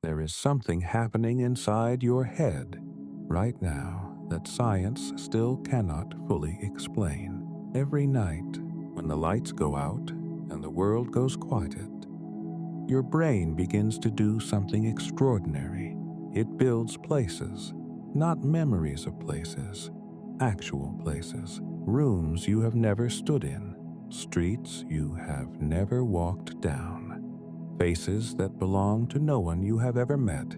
There is something happening inside your head right now that science still cannot fully explain. Every night, when the lights go out and the world goes quiet, your brain begins to do something extraordinary. It builds places, not memories of places, actual places, rooms you have never stood in, streets you have never walked down, faces that belong to no one you have ever met,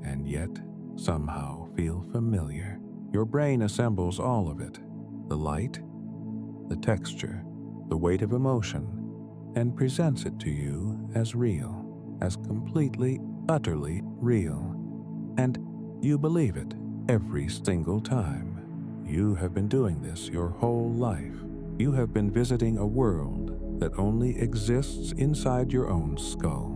and yet somehow feel familiar. Your brain assembles all of it, the light, the texture, the weight of emotion, and presents it to you as real, as completely, utterly real. And you believe it every single time. You have been doing this your whole life. You have been visiting a world that only exists inside your own skull.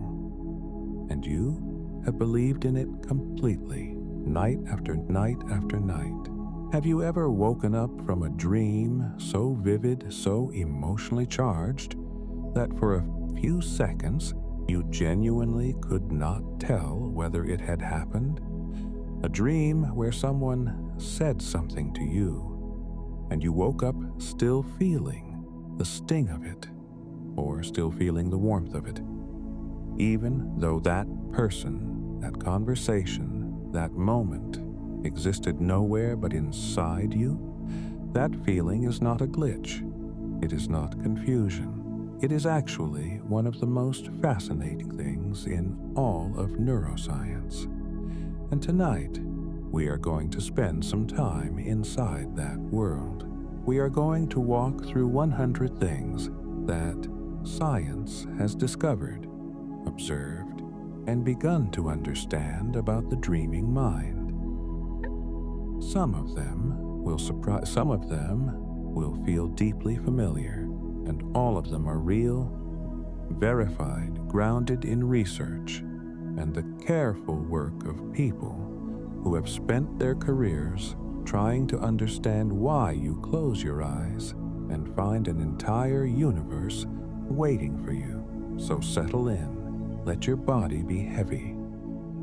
And you have believed in it completely, night after night after night. Have you ever woken up from a dream so vivid, so emotionally charged, that for a few seconds you genuinely could not tell whether it had happened? A dream where someone said something to you, and you woke up still feeling the sting of it, or still feeling the warmth of it, even though that person, that conversation, that moment existed nowhere but inside you. That feeling is not a glitch. It is not confusion. It is actually one of the most fascinating things in all of neuroscience. And tonight, we are going to spend some time inside that world. We are going to walk through 100 things that science has discovered, observed, and begun to understand about the dreaming mind. Some of them will surprise, some of them will feel deeply familiar, and all of them are real, verified, grounded in research, and the careful work of people who have spent their careers trying to understand why you close your eyes and find an entire universe waiting for you. So settle in, let your body be heavy,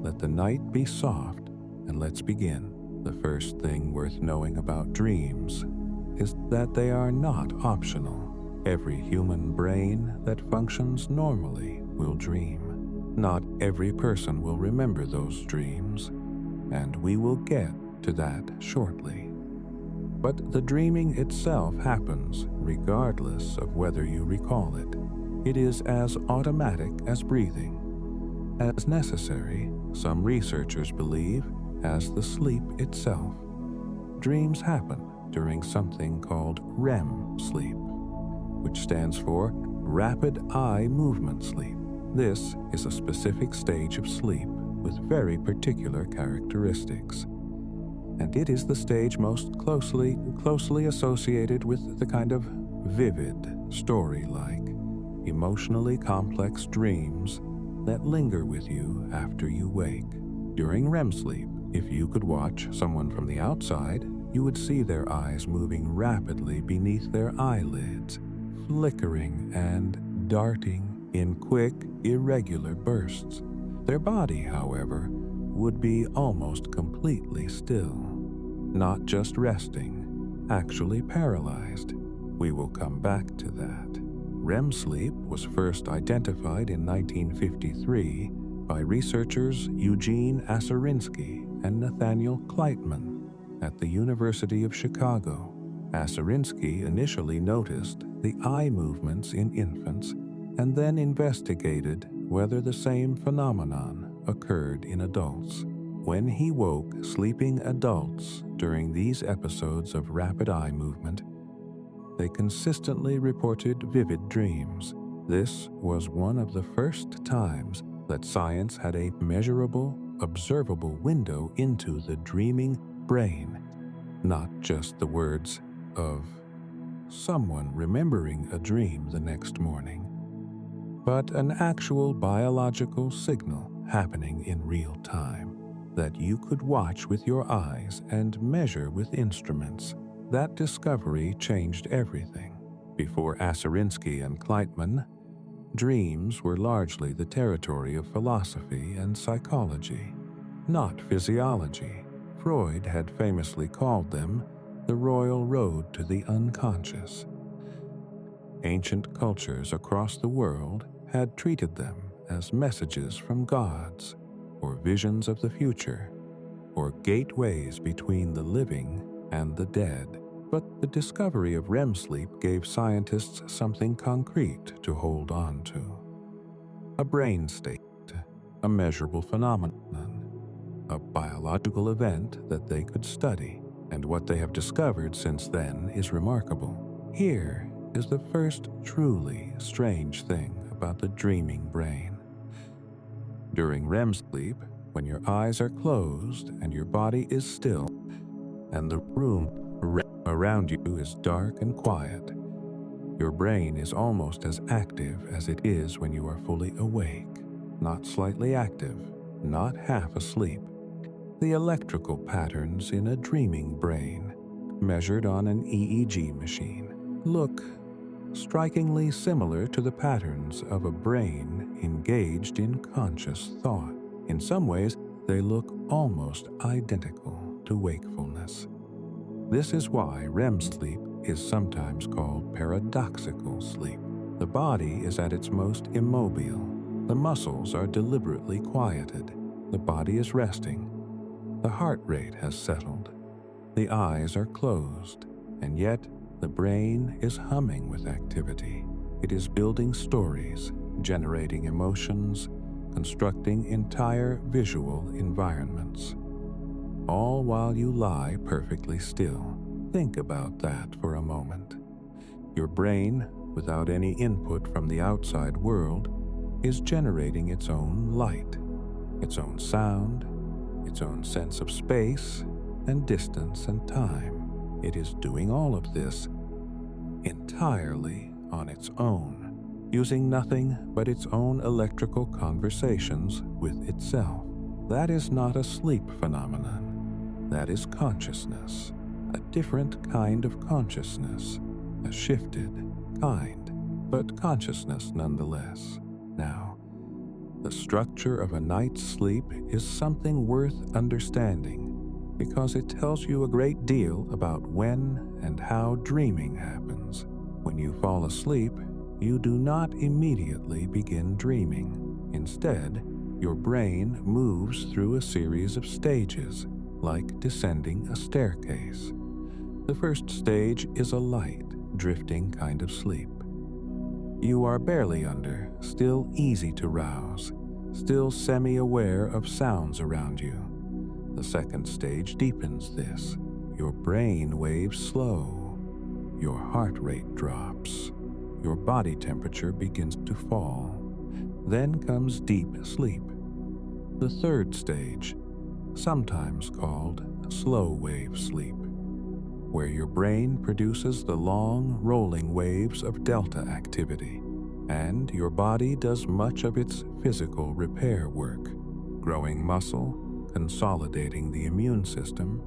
let the night be soft, and let's begin. The first thing worth knowing about dreams is that they are not optional. Every human brain that functions normally will dream. Not every person will remember those dreams, and we will get to that shortly. But the dreaming itself happens regardless of whether you recall it. It is as automatic as breathing, as necessary, some researchers believe, as the sleep itself. Dreams happen during something called REM sleep, which stands for Rapid Eye Movement Sleep. This is a specific stage of sleep with very particular characteristics, and it is the stage most closely associated with the kind of vivid, story-like, emotionally complex dreams that linger with you after you wake. During REM sleep, if you could watch someone from the outside, you would see their eyes moving rapidly beneath their eyelids, flickering and darting in quick, irregular bursts. Their body, however, would be almost completely still, not just resting, actually paralyzed. We will come back to that. REM sleep was first identified in 1953 by researchers Eugene Aserinsky and Nathaniel Kleitman at the University of Chicago. Aserinsky initially noticed the eye movements in infants and then investigated whether the same phenomenon occurred in adults. When he woke sleeping adults during these episodes of rapid eye movement, they consistently reported vivid dreams. This was one of the first times that science had a measurable, observable window into the dreaming brain, not just the words of someone remembering a dream the next morning, but an actual biological signal happening in real time that you could watch with your eyes and measure with instruments. That discovery changed everything. Before Aserinsky and Kleitman, dreams were largely the territory of philosophy and psychology, not physiology. Freud had famously called them the royal road to the unconscious. Ancient cultures across the world had treated them as messages from gods, or visions of the future, or gateways between the living and the dead. But the discovery of REM sleep gave scientists something concrete to hold on to. A brain state, a measurable phenomenon, a biological event that they could study. And what they have discovered since then is remarkable. Here is the first truly strange thing about the dreaming brain. During REM sleep, when your eyes are closed and your body is still, and the room around you is dark and quiet, your brain is almost as active as it is when you are fully awake, not slightly active, not half asleep. The electrical patterns in a dreaming brain, measured on an EEG machine, look strikingly similar to the patterns of a brain engaged in conscious thought. In some ways, they look almost identical to wakefulness. This is why REM sleep is sometimes called paradoxical sleep. The body is at its most immobile. The muscles are deliberately quieted. The body is resting. The heart rate has settled. The eyes are closed, and yet the brain is humming with activity. It is building stories, generating emotions, constructing entire visual environments. All while you lie perfectly still. Think about that for a moment. Your brain, without any input from the outside world, is generating its own light, its own sound, its own sense of space and distance and time. It is doing all of this entirely on its own, using nothing but its own electrical conversations with itself. That is not a sleep phenomenon. That is consciousness, a different kind of consciousness, a shifted kind, but consciousness nonetheless. Now, the structure of a night's sleep is something worth understanding because it tells you a great deal about when and how dreaming happens. When you fall asleep, you do not immediately begin dreaming. Instead, your brain moves through a series of stages, like descending a staircase. The first stage is a light, drifting kind of sleep. You are barely under, still easy to rouse, still semi-aware of sounds around you. The second stage deepens this. Your brain waves slow. Your heart rate drops. Your body temperature begins to fall. Then comes deep sleep. The third stage, sometimes called slow wave sleep, where your brain produces the long, rolling waves of delta activity, and your body does much of its physical repair work, growing muscle, consolidating the immune system,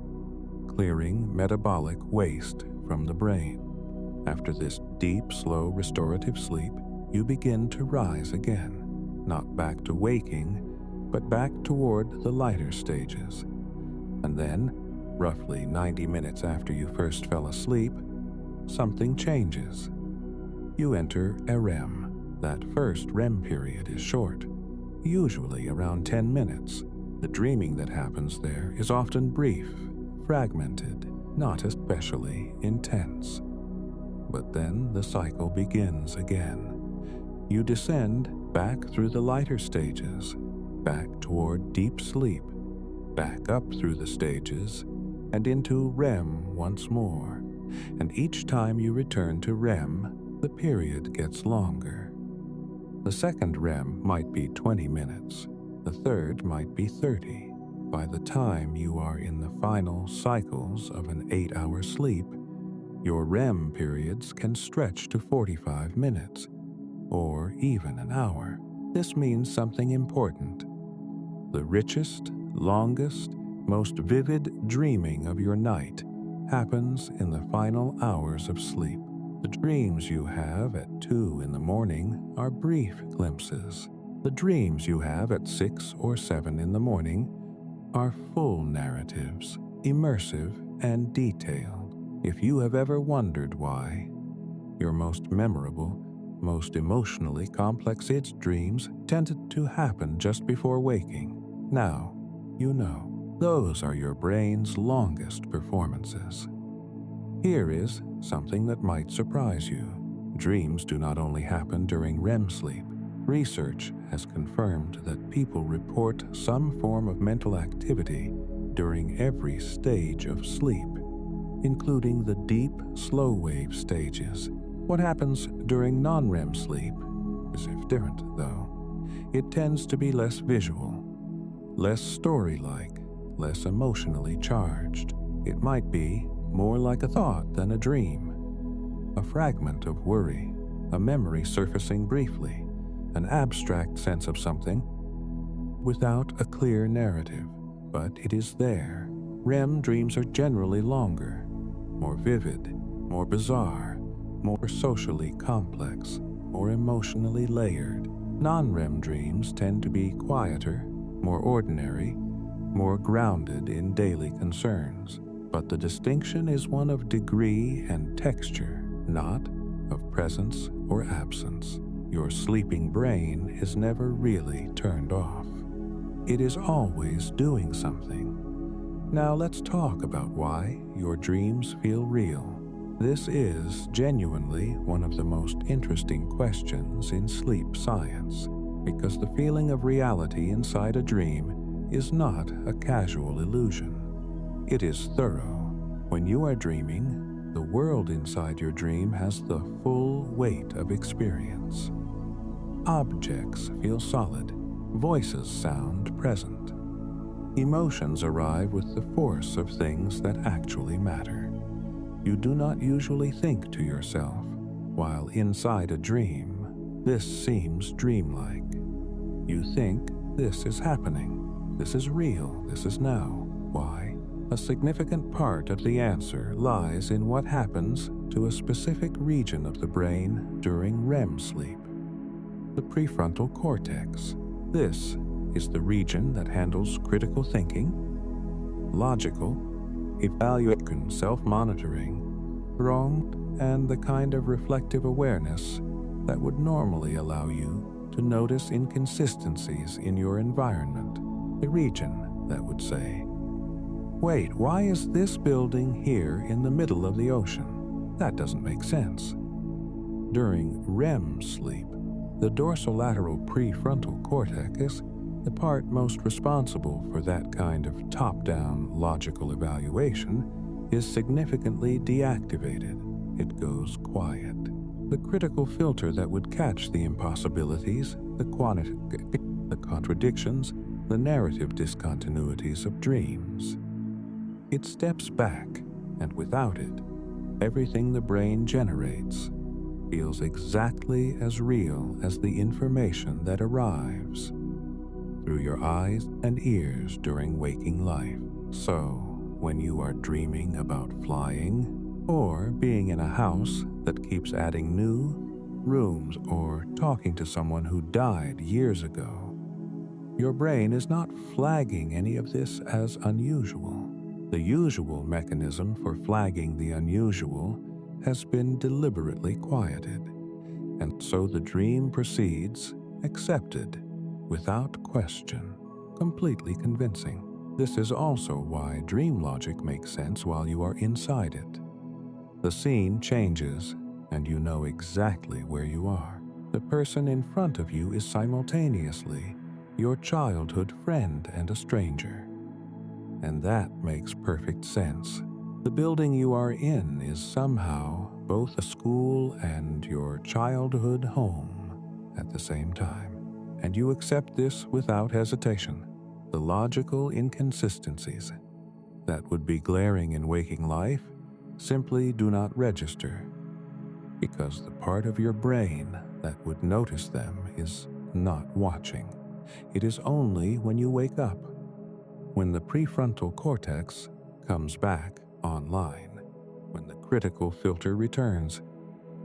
clearing metabolic waste from the brain. After this deep, slow, restorative sleep, you begin to rise again, not back to waking, but back toward the lighter stages. And then, roughly 90 minutes after you first fell asleep, something changes. You enter a REM. That first REM period is short, usually around 10 minutes. The dreaming that happens there is often brief, fragmented, not especially intense. But then the cycle begins again. You descend back through the lighter stages, back toward deep sleep, back up through the stages, and into REM once more. And each time you return to REM, the period gets longer. The second REM might be 20 minutes. The third might be 30. By the time you are in the final cycles of an 8-hour sleep, your REM periods can stretch to 45 minutes, or even an hour. This means something important. The richest, longest, most vivid dreaming of your night happens in the final hours of sleep. The dreams you have at 2 in the morning are brief glimpses. The dreams you have at 6 or 7 in the morning are full narratives, immersive and detailed. If you have ever wondered why your most memorable, most emotionally complex dreams tended to happen just before waking, now you know. Those are your brain's longest performances. Here is something that might surprise you. Dreams do not only happen during REM sleep. Research has confirmed that people report some form of mental activity during every stage of sleep, including the deep, slow-wave stages. What happens during non-REM sleep is different, though. It tends to be less visual, less story-like, less emotionally charged. It might be more like a thought than a dream, a fragment of worry, a memory surfacing briefly, an abstract sense of something without a clear narrative, but it is there. REM dreams are generally longer, more vivid, more bizarre, more socially complex, more emotionally layered. Non-REM dreams tend to be quieter, more ordinary, more grounded in daily concerns. But the distinction is one of degree and texture, not of presence or absence. Your sleeping brain is never really turned off. It is always doing something. Now let's talk about why your dreams feel real. This is genuinely one of the most interesting questions in sleep science, because the feeling of reality inside a dream is not a casual illusion. It is thorough. When you are dreaming, the world inside your dream has the full weight of experience. Objects feel solid. Voices sound present. Emotions arrive with the force of things that actually matter. You do not usually think to yourself, while inside a dream, this seems dreamlike. You think, this is happening, this is real, this is now. Why? A significant part of the answer lies in what happens to a specific region of the brain during REM sleep, the prefrontal cortex. This is the region that handles critical thinking, logical, evaluation, self-monitoring, wrong, and the kind of reflective awareness that would normally allow you to notice inconsistencies in your environment. The region that would say, wait, why is this building here in the middle of the ocean? That doesn't make sense. During REM sleep, the dorsolateral prefrontal cortex is the part most responsible for that kind of top-down logical evaluation is significantly deactivated. It goes quiet. The critical filter that would catch the impossibilities, the contradictions, the narrative discontinuities of dreams. It steps back, and without it, everything the brain generates feels exactly as real as the information that arrives through your eyes and ears during waking life. So, when you are dreaming about flying, or being in a house that keeps adding new rooms, or talking to someone who died years ago, your brain is not flagging any of this as unusual. The usual mechanism for flagging the unusual has been deliberately quieted, and so the dream proceeds, accepted, without question, completely convincing. This is also why dream logic makes sense while you are inside it. The scene changes, and you know exactly where you are. The person in front of you is simultaneously your childhood friend and a stranger. And that makes perfect sense. The building you are in is somehow both a school and your childhood home at the same time. And you accept this without hesitation. The logical inconsistencies that would be glaring in waking life simply do not register, because the part of your brain that would notice them is not watching. It is only when you wake up, when the prefrontal cortex comes back online, when the critical filter returns,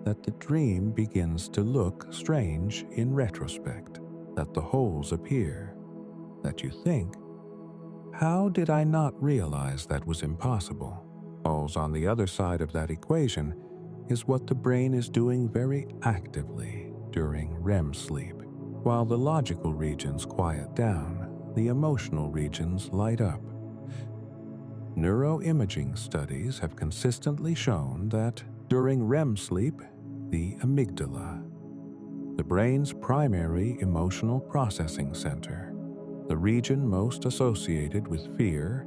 that the dream begins to look strange in retrospect, that the holes appear, that you think, how did I not realize that was impossible? Falls on the other side of that equation is what the brain is doing very actively during REM sleep. While the logical regions quiet down, the emotional regions light up. Neuroimaging studies have consistently shown that during REM sleep, the amygdala, the brain's primary emotional processing center, the region most associated with fear,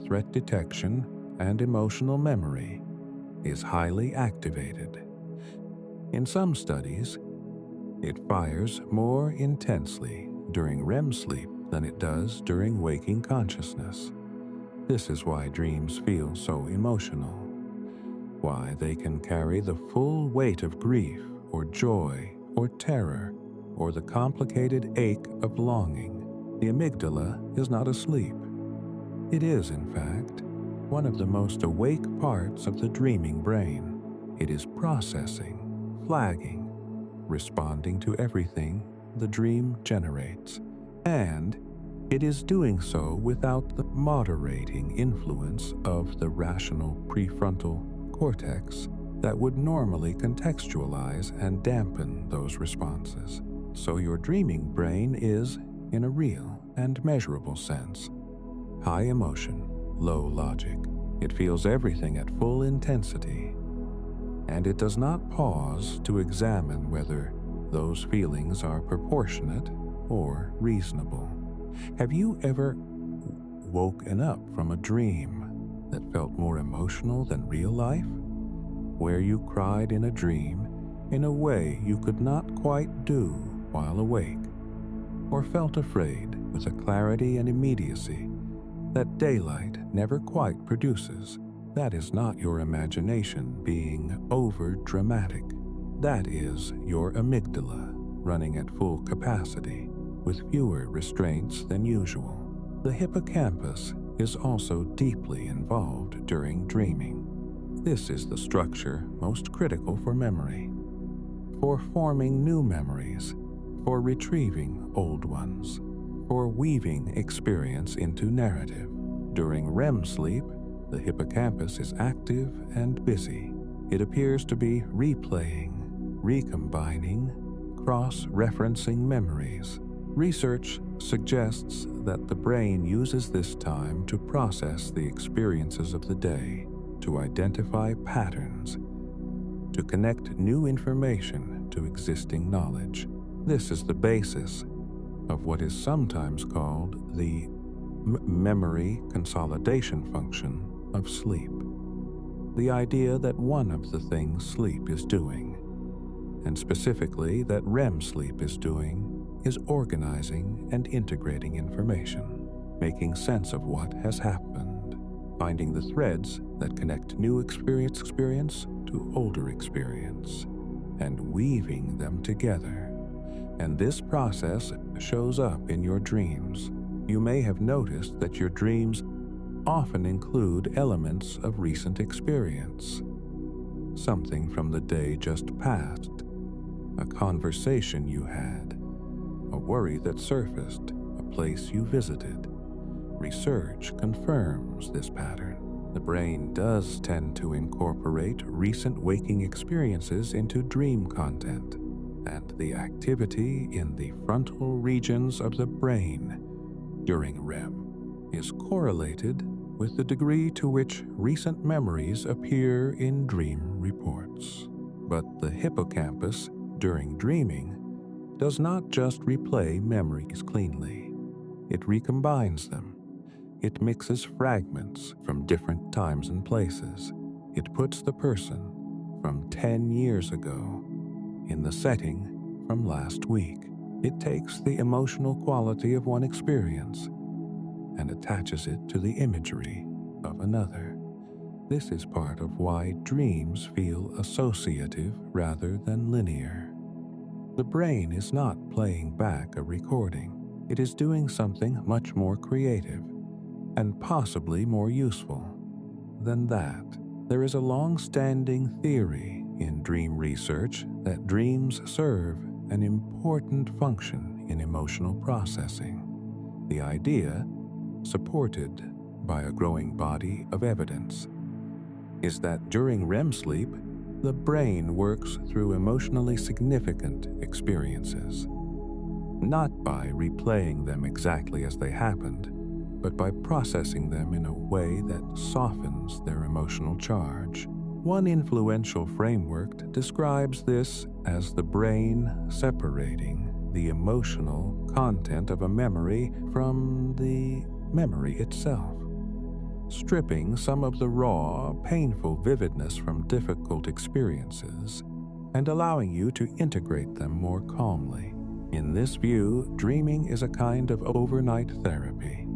threat detection, and emotional memory, is highly activated. In some studies, it fires more intensely during REM sleep than it does during waking consciousness. This is why dreams feel so emotional, why they can carry the full weight of grief or joy or terror or the complicated ache of longing. The amygdala is not asleep. It is, in fact, one of the most awake parts of the dreaming brain. It is processing, flagging, responding to everything the dream generates, and it is doing so without the moderating influence of the rational prefrontal cortex that would normally contextualize and dampen those responses. So your dreaming brain is, in a real and measurable sense, high emotion, low logic. It feels everything at full intensity, and it does not pause to examine whether those feelings are proportionate or reasonable. Have you ever woken up from a dream that felt more emotional than real life? Where you cried in a dream in a way you could not quite do while awake, or felt afraid with a clarity and immediacy that daylight never quite produces? That is not your imagination being over-dramatic. That is your amygdala running at full capacity with fewer restraints than usual. The hippocampus is also deeply involved during dreaming. This is the structure most critical for memory, for forming new memories, for retrieving old ones, for weaving experience into narrative. During REM sleep, the hippocampus is active and busy. It appears to be replaying, recombining, cross-referencing memories. Research suggests that the brain uses this time to process the experiences of the day, to identify patterns, to connect new information to existing knowledge. This is the basis of what is sometimes called the memory consolidation function of sleep. The idea that one of the things sleep is doing, and specifically that REM sleep is doing, is organizing and integrating information, making sense of what has happened, finding the threads that connect new experience to older experience, and weaving them together. And this process shows up in your dreams. You may have noticed that your dreams often include elements of recent experience, something from the day just passed, a conversation you had, a worry that surfaced, a place you visited. Research confirms this pattern. The brain does tend to incorporate recent waking experiences into dream content, and the activity in the frontal regions of the brain during REM is correlated with the degree to which recent memories appear in dream reports. But the hippocampus during dreaming does not just replay memories cleanly. It recombines them. It mixes fragments from different times and places. It puts the person from 10 years ago in the setting from last week. It takes the emotional quality of one experience and attaches it to the imagery of another. This is part of why dreams feel associative rather than linear. The brain is not playing back a recording. It is doing something much more creative and possibly more useful than that. There is a long-standing theory in dream research that dreams serve an important function in emotional processing. The idea, supported by a growing body of evidence, is that during REM sleep, the brain works through emotionally significant experiences, not by replaying them exactly as they happened, but by processing them in a way that softens their emotional charge. One influential framework describes this as the brain separating the emotional content of a memory from the memory itself, stripping some of the raw, painful vividness from difficult experiences and allowing you to integrate them more calmly. In this view, dreaming is a kind of overnight therapy,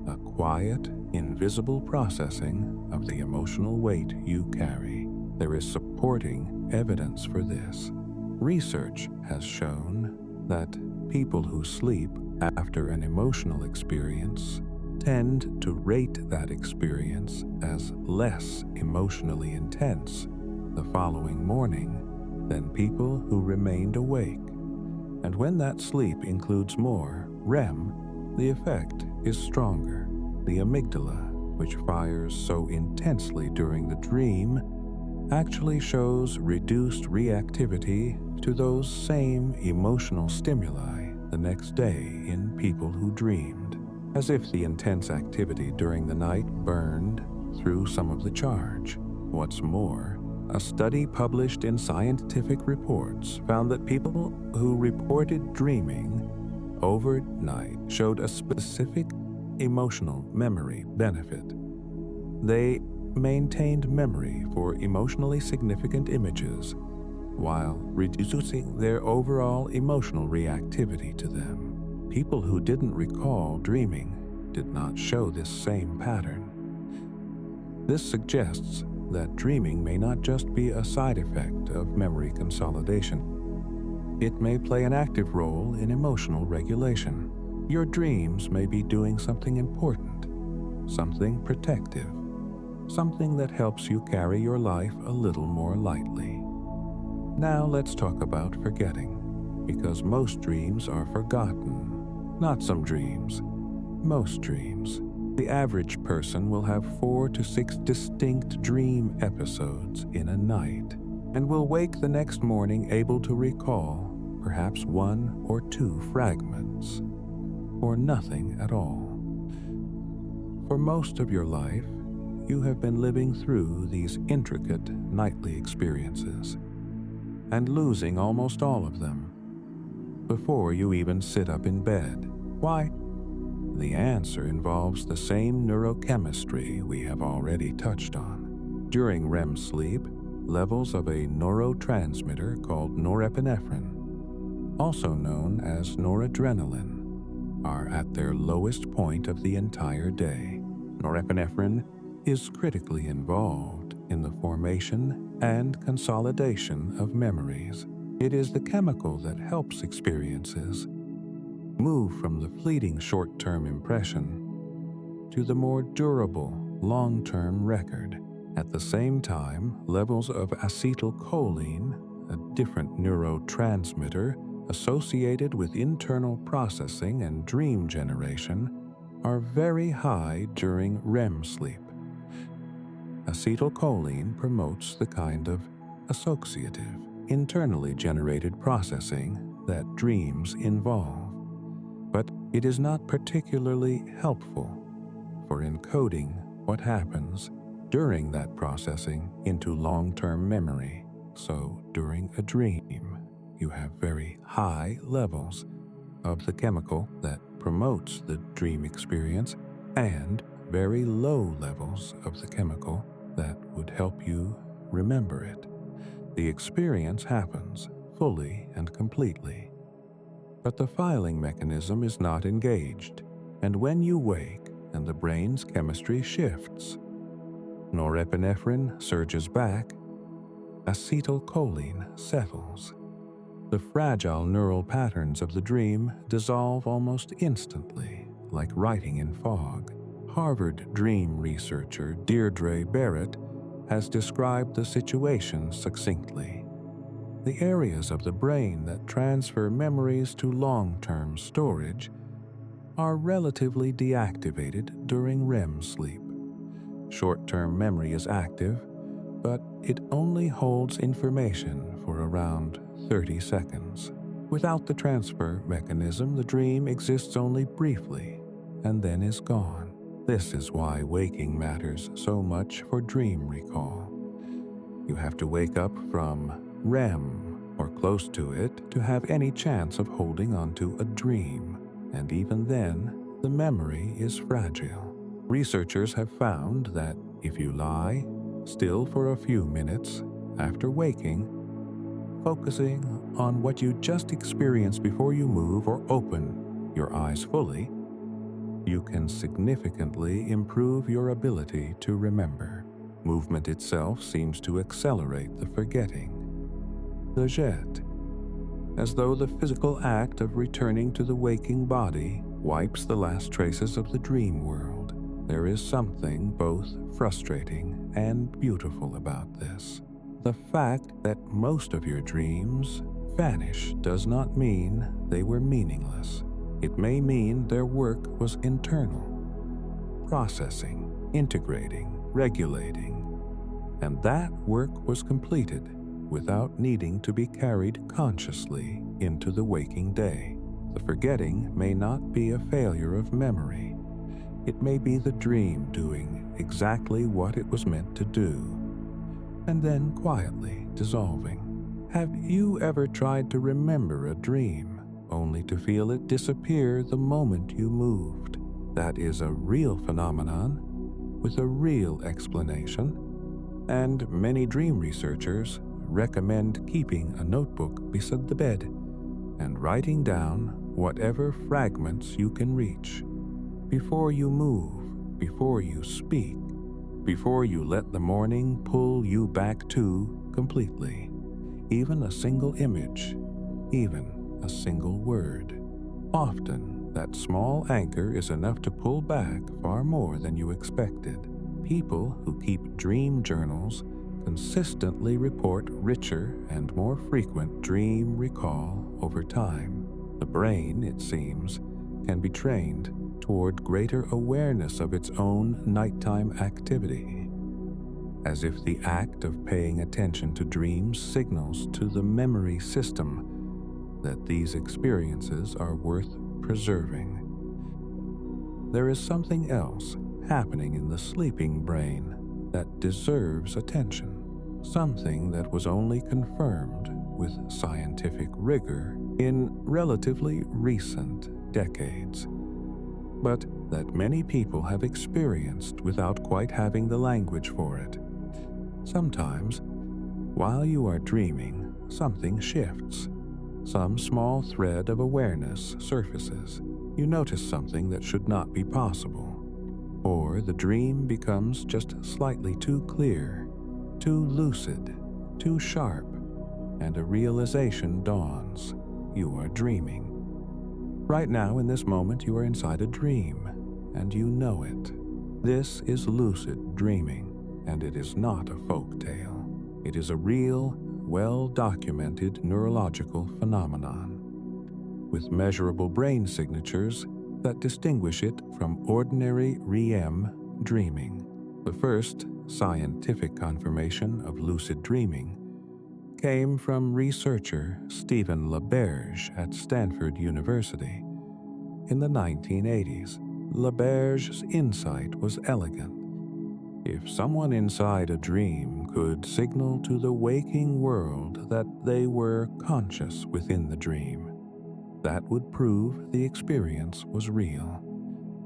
a quiet, invisible processing of the emotional weight you carry. There is supporting evidence for this. Research has shown that people who sleep after an emotional experience tend to rate that experience as less emotionally intense the following morning than people who remained awake. And when that sleep includes more REM, the effect is stronger. The amygdala, which fires so intensely during the dream, actually shows reduced reactivity to those same emotional stimuli the next day in people who dreamed, as if the intense activity during the night burned through some of the charge. What's more, a study published in Scientific Reports found that people who reported dreaming overnight showed a specific emotional memory benefit. They maintained memory for emotionally significant images while reducing their overall emotional reactivity to them. People who didn't recall dreaming did not show this same pattern. This suggests that dreaming may not just be a side effect of memory consolidation. It may play an active role in emotional regulation. Your dreams may be doing something important, something protective, something that helps you carry your life a little more lightly. Now let's talk about forgetting, because most dreams are forgotten. Not some dreams, most dreams. The average person will have 4 to 6 distinct dream episodes in a night, and will wake the next morning able to recall perhaps 1 or 2 fragments, or nothing at all. For most of your life, you have been living through these intricate nightly experiences, and losing almost all of them before you even sit up in bed. Why? The answer involves the same neurochemistry we have already touched on. During REM sleep, levels of a neurotransmitter called norepinephrine, also known as noradrenaline, are at their lowest point of the entire day. Norepinephrine is critically involved in the formation and consolidation of memories. It is the chemical that helps experiences move from the fleeting short-term impression to the more durable long-term record. At the same time, levels of acetylcholine, a different neurotransmitter associated with internal processing and dream generation, are very high during REM sleep. Acetylcholine promotes the kind of associative, internally generated processing that dreams involve, but it is not particularly helpful for encoding what happens during that processing into long-term memory. So during a dream, you have very high levels of the chemical that promotes the dream experience and very low levels of the chemical that would help you remember it. The experience happens fully and completely, but the filing mechanism is not engaged, and when you wake and the brain's chemistry shifts, norepinephrine surges back, acetylcholine settles. The fragile neural patterns of the dream dissolve almost instantly, like writing in fog. Harvard dream researcher Deirdre Barrett has described the situation succinctly. The areas of the brain that transfer memories to long-term storage are relatively deactivated during REM sleep. Short-term memory is active, but it only holds information for around 30 seconds. Without the transfer mechanism, the dream exists only briefly and then is gone. This is why waking matters so much for dream recall. You have to wake up from REM or close to it to have any chance of holding onto a dream, and even then, the memory is fragile. Researchers have found that if you lie still for a few minutes after waking, focusing on what you just experienced before you move or open your eyes fully, you can significantly improve your ability to remember. Movement itself seems to accelerate the forgetting. The jet, as though the physical act of returning to the waking body wipes the last traces of the dream world. There is something both frustrating and beautiful about this. The fact that most of your dreams vanish does not mean they were meaningless. It may mean their work was internal, processing, integrating, regulating, and that work was completed without needing to be carried consciously into the waking day. The forgetting may not be a failure of memory. It may be the dream doing exactly what it was meant to do, and then quietly dissolving. Have you ever tried to remember a dream only to feel it disappear the moment you moved? That is a real phenomenon with a real explanation, and many dream researchers recommend keeping a notebook beside the bed and writing down whatever fragments you can reach. Before you move, before you speak, before you let the morning pull you back to completely, even a single image, even a single word. Often, that small anchor is enough to pull back far more than you expected. People who keep dream journals consistently report richer and more frequent dream recall over time. The brain, it seems, can be trained toward greater awareness of its own nighttime activity, as if the act of paying attention to dreams signals to the memory system that these experiences are worth preserving. There is something else happening in the sleeping brain that deserves attention, something that was only confirmed with scientific rigor in relatively recent decades, but that many people have experienced without quite having the language for it. Sometimes, while you are dreaming, something shifts. Some small thread of awareness surfaces. You notice something that should not be possible. Or the dream becomes just slightly too clear, too lucid, too sharp, and a realization dawns. You are dreaming. Right now, in this moment, you are inside a dream, and you know it. This is lucid dreaming, and it is not a folk tale. It is a real, well-documented neurological phenomenon, with measurable brain signatures that distinguish it from ordinary REM dreaming. The first scientific confirmation of lucid dreaming came from researcher Stephen LaBerge at Stanford University. In the 1980s, LaBerge's insight was elegant. If someone inside a dream could signal to the waking world that they were conscious within the dream, that would prove the experience was real.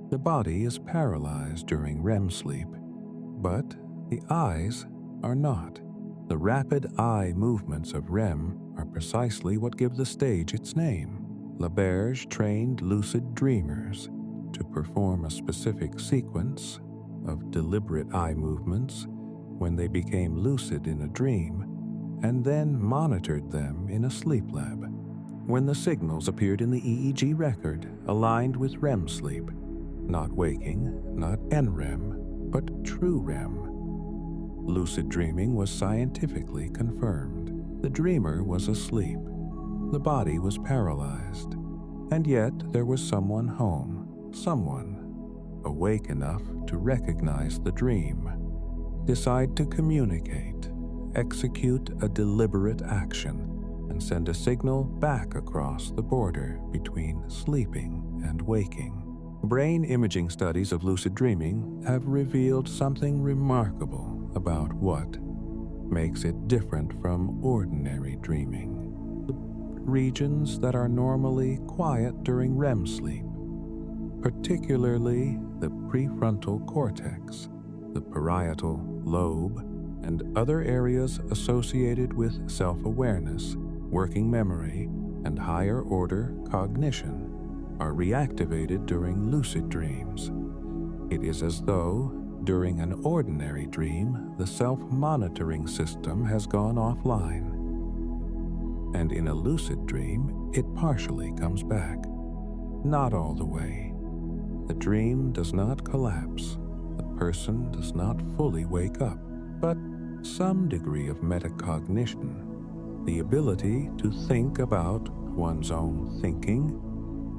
The body is paralyzed during REM sleep, but the eyes are not. The rapid eye movements of REM are precisely what give the stage its name. LaBerge trained lucid dreamers to perform a specific sequence of deliberate eye movements when they became lucid in a dream, and then monitored them in a sleep lab. When the signals appeared in the EEG record aligned with REM sleep, not waking, not NREM, but true REM, lucid dreaming was scientifically confirmed. The dreamer was asleep. The body was paralyzed. And yet there was someone home, someone awake enough to recognize the dream, decide to communicate, execute a deliberate action, and send a signal back across the border between sleeping and waking. Brain imaging studies of lucid dreaming have revealed something remarkable about what makes it different from ordinary dreaming. The regions that are normally quiet during REM sleep, particularly the prefrontal cortex, the parietal lobe, and other areas associated with self-awareness, working memory, and higher-order cognition, are reactivated during lucid dreams. It is as though, during an ordinary dream, the self-monitoring system has gone offline. And in a lucid dream, it partially comes back. Not all the way. The dream does not collapse. The person does not fully wake up, but some degree of metacognition, the ability to think about one's own thinking,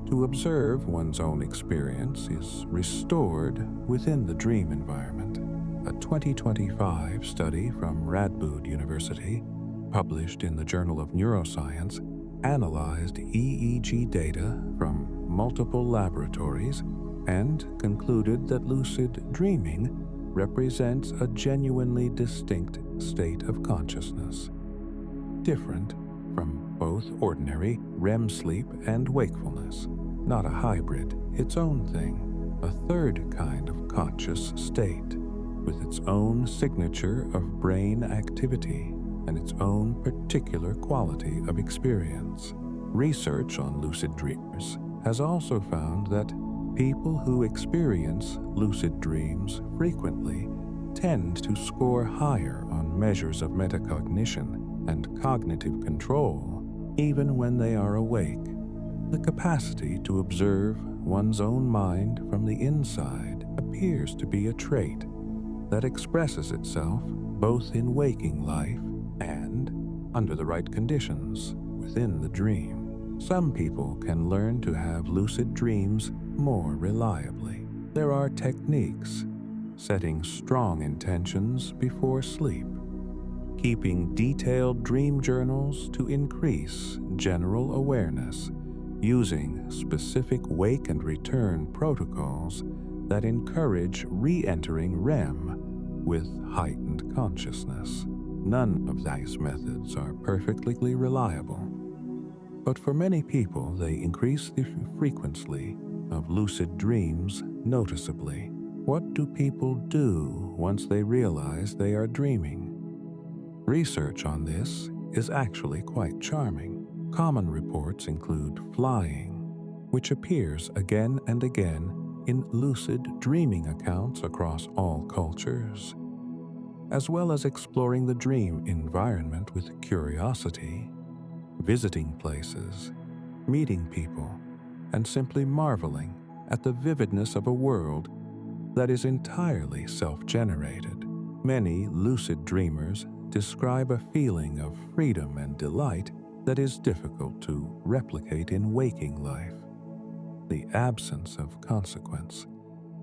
to observe one's own experience, is restored within the dream environment. A 2025 study from Radboud University, published in the Journal of Neuroscience, analyzed EEG data from multiple laboratories and concluded that lucid dreaming represents a genuinely distinct state of consciousness, different from both ordinary REM sleep and wakefulness, not a hybrid, its own thing, a third kind of conscious state, with its own signature of brain activity and its own particular quality of experience. Research on lucid dreamers has also found that people who experience lucid dreams frequently tend to score higher on measures of metacognition and cognitive control, even when they are awake. The capacity to observe one's own mind from the inside appears to be a trait that expresses itself both in waking life and, under the right conditions, within the dream. Some people can learn to have lucid dreams more reliably. There are techniques: setting strong intentions before sleep, keeping detailed dream journals to increase general awareness, using specific wake and return protocols that encourage re-entering REM with heightened consciousness. None of these methods are perfectly reliable, but for many people they increase the frequency of lucid dreams noticeably. What do people do once they realize they are dreaming? Research on this is actually quite charming. Common reports include flying, which appears again and again in lucid dreaming accounts across all cultures, as well as exploring the dream environment with curiosity, visiting places, meeting people, and simply marveling at the vividness of a world that is entirely self-generated. Many lucid dreamers describe a feeling of freedom and delight that is difficult to replicate in waking life. The absence of consequence,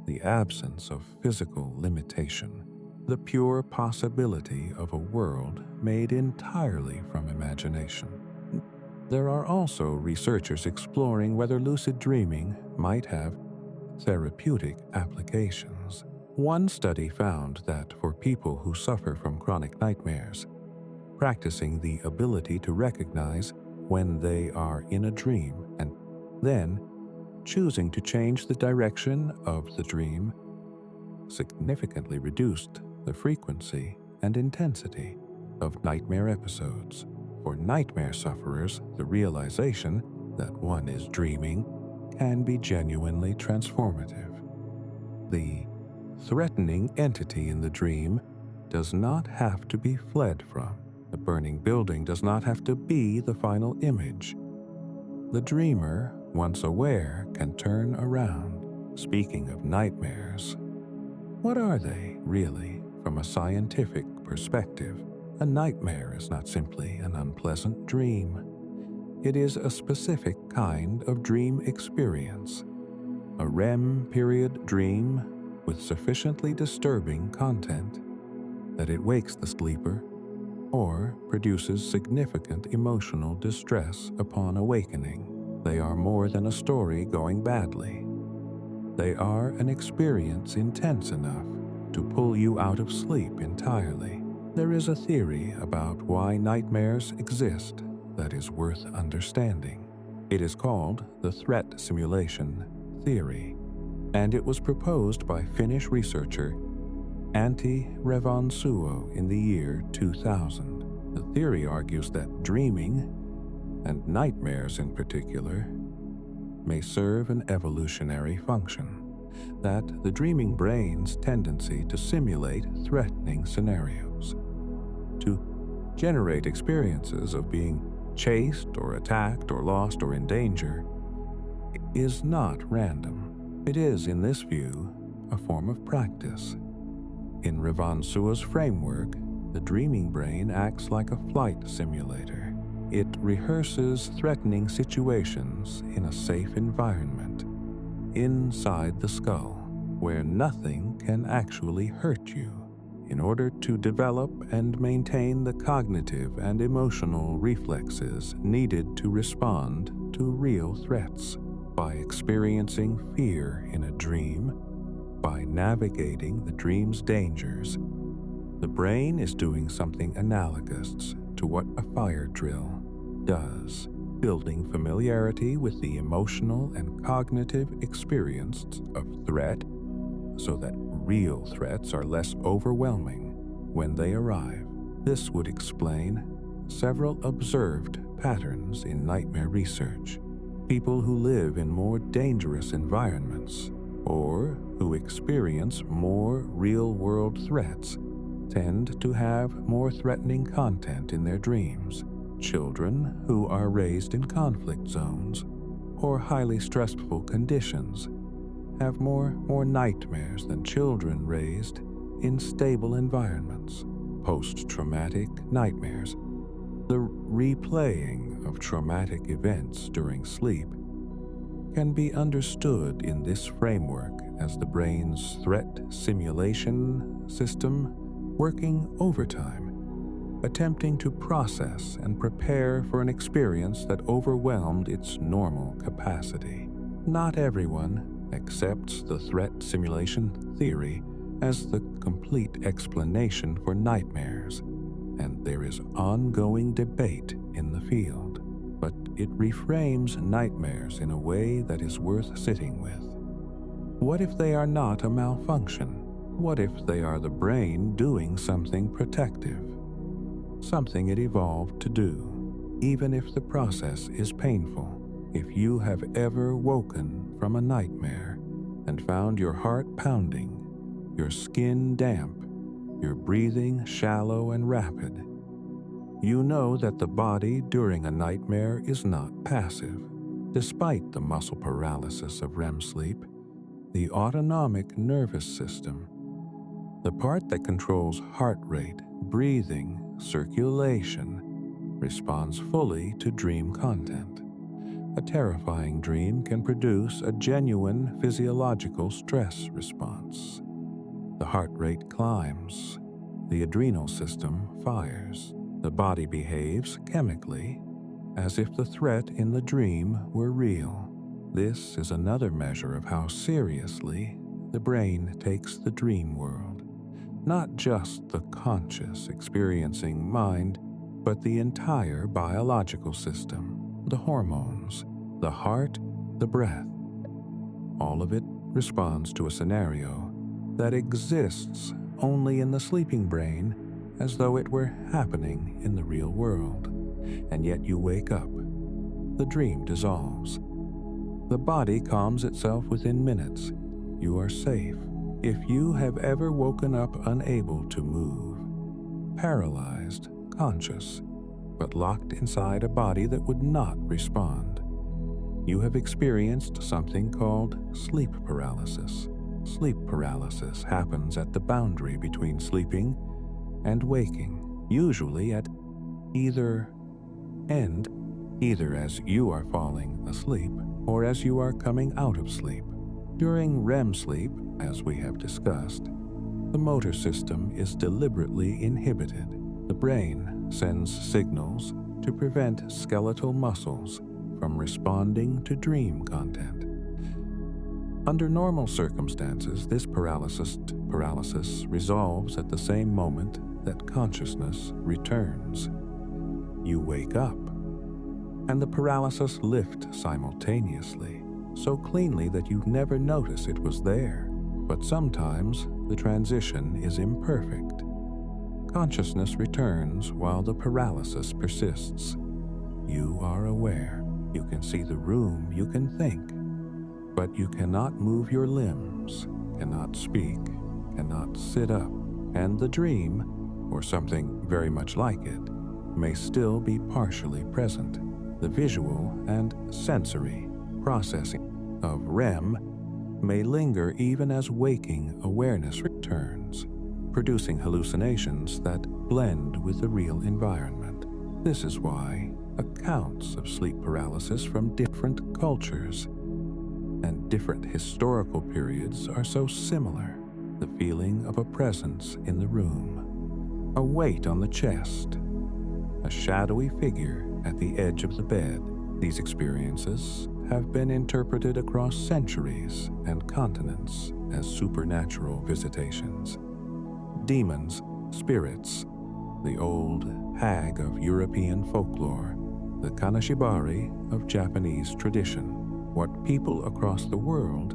the absence of physical limitation, the pure possibility of a world made entirely from imagination. There are also researchers exploring whether lucid dreaming might have therapeutic applications. One study found that for people who suffer from chronic nightmares, practicing the ability to recognize when they are in a dream and then choosing to change the direction of the dream significantly reduced the frequency and intensity of nightmare episodes. For nightmare sufferers, the realization that one is dreaming can be genuinely transformative. The threatening entity in the dream does not have to be fled from. The burning building does not have to be the final image. The dreamer, once aware, can turn around. Speaking of nightmares, what are they, really? from a scientific perspective. A nightmare is not simply an unpleasant dream. It is a specific kind of dream experience, a REM period dream with sufficiently disturbing content that it wakes the sleeper or produces significant emotional distress upon awakening. They are more than a story going badly. They are an experience intense enough to pull you out of sleep entirely. There is a theory about why nightmares exist that is worth understanding. It is called the threat simulation theory, and it was proposed by Finnish researcher Antti Revonsuo in the year 2000. The theory argues that dreaming, and nightmares in particular, may serve an evolutionary function, that the dreaming brain's tendency to simulate threatening scenarios, to generate experiences of being chased or attacked or lost or in danger, is not random. It is, in this view, a form of practice. In Revonsuo's framework, the dreaming brain acts like a flight simulator. It rehearses threatening situations in a safe environment, inside the skull, where nothing can actually hurt you, in order to develop and maintain the cognitive and emotional reflexes needed to respond to real threats. By experiencing fear in a dream, by navigating the dream's dangers, the brain is doing something analogous to what a fire drill does, building familiarity with the emotional and cognitive experience of threat so that real threats are less overwhelming when they arrive. This would explain several observed patterns in nightmare research. People who live in more dangerous environments or who experience more real-world threats tend to have more threatening content in their dreams. Children who are raised in conflict zones or highly stressful conditions have more nightmares than children raised in stable environments. Post-traumatic nightmares, the replaying of traumatic events during sleep, can be understood in this framework as the brain's threat simulation system working overtime, attempting to process and prepare for an experience that overwhelmed its normal capacity. Not everyone accepts the threat simulation theory as the complete explanation for nightmares, and there is ongoing debate in the field, but it reframes nightmares in a way that is worth sitting with. What if they are not a malfunction? What if they are the brain doing something protective? Something it evolved to do, even if the process is painful. If you have ever woken from a nightmare and found your heart pounding, your skin damp, your breathing shallow and rapid, you know that the body during a nightmare is not passive. Despite the muscle paralysis of REM sleep, the autonomic nervous system, the part that controls heart rate, breathing, circulation, responds fully to dream content. A terrifying dream can produce a genuine physiological stress response. The heart rate climbs, the adrenal system fires, the body behaves chemically as if the threat in the dream were real. This is another measure of how seriously the brain takes the dream world. Not just the conscious experiencing mind, but the entire biological system, the hormones, the heart, the breath. All of it responds to a scenario that exists only in the sleeping brain as though it were happening in the real world. And yet you wake up. The dream dissolves. The body calms itself within minutes. You are safe. If you have ever woken up unable to move, paralyzed, conscious, but locked inside a body that would not respond, you have experienced something called sleep paralysis. Sleep paralysis happens at the boundary between sleeping and waking, usually at either end, either as you are falling asleep or as you are coming out of sleep. During REM sleep, as we have discussed, the motor system is deliberately inhibited. The brain sends signals to prevent skeletal muscles from responding to dream content. Under normal circumstances, this paralysis resolves at the same moment that consciousness returns. You wake up, and the paralysis lifts simultaneously, so cleanly that you never notice it was there. But sometimes the transition is imperfect. Consciousness returns while the paralysis persists. You are aware. You can see the room, you can think, but you cannot move your limbs, cannot speak, cannot sit up, and the dream, or something very much like it, may still be partially present. The visual and sensory processing of REM may linger even as waking awareness returns, producing hallucinations that blend with the real environment. This is why accounts of sleep paralysis from different cultures and different historical periods are so similar. The feeling of a presence in the room, a weight on the chest, a shadowy figure at the edge of the bed. These experiences have been interpreted across centuries and continents as supernatural visitations. Demons, spirits, the old hag of European folklore, the kanashibari of Japanese tradition. What people across the world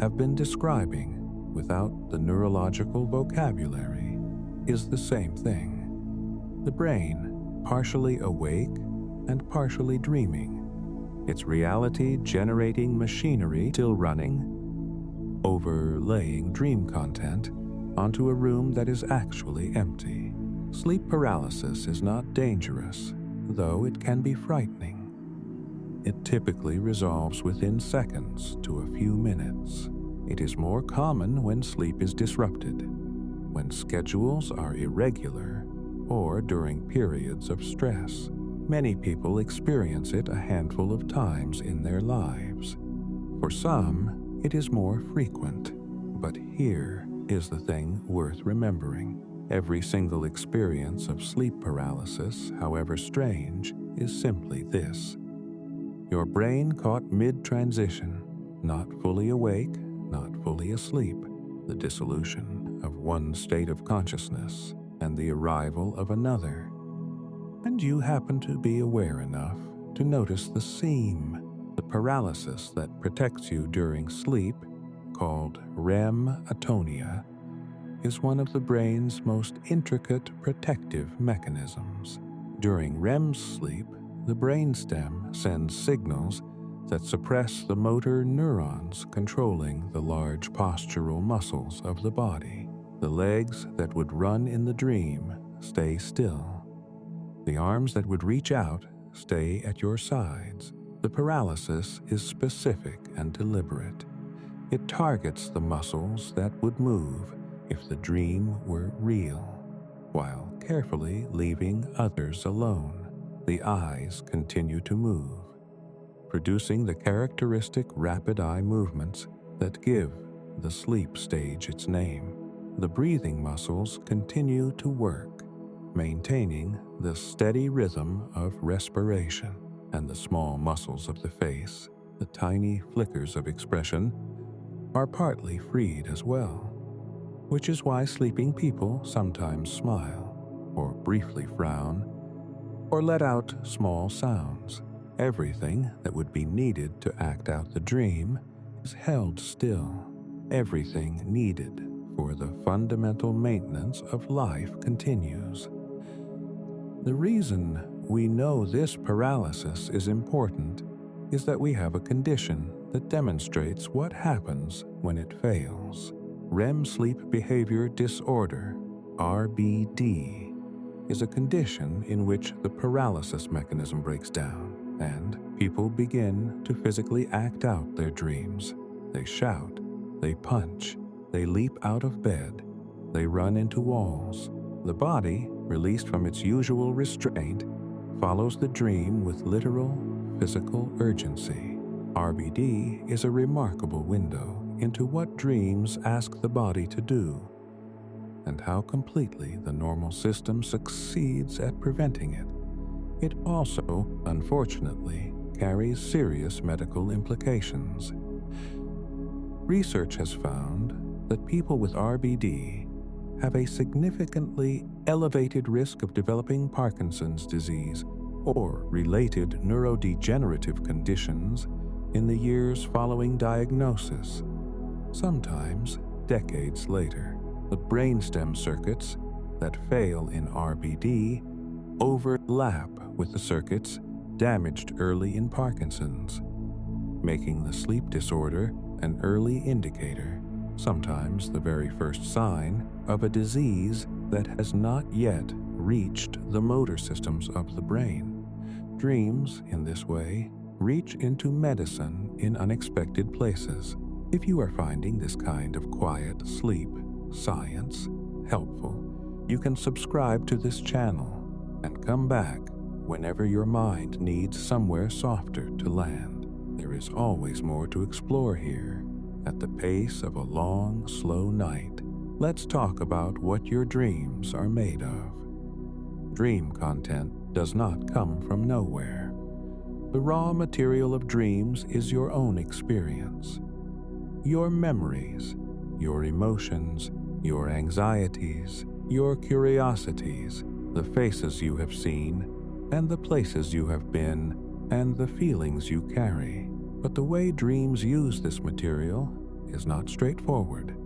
have been describing without the neurological vocabulary is the same thing. The brain, partially awake and partially dreaming, its reality-generating machinery still running, overlaying dream content onto a room that is actually empty. Sleep paralysis is not dangerous, though it can be frightening. It typically resolves within seconds to a few minutes. It is more common when sleep is disrupted, when schedules are irregular, or during periods of stress. Many people experience it a handful of times in their lives. For some, it is more frequent. But here is the thing worth remembering. Every single experience of sleep paralysis, however strange, is simply this: your brain caught mid-transition, not fully awake, not fully asleep, the dissolution of one state of consciousness and the arrival of another. And you happen to be aware enough to notice the seam, the paralysis that protects you during sleep, called REM atonia, is one of the brain's most intricate protective mechanisms. During REM sleep, the brainstem sends signals that suppress the motor neurons controlling the large postural muscles of the body. The legs that would run in the dream stay still. The arms that would reach out stay at your sides. The paralysis is specific and deliberate. It targets the muscles that would move if the dream were real, while carefully leaving others alone. The eyes continue to move, producing the characteristic rapid eye movements that give the sleep stage its name. The breathing muscles continue to work, maintaining the steady rhythm of respiration, and the small muscles of the face, the tiny flickers of expression, are partly freed as well, which is why sleeping people sometimes smile, or briefly frown, or let out small sounds. Everything that would be needed to act out the dream is held still. Everything needed for the fundamental maintenance of life continues. The reason we know this paralysis is important is that we have a condition that demonstrates what happens when it fails. REM sleep behavior disorder, RBD, is a condition in which the paralysis mechanism breaks down, and people begin to physically act out their dreams. They shout, they punch, They leap out of bed. They run into walls. The body, released from its usual restraint, follows the dream with literal physical urgency. RBD is a remarkable window into what dreams ask the body to do, and how completely the normal system succeeds at preventing it. It also, unfortunately, carries serious medical implications. Research has found that people with RBD have a significantly elevated risk of developing Parkinson's disease or related neurodegenerative conditions in the years following diagnosis, sometimes decades later. The brainstem circuits that fail in RBD overlap with the circuits damaged early in Parkinson's, making the sleep disorder an early indicator, sometimes the very first sign, of a disease that has not yet reached the motor systems of the brain. Dreams, in this way, reach into medicine in unexpected places. If you are finding this kind of quiet sleep science helpful, you can subscribe to this channel and come back whenever your mind needs somewhere softer to land. There is always more to explore here. At the pace of a long, slow night, let's talk about what your dreams are made of. Dream content does not come from nowhere. The raw material of dreams is your own experience. Your memories, your emotions, your anxieties, your curiosities, the faces you have seen, and the places you have been, and the feelings you carry. But the way dreams use this material is not straightforward.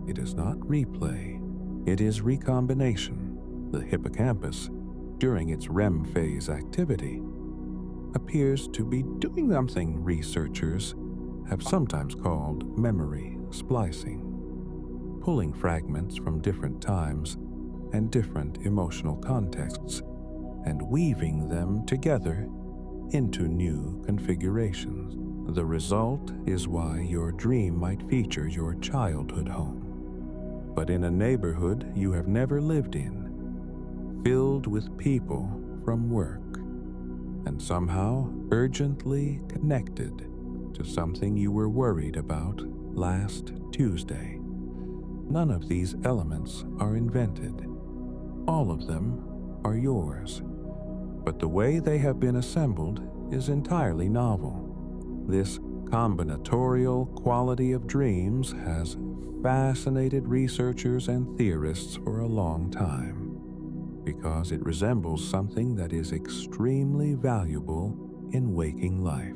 It is not replay. It is recombination. The hippocampus, during its REM phase activity, appears to be doing something researchers have sometimes called memory splicing, pulling fragments from different times and different emotional contexts and weaving them together into new configurations. The result is why your dream might feature your childhood home, but in a neighborhood you have never lived in, filled with people from work, and somehow urgently connected to something you were worried about last Tuesday. None of these elements are invented. All of them are yours, but the way they have been assembled is entirely novel. This combinatorial quality of dreams has fascinated researchers and theorists for a long time, because it resembles something that is extremely valuable in waking life: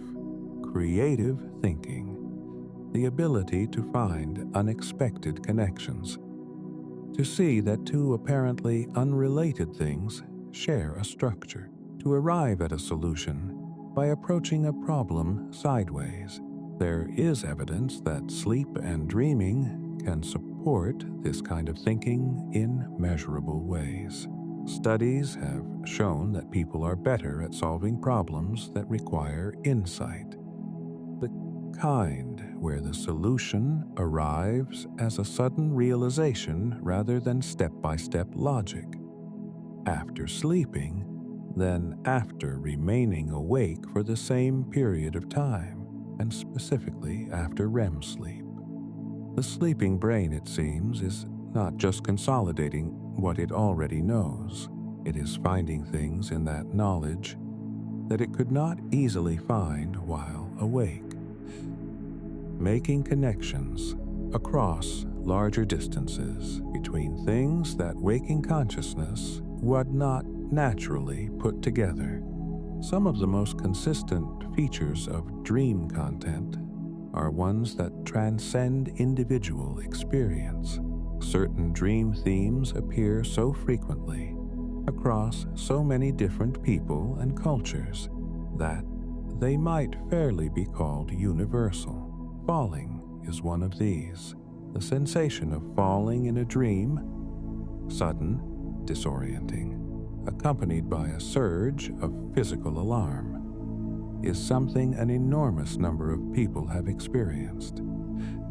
creative thinking, the ability to find unexpected connections, to see that two apparently unrelated things share a structure, to arrive at a solution by approaching a problem sideways. There is evidence that sleep and dreaming can support this kind of thinking in measurable ways. Studies have shown that people are better at solving problems that require insight, the kind where the solution arrives as a sudden realization rather than step-by-step logic. After sleeping, than after remaining awake for the same period of time, and specifically after REM sleep. The sleeping brain, it seems, is not just consolidating what it already knows. It is finding things in that knowledge that it could not easily find while awake, making connections across larger distances between things that waking consciousness would not naturally put together. Some of the most consistent features of dream content are ones that transcend individual experience. Certain dream themes appear so frequently across so many different people and cultures that they might fairly be called universal. Falling is one of these. The sensation of falling in a dream, sudden, disorienting, accompanied by a surge of physical alarm, is something an enormous number of people have experienced.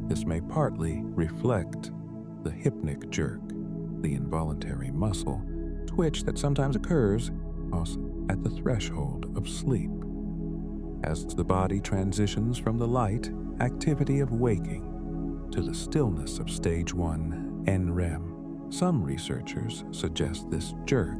This may partly reflect the hypnic jerk, the involuntary muscle twitch that sometimes occurs at the threshold of sleep. As the body transitions from the light activity of waking to the stillness of stage 1 NREM, some researchers suggest this jerk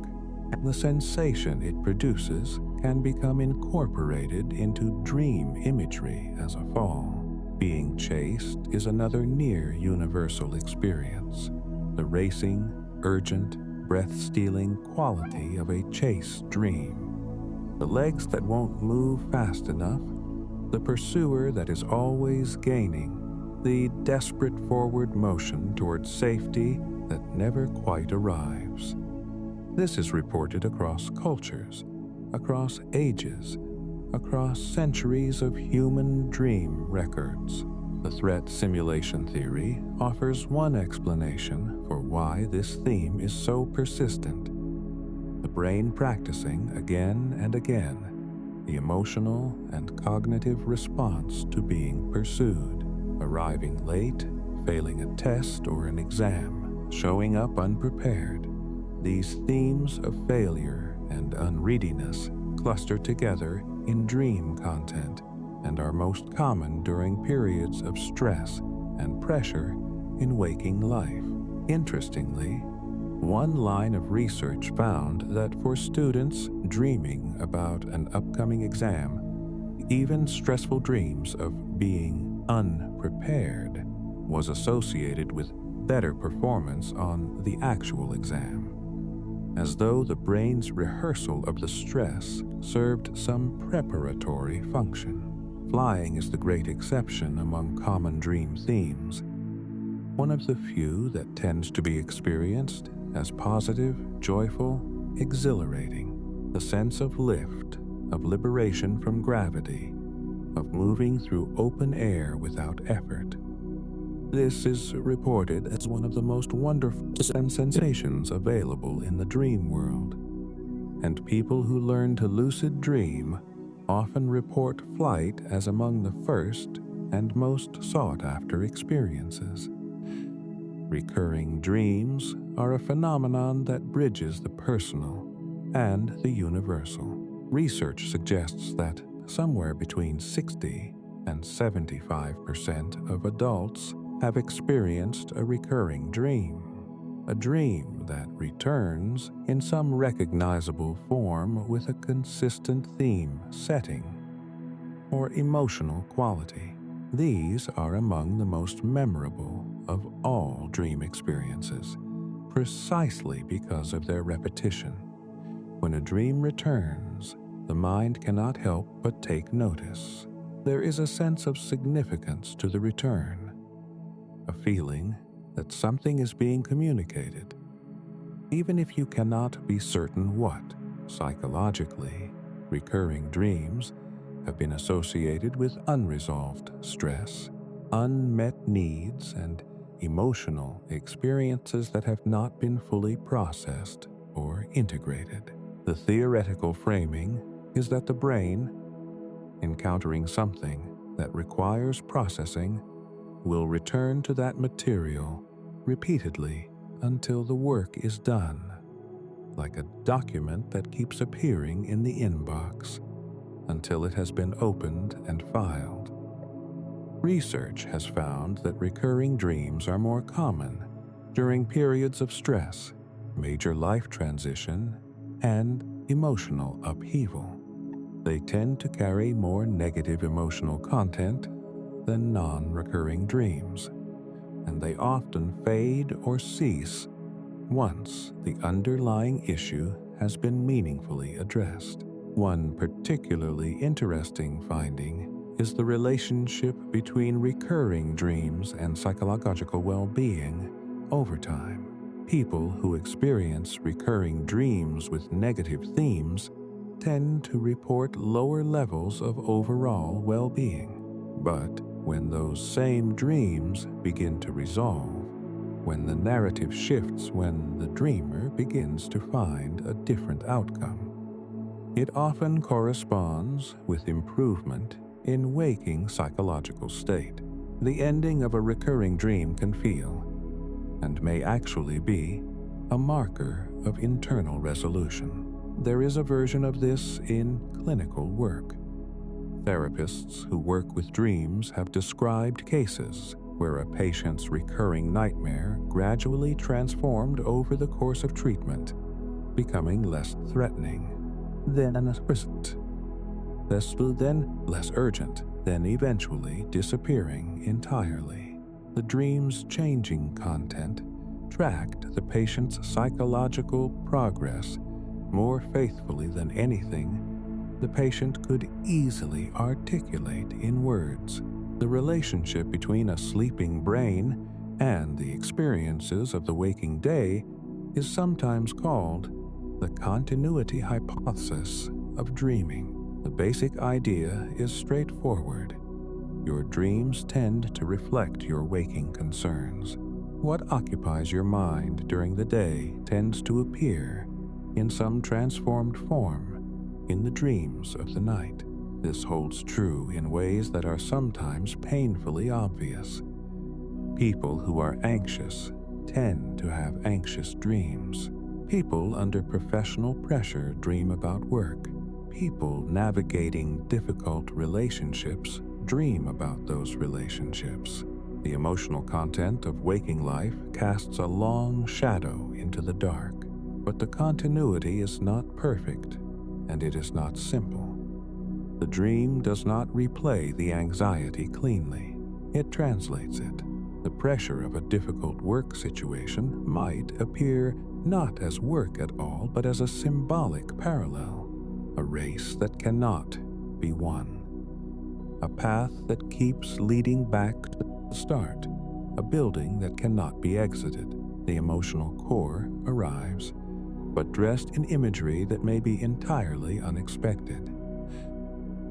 and the sensation it produces can become incorporated into dream imagery as a fall. Being chased is another near universal experience. The racing, urgent, breath-stealing quality of a chase dream. The legs that won't move fast enough, the pursuer that is always gaining, the desperate forward motion towards safety that never quite arrives. This is reported across cultures, across ages, across centuries of human dream records. The threat simulation theory offers one explanation for why this theme is so persistent. The brain practicing again and again the emotional and cognitive response to being pursued, arriving late, failing a test or an exam, showing up unprepared. These themes of failure and unreadiness cluster together in dream content and are most common during periods of stress and pressure in waking life. Interestingly, one line of research found that for students dreaming about an upcoming exam, even stressful dreams of being unprepared was associated with better performance on the actual exam, as though the brain's rehearsal of the stress served some preparatory function. Flying is the great exception among common dream themes, one of the few that tends to be experienced as positive, joyful, exhilarating, the sense of lift, of liberation from gravity, of moving through open air without effort. This is reported as one of the most wonderful sensations available in the dream world, and people who learn to lucid dream often report flight as among the first and most sought-after experiences. Recurring dreams are a phenomenon that bridges the personal and the universal. Research suggests that somewhere between 60 and 75% of adults have experienced a recurring dream, a dream that returns in some recognizable form with a consistent theme, setting, or emotional quality. These are among the most memorable of all dream experiences, precisely because of their repetition. When a dream returns, the mind cannot help but take notice. There is a sense of significance to the return, a feeling that something is being communicated, even if you cannot be certain what. Psychologically, recurring dreams have been associated with unresolved stress, unmet needs, and emotional experiences that have not been fully processed or integrated. The theoretical framing is that the brain, encountering something that requires processing, will return to that material repeatedly until the work is done, like a document that keeps appearing in the inbox until it has been opened and filed. Research has found that recurring dreams are more common during periods of stress, major life transition, and emotional upheaval. They tend to carry more negative emotional content than non-recurring dreams, and they often fade or cease once the underlying issue has been meaningfully addressed. One particularly interesting finding is the relationship between recurring dreams and psychological well-being over time. People who experience recurring dreams with negative themes tend to report lower levels of overall well-being. But when those same dreams begin to resolve, when the narrative shifts, when the dreamer begins to find a different outcome, it often corresponds with improvement in waking psychological state. The ending of a recurring dream can feel and may actually be a marker of internal resolution. There is a version of this in clinical work. Therapists who work with dreams have described cases where a patient's recurring nightmare gradually transformed over the course of treatment, becoming less threatening, then present, then less urgent, then eventually disappearing entirely. The dream's changing content tracked the patient's psychological progress more faithfully than anything the patient could easily articulate in words. The relationship between a sleeping brain and the experiences of the waking day is sometimes called the continuity hypothesis of dreaming. The basic idea is straightforward. Your dreams tend to reflect your waking concerns. What occupies your mind during the day tends to appear in some transformed form in the dreams of the night. This holds true in ways that are sometimes painfully obvious. People who are anxious tend to have anxious dreams. People under professional pressure dream about work. People navigating difficult relationships dream about those relationships. The emotional content of waking life casts a long shadow into the dark, but the continuity is not perfect, and it is not simple. The dream does not replay the anxiety cleanly. It translates it. The pressure of a difficult work situation might appear not as work at all, but as a symbolic parallel, a race that cannot be won, a path that keeps leading back to the start, a building that cannot be exited. The emotional core arrives, but dressed in imagery that may be entirely unexpected.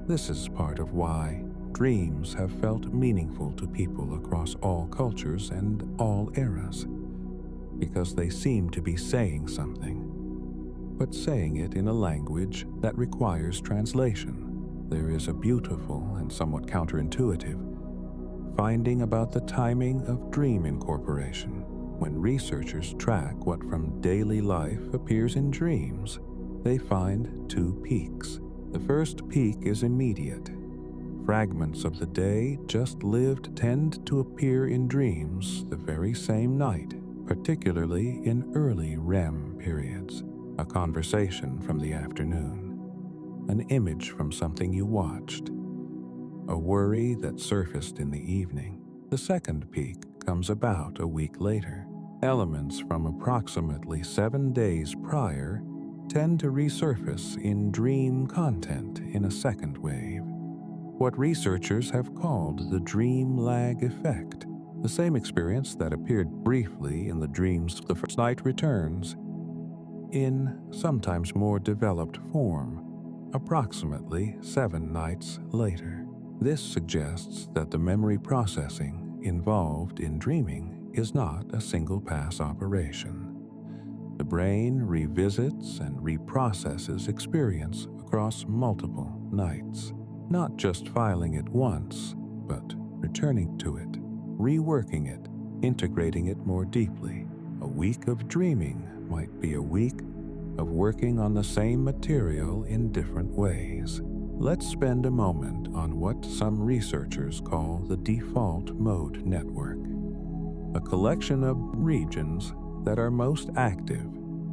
This is part of why dreams have felt meaningful to people across all cultures and all eras, because they seem to be saying something, but saying it in a language that requires translation. There is a beautiful and somewhat counterintuitive finding about the timing of dream incorporation. When researchers track what from daily life appears in dreams, they find two peaks. The first peak is immediate. Fragments of the day just lived tend to appear in dreams the very same night, particularly in early REM periods. A conversation from the afternoon, an image from something you watched, a worry that surfaced in the evening. The second peak comes about a week later. Elements from approximately 7 days prior tend to resurface in dream content in a second wave, what researchers have called the dream lag effect. The same experience that appeared briefly in the dreams the first night returns in sometimes more developed form, approximately 7 nights later. This suggests that the memory processing involved in dreaming is not a single-pass operation. The brain revisits and reprocesses experience across multiple nights, not just filing it once, but returning to it, reworking it, integrating it more deeply. A week of dreaming might be a week of working on the same material in different ways. Let's spend a moment on what some researchers call the default mode network, a collection of regions that are most active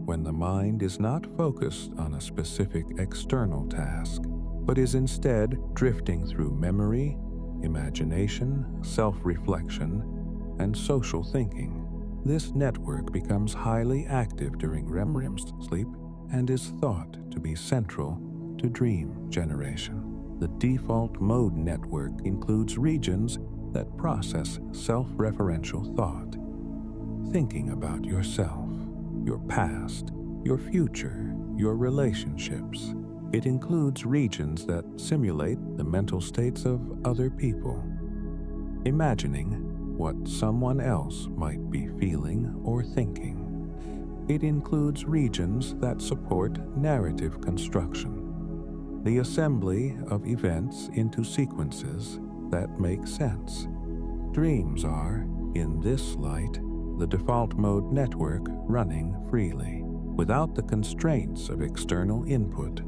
when the mind is not focused on a specific external task, but is instead drifting through memory, imagination, self-reflection, and social thinking. This network becomes highly active during REM sleep and is thought to be central to dream generation. The default mode network includes regions that process self-referential thought, thinking about yourself, your past, your future, your relationships. It includes regions that simulate the mental states of other people, imagining what someone else might be feeling or thinking. It includes regions that support narrative construction, the assembly of events into sequences that make sense. Dreams are, in this light, the default mode network running freely, without the constraints of external input,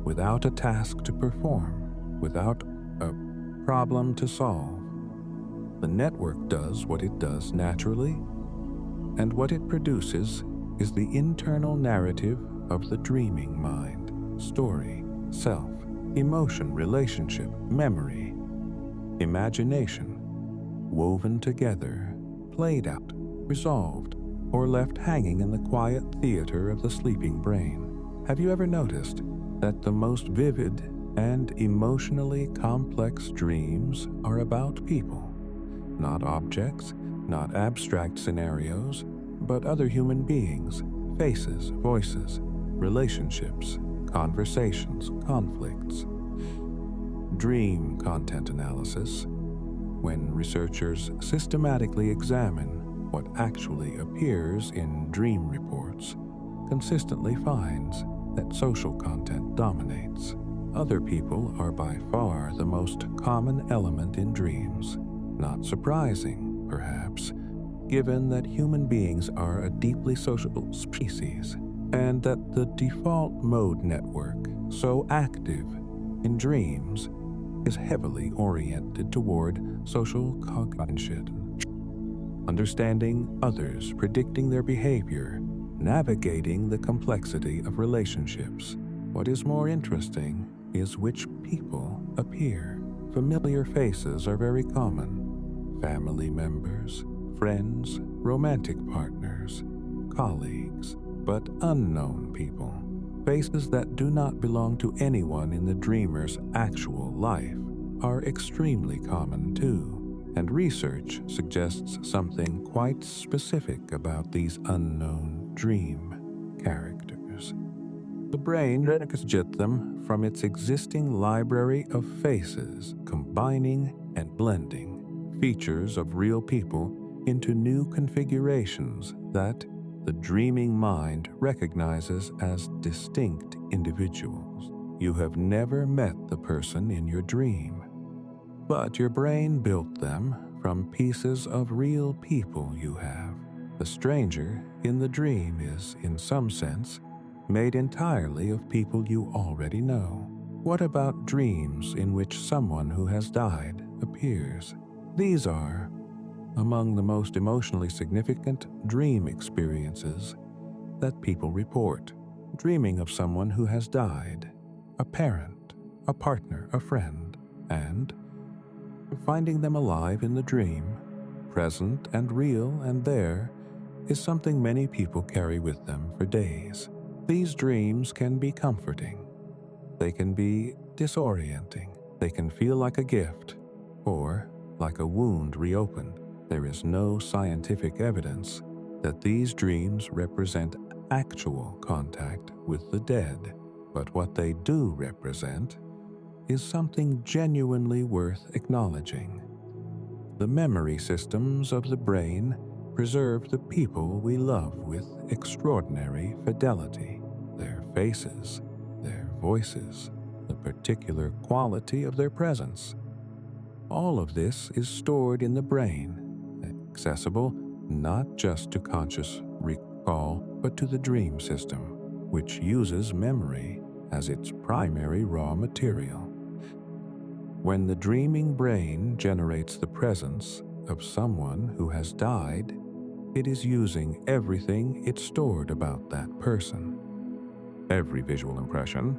without a task to perform, without a problem to solve. The network does what it does naturally, and what it produces is the internal narrative of the dreaming mind, story, self, emotion, relationship, memory, imagination, woven together, played out, resolved, or left hanging in the quiet theater of the sleeping brain. Have you ever noticed that the most vivid and emotionally complex dreams are about people? Not objects, not abstract scenarios, but other human beings, faces, voices, relationships, conversations, conflicts. Dream content analysis, when researchers systematically examine what actually appears in dream reports, consistently finds that social content dominates. Other people are by far the most common element in dreams. Not surprising, perhaps, given that human beings are a deeply sociable species, and that the default mode network, so active in dreams, is heavily oriented toward social cognition, understanding others, predicting their behavior, navigating the complexity of relationships. What is more interesting is which people appear. Familiar faces are very common. Family members, friends, romantic partners, colleagues, but unknown people. Faces that do not belong to anyone in the dreamer's actual life are extremely common too, and research suggests something quite specific about these unknown dream characters. The brain extracts them from its existing library of faces, combining and blending features of real people into new configurations that the dreaming mind recognizes as distinct individuals. You have never met the person in your dream, but your brain built them from pieces of real people you have. The stranger in the dream is, in some sense, made entirely of people you already know. What about dreams in which someone who has died appears? These are among the most emotionally significant dream experiences that people report. Dreaming of someone who has died, a parent, a partner, a friend, and finding them alive in the dream, present and real and there, is something many people carry with them for days. These dreams can be comforting. They can be disorienting. They can feel like a gift or like a wound reopened. There is no scientific evidence that these dreams represent actual contact with the dead, but what they do represent is something genuinely worth acknowledging. The memory systems of the brain preserve the people we love with extraordinary fidelity, their faces, their voices, the particular quality of their presence. All of this is stored in the brain, accessible not just to conscious recall, but to the dream system, which uses memory as its primary raw material. When the dreaming brain generates the presence of someone who has died, it is using everything it stored about that person. Every visual impression,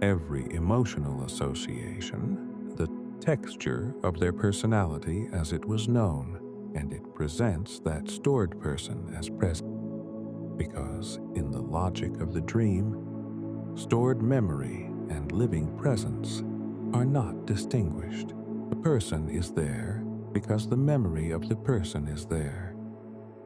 every emotional association, the texture of their personality as it was known, and it presents that stored person as present. Because in the logic of the dream, stored memory and living presence are not distinguished. The person is there because the memory of the person is there.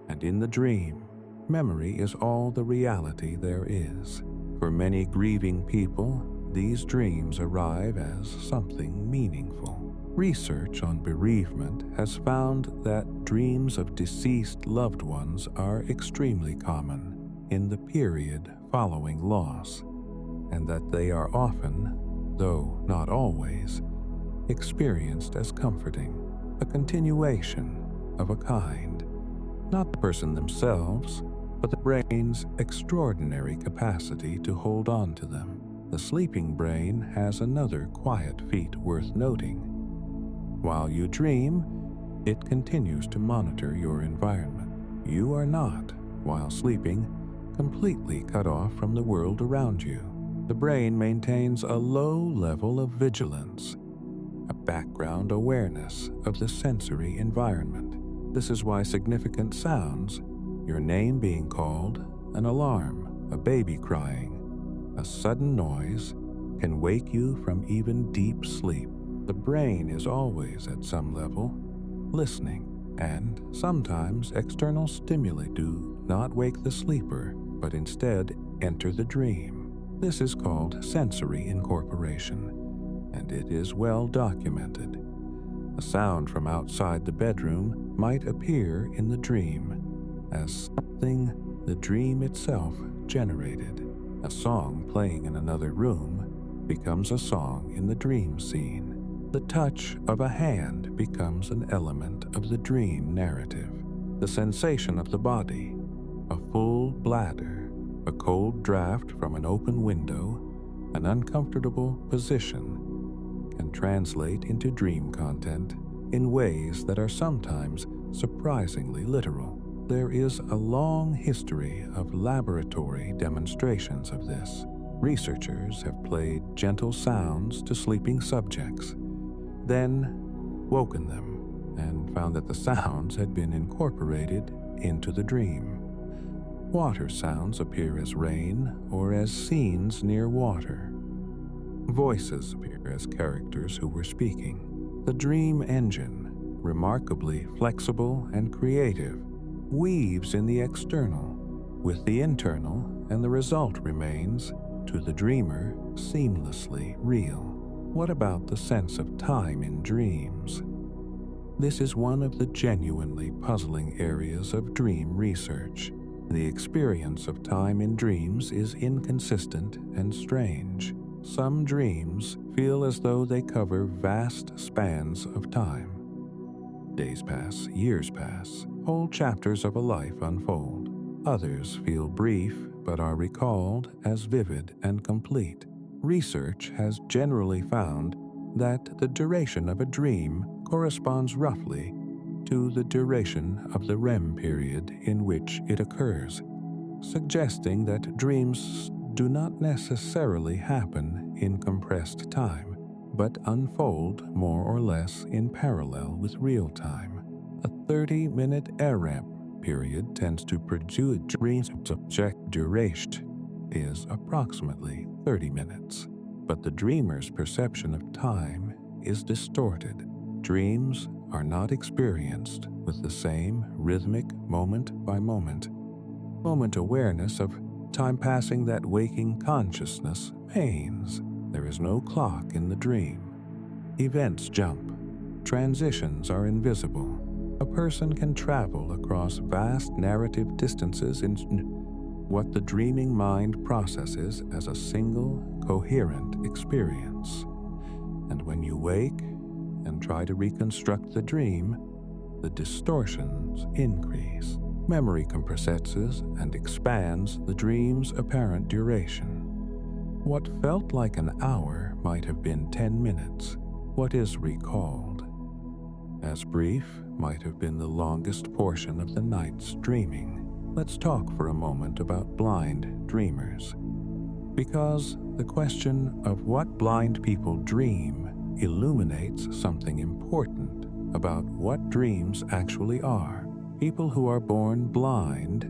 And in the dream, memory is all the reality there is. For many grieving people, these dreams arrive as something meaningful. Research on bereavement has found that dreams of deceased loved ones are extremely common in the period following loss, and that they are often, though not always, experienced as comforting, a continuation of a kind. not the person themselves, but the brain's extraordinary capacity to hold on to them. The sleeping brain has another quiet feat worth noting. While you dream, it continues to monitor your environment. You are not, while sleeping, completely cut off from the world around you. The brain maintains a low level of vigilance, a background awareness of the sensory environment. This is why significant sounds, your name being called, an alarm, a baby crying, a sudden noise, can wake you from even deep sleep. The brain is always at some level listening, and sometimes external stimuli do not wake the sleeper, but instead enter the dream. This is called sensory incorporation, and it is well documented. A sound from outside the bedroom might appear in the dream as something the dream itself generated. A song playing in another room becomes a song in the dream scene. The touch of a hand becomes an element of the dream narrative. The sensation of the body, a full bladder, a cold draft from an open window, an uncomfortable position, can translate into dream content in ways that are sometimes surprisingly literal. There is a long history of laboratory demonstrations of this. Researchers have played gentle sounds to sleeping subjects, then woken them, and found that the sounds had been incorporated into the dream. Water sounds appear as rain or as scenes near water. Voices appear as characters who were speaking. The dream engine, remarkably flexible and creative, weaves in the external with the internal, and the result remains, to the dreamer, seamlessly real. What about the sense of time in dreams? This is one of the genuinely puzzling areas of dream research. The experience of time in dreams is inconsistent and strange. Some dreams feel as though they cover vast spans of time. Days pass, years pass, whole chapters of a life unfold. Others feel brief but are recalled as vivid and complete. Research has generally found that the duration of a dream corresponds roughly to the duration of the REM period in which it occurs, suggesting that dreams do not necessarily happen in compressed time, but unfold more or less in parallel with real time. A 30-minute REM period tends to produce dreams subject duration is approximately 30 minutes, but the dreamer's perception of time is distorted. Dreams are not experienced with the same rhythmic moment-by-moment awareness of time passing that waking consciousness maintains. There is no clock in the dream. Events jump. Transitions are invisible. A person can travel across vast narrative distances in what the dreaming mind processes as a single, coherent experience. And when you wake and try to reconstruct the dream, the distortions increase. Memory compresses and expands the dream's apparent duration. What felt like an hour might have been 10 minutes. What is recalled as brief might have been the longest portion of the night's dreaming. Let's talk for a moment about blind dreamers, because the question of what blind people dream illuminates something important about what dreams actually are. People who are born blind,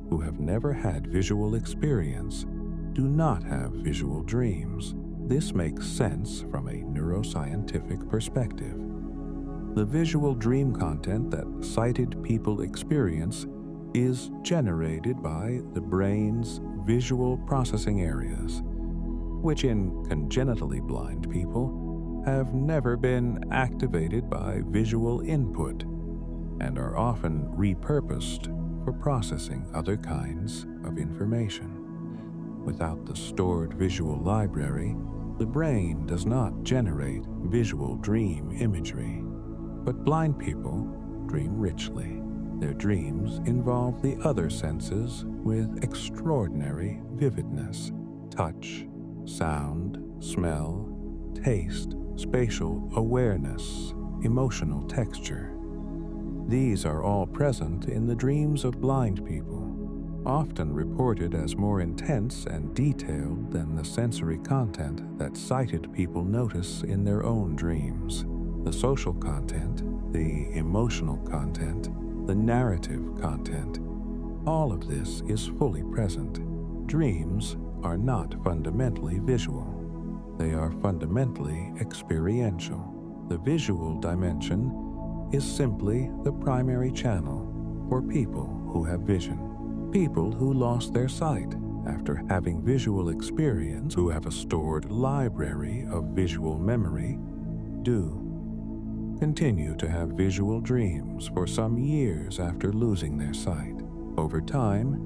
who have never had visual experience, do not have visual dreams. This makes sense from a neuroscientific perspective. The visual dream content that sighted people experience is generated by the brain's visual processing areas, which in congenitally blind people have never been activated by visual input and are often repurposed for processing other kinds of information. Without the stored visual library, the brain does not generate visual dream imagery, but blind people dream richly. Their dreams involve the other senses with extraordinary vividness: touch, sound, smell, taste, spatial awareness, emotional texture. These are all present in the dreams of blind people, often reported as more intense and detailed than the sensory content that sighted people notice in their own dreams. The social content, the emotional content, the narrative content, all of this is fully present. Dreams are not fundamentally visual. They are fundamentally experiential. The visual dimension is simply the primary channel for people who have vision. People who lost their sight after having visual experience, who have a stored library of visual memory, do continue to have visual dreams for some years after losing their sight. Over time,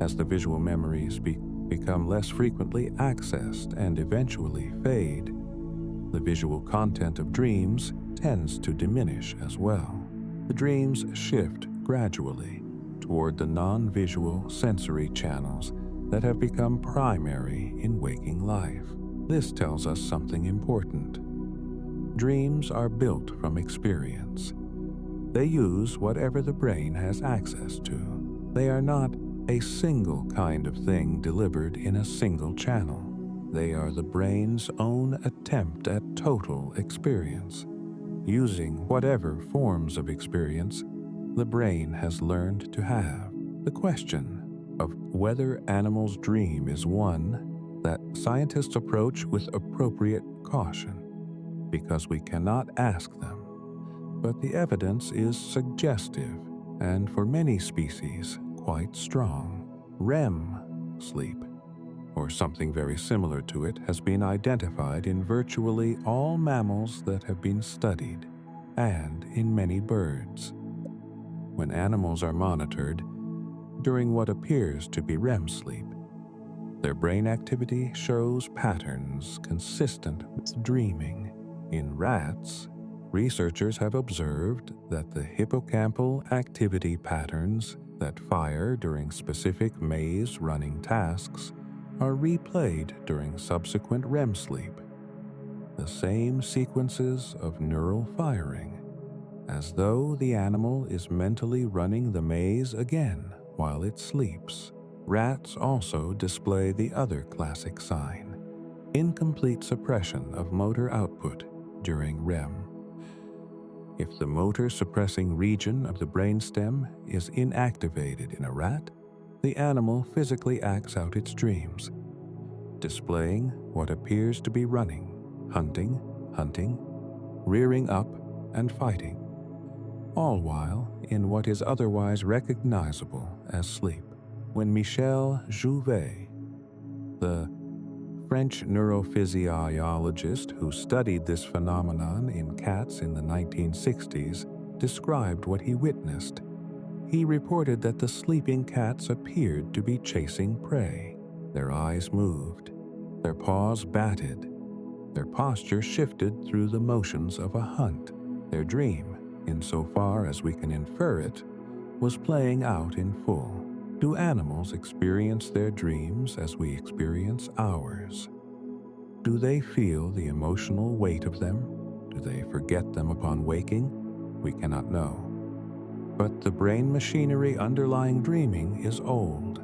as the visual memories become less frequently accessed and eventually fade, the visual content of dreams tends to diminish as well. The dreams shift gradually toward the non-visual sensory channels that have become primary in waking life. This tells us something important. Dreams are built from experience. They use whatever the brain has access to. They are not a single kind of thing delivered in a single channel. They are the brain's own attempt at total experience, using whatever forms of experience the brain has learned to have. The question of whether animals dream is one that scientists approach with appropriate caution, because we cannot ask them. But the evidence is suggestive, and for many species, quite strong. REM sleep, or something very similar to it, has been identified in virtually all mammals that have been studied, and in many birds. When animals are monitored during what appears to be REM sleep, their brain activity shows patterns consistent with dreaming. In rats, researchers have observed that the hippocampal activity patterns that fire during specific maze-running tasks are replayed during subsequent REM sleep. The same sequences of neural firing, as though the animal is mentally running the maze again while it sleeps. Rats also display the other classic sign: incomplete suppression of motor output during REM. If the motor suppressing region of the brainstem is inactivated in a rat, the animal physically acts out its dreams, displaying what appears to be running, hunting, rearing up, and fighting, all while in what is otherwise recognizable as sleep. When Michel Jouvet, the French neurophysiologist who studied this phenomenon in cats in the 1960s, described what he witnessed, he reported that the sleeping cats appeared to be chasing prey. Their eyes moved, their paws batted, their posture shifted through the motions of a hunt. Their dream, insofar as we can infer it, was playing out in full. Do animals experience their dreams as we experience ours? Do they feel the emotional weight of them? Do they forget them upon waking? We cannot know. But the brain machinery underlying dreaming is old,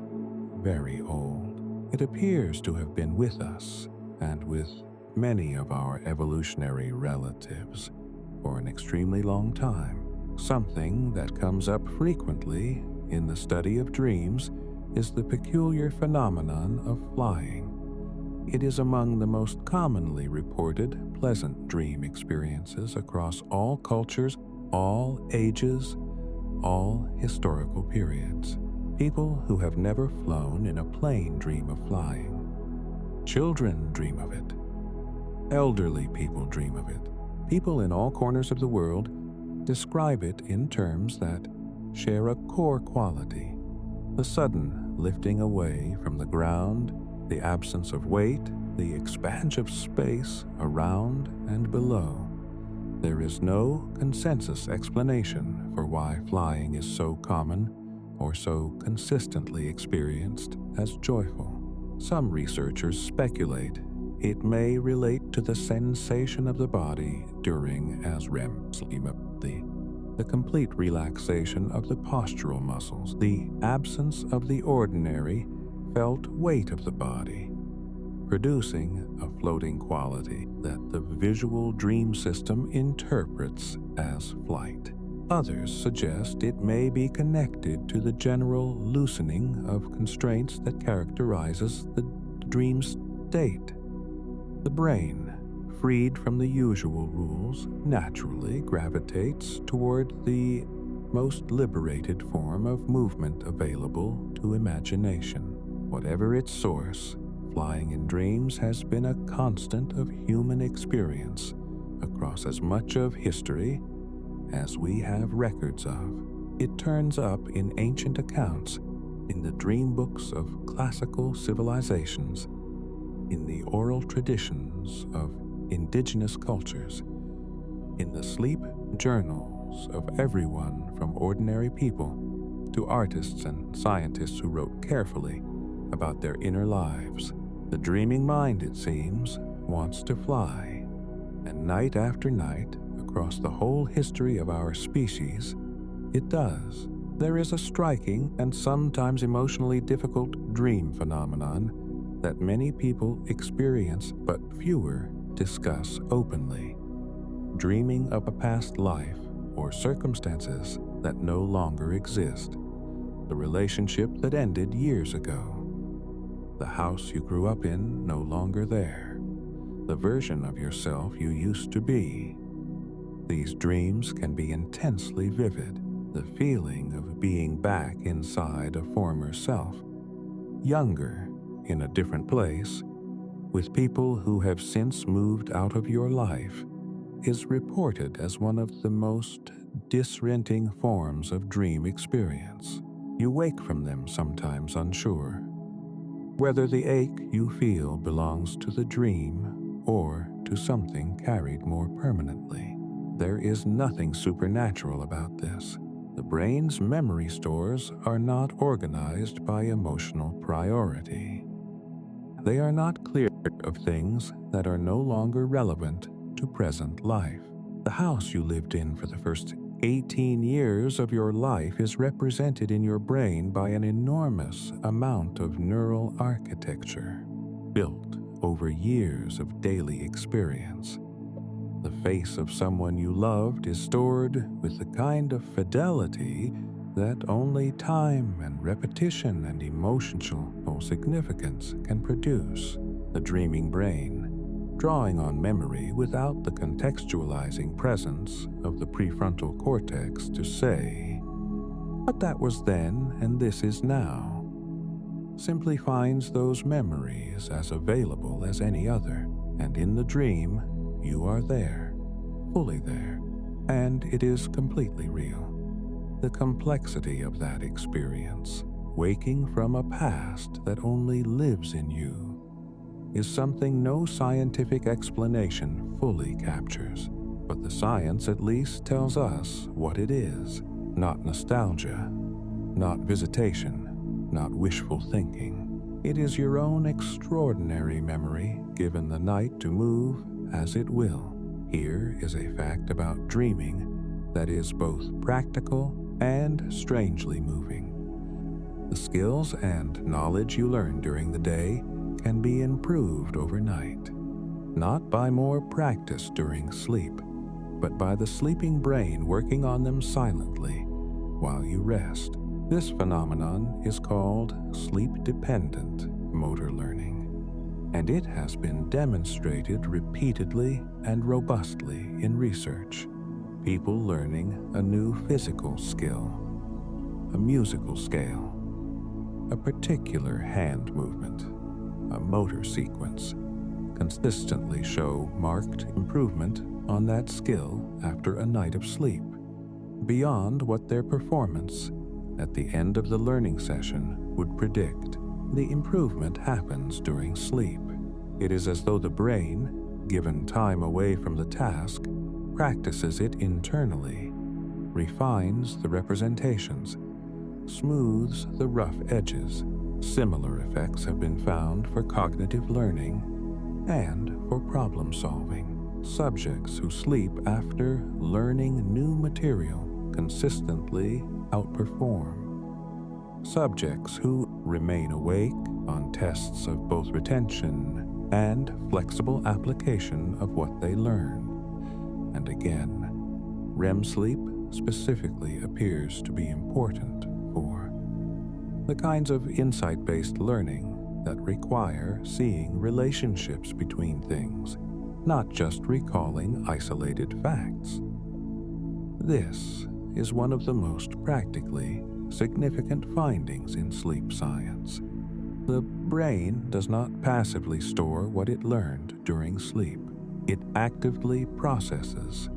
very old. It appears to have been with us and with many of our evolutionary relatives for an extremely long time. Something that comes up frequently in the study of dreams is the peculiar phenomenon of flying. It is among the most commonly reported pleasant dream experiences across all cultures, all ages, all historical periods. People who have never flown in a plane dream of flying. Children dream of it. Elderly people dream of it. People in all corners of the world describe it in terms that share a core quality: the sudden lifting away from the ground, the absence of weight, the expanse of space around and below. There is no consensus explanation for why flying is so common or so consistently experienced as joyful. Some researchers speculate it may relate to the sensation of the body during REM sleep, the complete relaxation of the postural muscles, the absence of the ordinary felt weight of the body, producing a floating quality that the visual dream system interprets as flight. Others suggest it may be connected to the general loosening of constraints that characterizes the dream state. The brain, freed from the usual rules, naturally gravitates toward the most liberated form of movement available to imagination. Whatever its source, flying in dreams has been a constant of human experience across as much of history as we have records of. It turns up in ancient accounts, in the dream books of classical civilizations, in the oral traditions of indigenous cultures, in the sleep journals of everyone from ordinary people to artists and scientists who wrote carefully about their inner lives. The dreaming mind, it seems, wants to fly, and night after night, across the whole history of our species, it does. There is a striking and sometimes emotionally difficult dream phenomenon that many people experience but fewer discuss openly. Dreaming of a past life or circumstances that no longer exist. The relationship that ended years ago. The house you grew up in no longer there. The version of yourself you used to be. These dreams can be intensely vivid. The feeling of being back inside a former self. Younger, in a different place, with people who have since moved out of your life, is reported as one of the most disorienting forms of dream experience. You wake from them sometimes unsure whether the ache you feel belongs to the dream or to something carried more permanently. There is nothing supernatural about this. The brain's memory stores are not organized by emotional priority. They are not cleared of things that are no longer relevant to present life. The house you lived in for the first 18 years of your life is represented in your brain by an enormous amount of neural architecture, built over years of daily experience. The face of someone you loved is stored with the kind of fidelity that only time and repetition and emotional significance can produce. The dreaming brain, drawing on memory without the contextualizing presence of the prefrontal cortex to say, "But that was then and this is now," simply finds those memories as available as any other, and in the dream, you are there, fully there, and it is completely real. The complexity of that experience, waking from a past that only lives in you, is something no scientific explanation fully captures. But the science at least tells us what it is. Not nostalgia, not visitation, not wishful thinking. It is your own extraordinary memory given the night to move as it will. Here is a fact about dreaming that is both practical and strangely moving. The skills and knowledge you learn during the day can be improved overnight, not by more practice during sleep, but by the sleeping brain working on them silently while you rest. This phenomenon is called sleep-dependent motor learning, and it has been demonstrated repeatedly and robustly in research. People learning a new physical skill, a musical scale, a particular hand movement, a motor sequence, consistently show marked improvement on that skill after a night of sleep, beyond what their performance at the end of the learning session would predict. The improvement happens during sleep. It is as though the brain, given time away from the task, practices it internally, refines the representations, smooths the rough edges. Similar effects have been found for cognitive learning and for problem solving. Subjects who sleep after learning new material consistently outperform. Subjects who remain awake on tests of both retention and flexible application of what they learn. And again, REM sleep specifically appears to be important for the kinds of insight-based learning that require seeing relationships between things, not just recalling isolated facts. This is one of the most practically significant findings in sleep science. The brain does not passively store what it learned during sleep. It actively processes,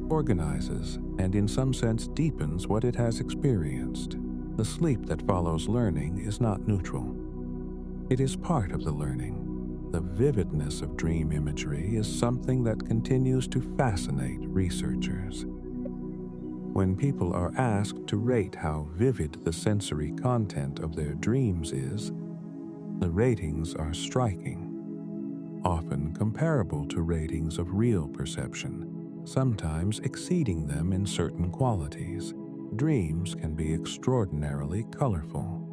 organizes, and in some sense deepens what it has experienced. The sleep that follows learning is not neutral. It is part of the learning. The vividness of dream imagery is something that continues to fascinate researchers. When people are asked to rate how vivid the sensory content of their dreams is, the ratings are striking, often comparable to ratings of real perception, sometimes exceeding them in certain qualities. Dreams can be extraordinarily colorful.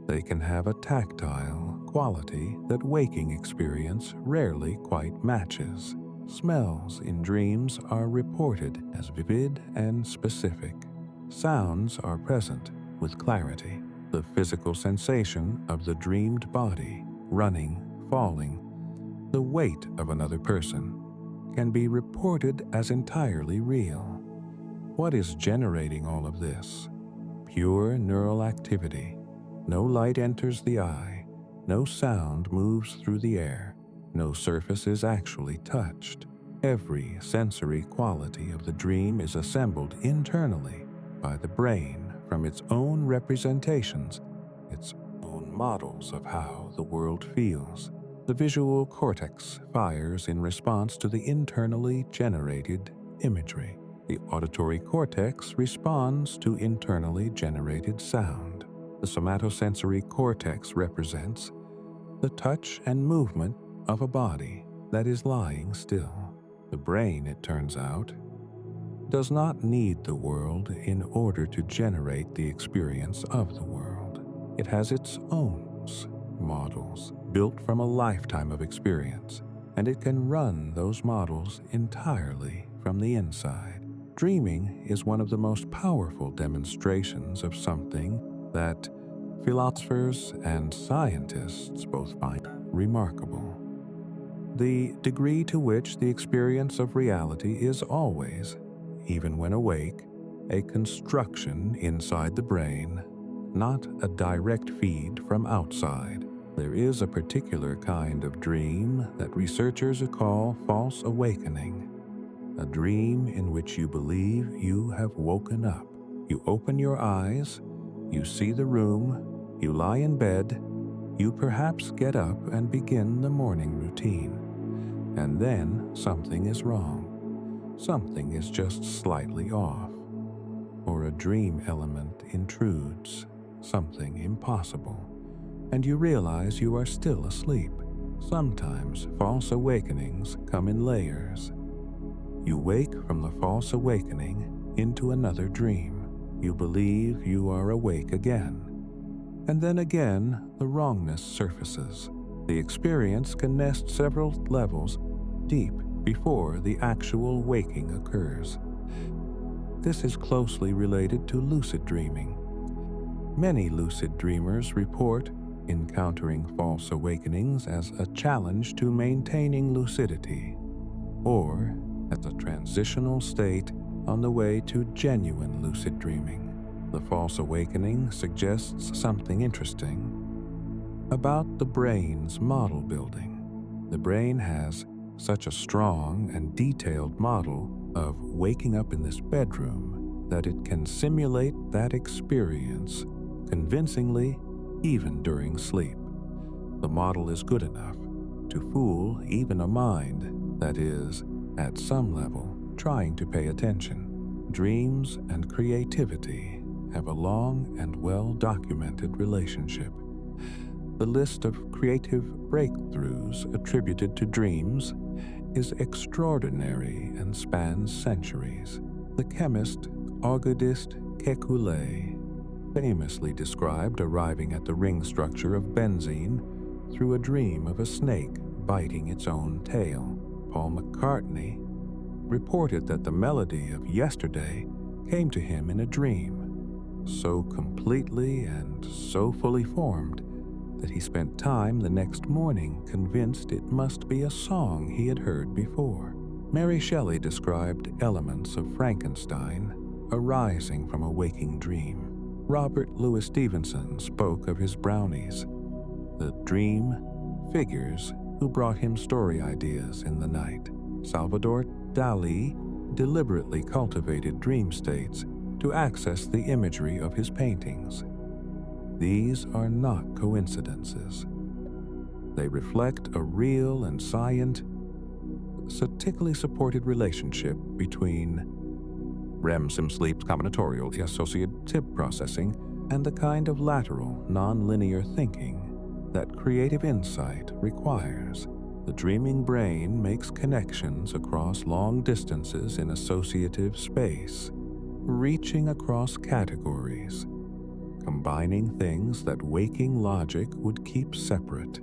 They can have a tactile quality that waking experience rarely quite matches. Smells in dreams are reported as vivid and specific. Sounds are present with clarity. The physical sensation of the dreamed body, running, falling, the weight of another person, can be reported as entirely real. What is generating all of this? Pure neural activity. No light enters the eye, no sound moves through the air, no surface is actually touched. Every sensory quality of the dream is assembled internally by the brain from its own representations, its own models of how the world feels. The visual cortex fires in response to the internally generated imagery. The auditory cortex responds to internally generated sound. The somatosensory cortex represents the touch and movement of a body that is lying still. The brain, it turns out, does not need the world in order to generate the experience of the world. It has its own models built from a lifetime of experience, and it can run those models entirely from the inside. Dreaming is one of the most powerful demonstrations of something that philosophers and scientists both find remarkable. The degree to which the experience of reality is always, even when awake, a construction inside the brain, not a direct feed from outside. There is a particular kind of dream that researchers call false awakening, a dream in which you believe you have woken up. You open your eyes, you see the room, you lie in bed, you perhaps get up and begin the morning routine. And then something is wrong. Something is just slightly off. Or a dream element intrudes, something impossible, and you realize you are still asleep. Sometimes false awakenings come in layers. You wake from the false awakening into another dream. You believe you are awake again. And then again, the wrongness surfaces. The experience can nest several levels deep before the actual waking occurs. This is closely related to lucid dreaming. Many lucid dreamers report encountering false awakenings as a challenge to maintaining lucidity, or as a transitional state on the way to genuine lucid dreaming. The false awakening suggests something interesting about the brain's model building. The brain has such a strong and detailed model of waking up in this bedroom that it can simulate that experience convincingly even during sleep. The model is good enough to fool even a mind that is, at some level, trying to pay attention. Dreams and creativity have a long and well-documented relationship. The list of creative breakthroughs attributed to dreams is extraordinary and spans centuries. The chemist Auguste Kekulé famously described arriving at the ring structure of benzene through a dream of a snake biting its own tail. Paul McCartney reported that the melody of Yesterday came to him in a dream, so completely and so fully formed that he spent time the next morning convinced it must be a song he had heard before. Mary Shelley described elements of Frankenstein arising from a waking dream. Robert Louis Stevenson spoke of his brownies, the dream figures who brought him story ideas in the night. Salvador Dali deliberately cultivated dream states to access the imagery of his paintings. These are not coincidences. They reflect a real and scientifically supported relationship between REM sleep combinatorial associative processing and the kind of lateral, non-linear thinking that creative insight requires. The dreaming brain makes connections across long distances in associative space, reaching across categories, combining things that waking logic would keep separate,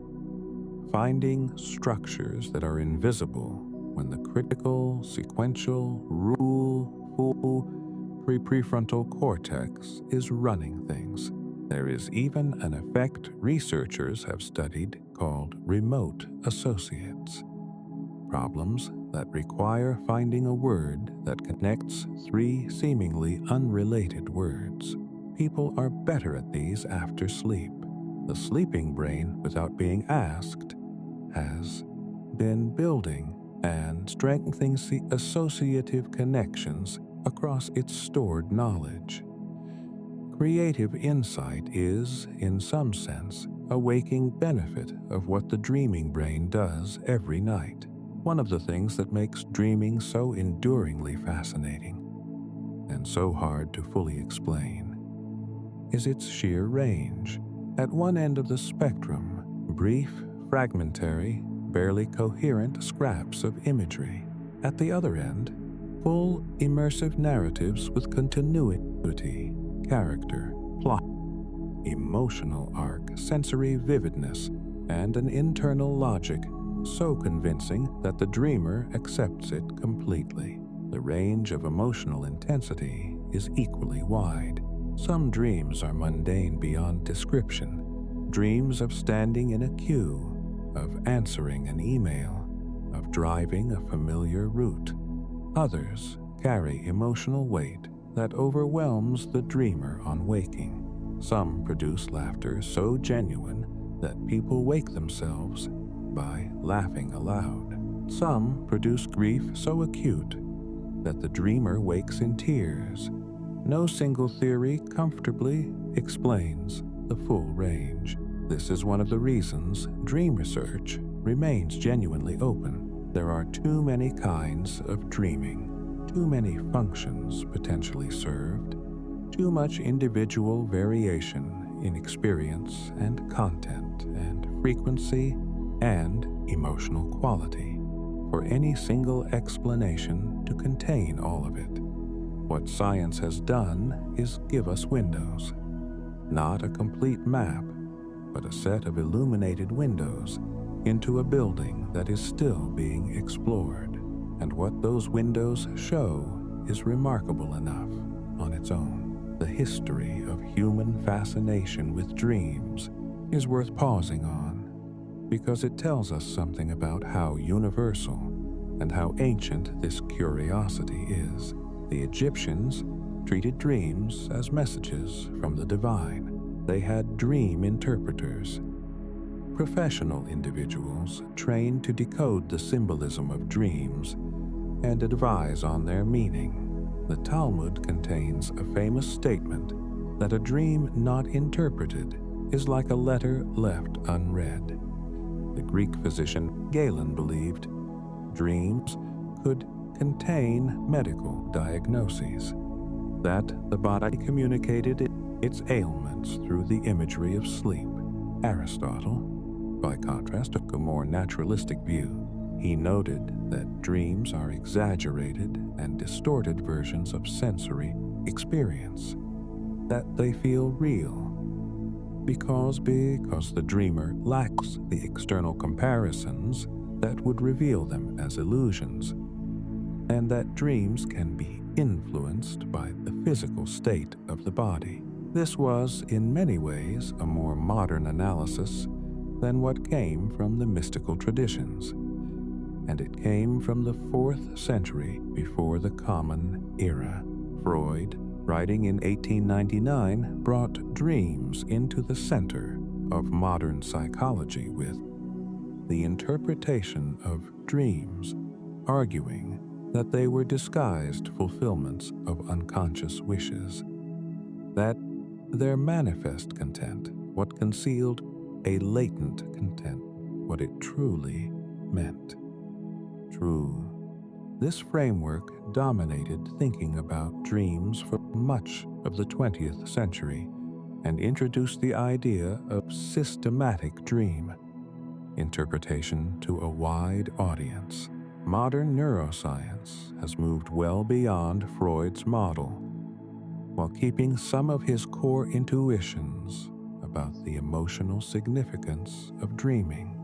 finding structures that are invisible when the critical, sequential, prefrontal cortex is running things. There is even an effect researchers have studied called remote associates, problems that require finding a word that connects three seemingly unrelated words. People are better at these after sleep. The sleeping brain, without being asked, has been building and strengthening associative connections across its stored knowledge. Creative insight is, in some sense, a waking benefit of what the dreaming brain does every night. One of the things that makes dreaming so enduringly fascinating and so hard to fully explain is its sheer range. At one end of the spectrum, brief, fragmentary, barely coherent scraps of imagery. At the other end, full, immersive narratives with continuity, character, plot, emotional arc, sensory vividness, and an internal logic so convincing that the dreamer accepts it completely. The range of emotional intensity is equally wide. Some dreams are mundane beyond description. Dreams of standing in a queue, of answering an email, of driving a familiar route. Others carry emotional weight that overwhelms the dreamer on waking. Some produce laughter so genuine that people wake themselves by laughing aloud. Some produce grief so acute that the dreamer wakes in tears. No single theory comfortably explains the full range. This is one of the reasons dream research remains genuinely open. There are too many kinds of dreaming, too many functions potentially served, too much individual variation in experience and content and frequency and emotional quality for any single explanation to contain all of it. What science has done is give us windows, not a complete map, but a set of illuminated windows into a building that is still being explored. And what those windows show is remarkable enough on its own. The history of human fascination with dreams is worth pausing on, because it tells us something about how universal and how ancient this curiosity is. The Egyptians treated dreams as messages from the divine. They had dream interpreters, professional individuals trained to decode the symbolism of dreams and advise on their meaning. The Talmud contains a famous statement that a dream not interpreted is like a letter left unread. The Greek physician Galen believed dreams could contain medical diagnoses, that the body communicated its ailments through the imagery of sleep. Aristotle, by contrast, took a more naturalistic view. He noted that dreams are exaggerated and distorted versions of sensory experience, that they feel real because the dreamer lacks the external comparisons that would reveal them as illusions, and that dreams can be influenced by the physical state of the body. This was, in many ways, a more modern analysis than what came from the mystical traditions, and it came from the 4th century before the Common Era. Freud, writing in 1899, brought dreams into the center of modern psychology with the interpretation of dreams, arguing that they were disguised fulfillments of unconscious wishes, that their manifest content, what concealed a latent content, what it truly meant. True. This framework dominated thinking about dreams for much of the 20th century and introduced the idea of systematic dream interpretation to a wide audience. Modern neuroscience has moved well beyond Freud's model, while keeping some of his core intuitions about the emotional significance of dreaming.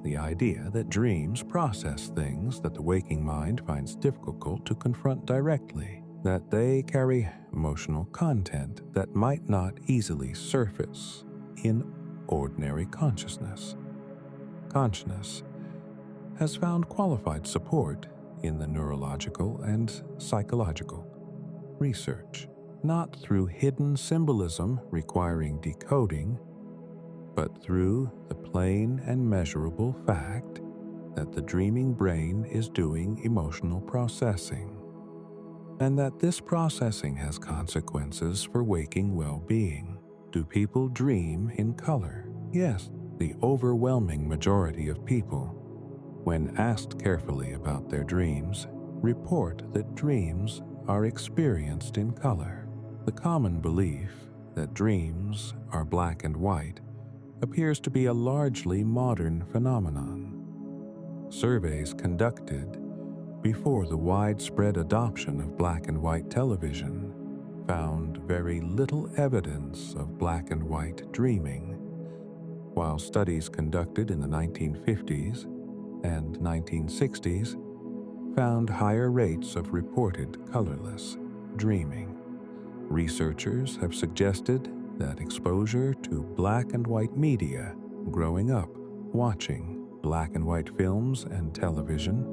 The idea that dreams process things that the waking mind finds difficult to confront directly, that they carry emotional content that might not easily surface in ordinary consciousness. Consciousness has found qualified support in the neurological and psychological research, not through hidden symbolism requiring decoding, but through the plain and measurable fact that the dreaming brain is doing emotional processing, and that this processing has consequences for waking well-being. Do people dream in color? Yes, the overwhelming majority of people, when asked carefully about their dreams, report that dreams are experienced in color. The common belief that dreams are black and white appears to be a largely modern phenomenon. Surveys conducted before the widespread adoption of black and white television found very little evidence of black and white dreaming, while studies conducted in the 1950s and 1960s found higher rates of reported colorless dreaming. Researchers have suggested that exposure to black and white media, growing up watching black and white films and television,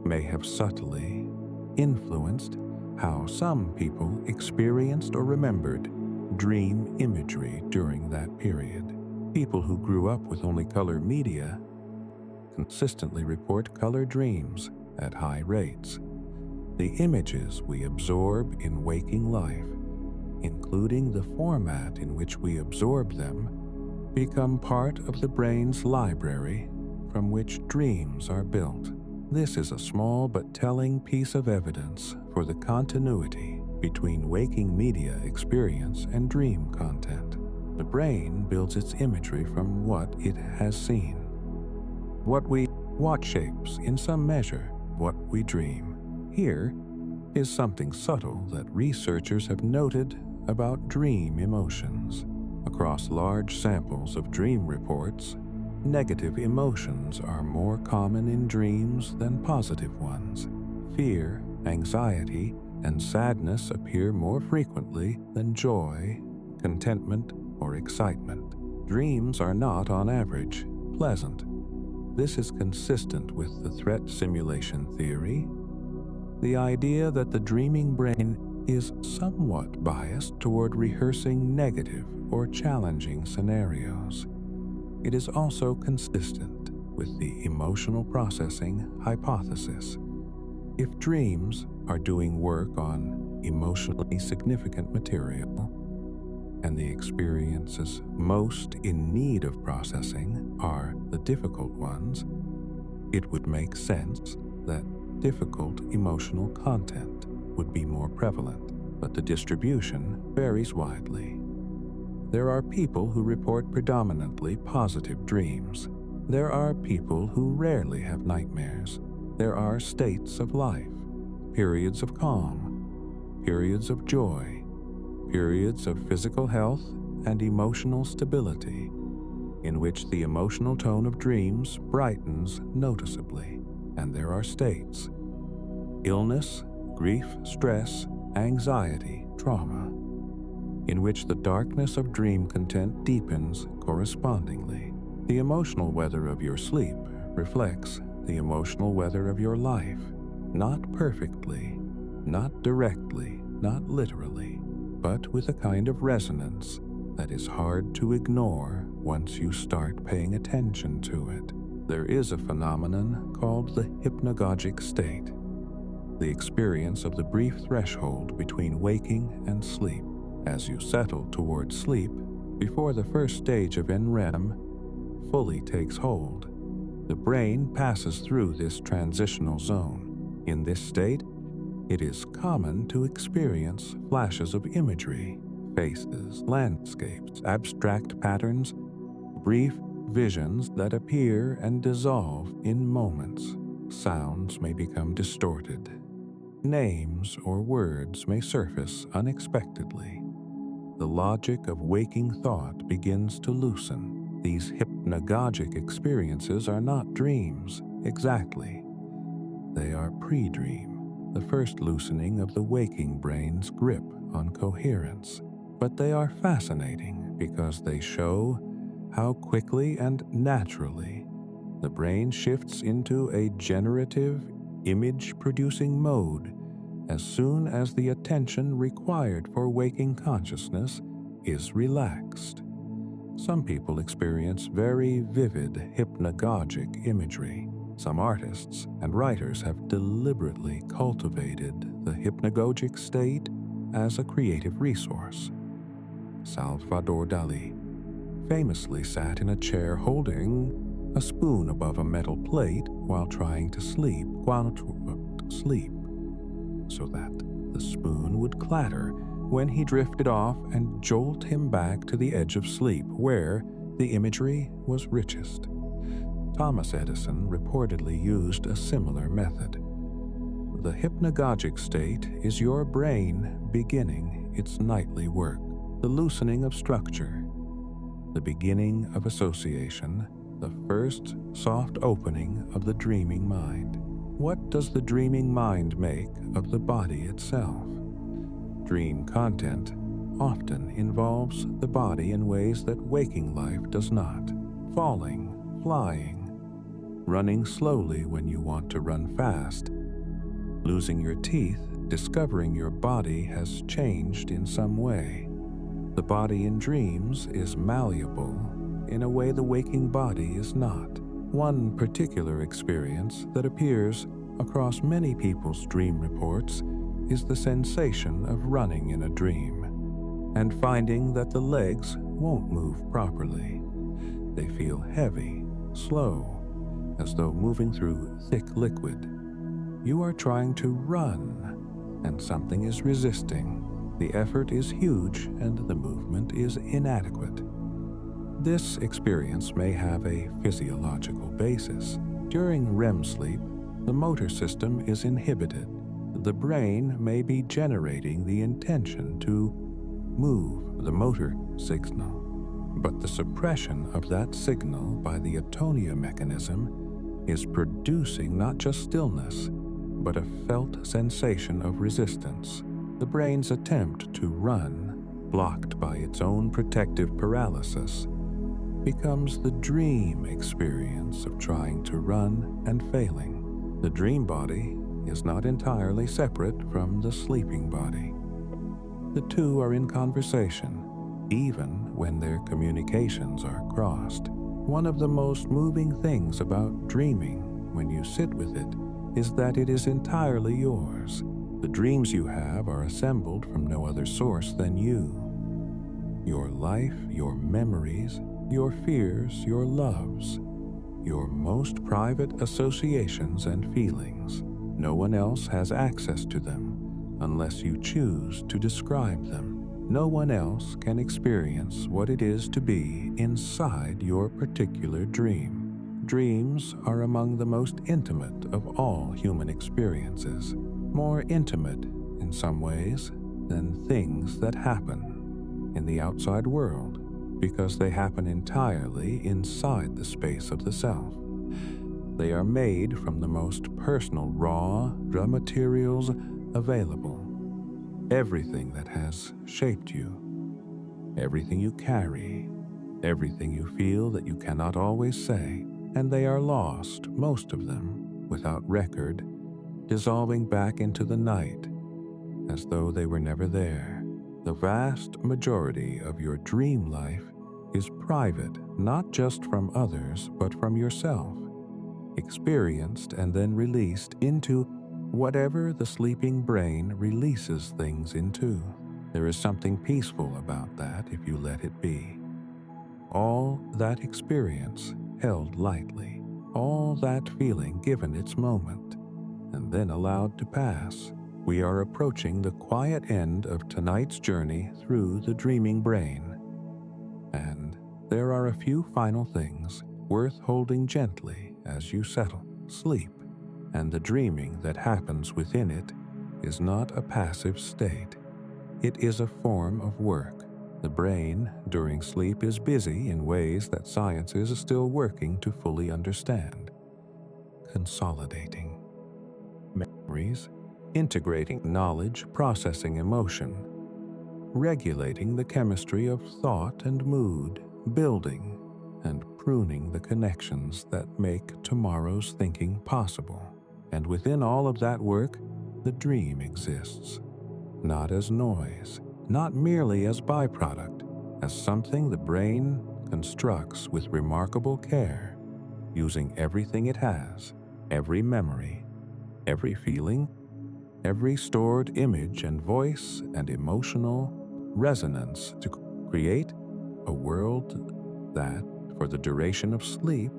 may have subtly influenced how some people experienced or remembered dream imagery during that period. People who grew up with only color media consistently report color dreams at high rates. The images we absorb in waking life, including the format in which we absorb them, become part of the brain's library from which dreams are built. This is a small but telling piece of evidence for the continuity between waking media experience and dream content. The brain builds its imagery from what it has seen. What shapes, in some measure, what we dream. Here is something subtle that researchers have noted about dream emotions. Across large samples of dream reports, negative emotions are more common in dreams than positive ones. Fear, anxiety, and sadness appear more frequently than joy, contentment, or excitement. Dreams are not, on average, pleasant. This is consistent with the threat simulation theory, the idea that the dreaming brain is somewhat biased toward rehearsing negative or challenging scenarios. It is also consistent with the emotional processing hypothesis. If dreams are doing work on emotionally significant material, and the experiences most in need of processing are the difficult ones, it would make sense that difficult emotional content would be more prevalent, but the distribution varies widely. There are people who report predominantly positive dreams. There are people who rarely have nightmares. There are states of life, periods of calm, periods of joy, periods of physical health and emotional stability, in which the emotional tone of dreams brightens noticeably, and there are states: illness, grief, stress, anxiety, trauma, in which the darkness of dream content deepens correspondingly. The emotional weather of your sleep reflects the emotional weather of your life, not perfectly, not directly, not literally, but with a kind of resonance that is hard to ignore once you start paying attention to it. There is a phenomenon called the hypnagogic state, the experience of the brief threshold between waking and sleep. As you settle toward sleep, before the first stage of NREM fully takes hold, the brain passes through this transitional zone. In this state, it is common to experience flashes of imagery, faces, landscapes, abstract patterns, brief visions that appear and dissolve in moments. Sounds may become distorted. Names or words may surface unexpectedly. The logic of waking thought begins to loosen. These hypnagogic experiences are not dreams, exactly. They are pre-dream, the first loosening of the waking brain's grip on coherence. But they are fascinating because they show how quickly and naturally the brain shifts into a generative, image-producing mode as soon as the attention required for waking consciousness is relaxed. Some people experience very vivid hypnagogic imagery. Some artists and writers have deliberately cultivated the hypnagogic state as a creative resource. Salvador Dali famously sat in a chair holding a spoon above a metal plate while trying to sleep, so that the spoon would clatter when he drifted off and jolt him back to the edge of sleep, where the imagery was richest. Thomas Edison reportedly used a similar method. The hypnagogic state is your brain beginning its nightly work, the loosening of structure, the beginning of association, the first soft opening of the dreaming mind. What does the dreaming mind make of the body itself? Dream content often involves the body in ways that waking life does not. Falling, flying, running slowly when you want to run fast, losing your teeth, discovering your body has changed in some way. The body in dreams is malleable in a way the waking body is not. One particular experience that appears across many people's dream reports is the sensation of running in a dream and finding that the legs won't move properly. They feel heavy, slow, as though moving through thick liquid. You are trying to run, and something is resisting. The effort is huge and the movement is inadequate. This experience may have a physiological basis. During REM sleep, the motor system is inhibited. The brain may be generating the intention to move the motor signal, but the suppression of that signal by the atonia mechanism is producing not just stillness, but a felt sensation of resistance. The brain's attempt to run, blocked by its own protective paralysis, becomes the dream experience of trying to run and failing. The dream body is not entirely separate from the sleeping body. The two are in conversation, even when their communications are crossed. One of the most moving things about dreaming, when you sit with it, is that it is entirely yours. The dreams you have are assembled from no other source than you. Your life, your memories, your fears, your loves, your most private associations and feelings. No one else has access to them unless you choose to describe them. No one else can experience what it is to be inside your particular dream. Dreams are among the most intimate of all human experiences, more intimate in some ways than things that happen in the outside world, because they happen entirely inside the space of the self. They are made from the most personal raw materials available. Everything that has shaped you, everything you carry, everything you feel that you cannot always say, and they are lost, most of them, without record, dissolving back into the night as though they were never there. The vast majority of your dream life is private, not just from others, but from yourself, experienced and then released into whatever the sleeping brain releases things into. There is something peaceful about that if you let it be. All that experience held lightly, all that feeling given its moment, and then allowed to pass. We are approaching the quiet end of tonight's journey through the dreaming brain, and there are a few final things worth holding gently as you settle. Sleep, and the dreaming that happens within it, is not a passive state. It is a form of work. The brain during sleep is busy in ways that science is still working to fully understand. Consolidating memories, integrating knowledge, processing emotion, regulating the chemistry of thought and mood, building and pruning the connections that make tomorrow's thinking possible. And within all of that work, the dream exists, not as noise, not merely as byproduct, as something the brain constructs with remarkable care, using everything it has, every memory, every feeling, every stored image and voice and emotional resonance to create a world that, for the duration of sleep,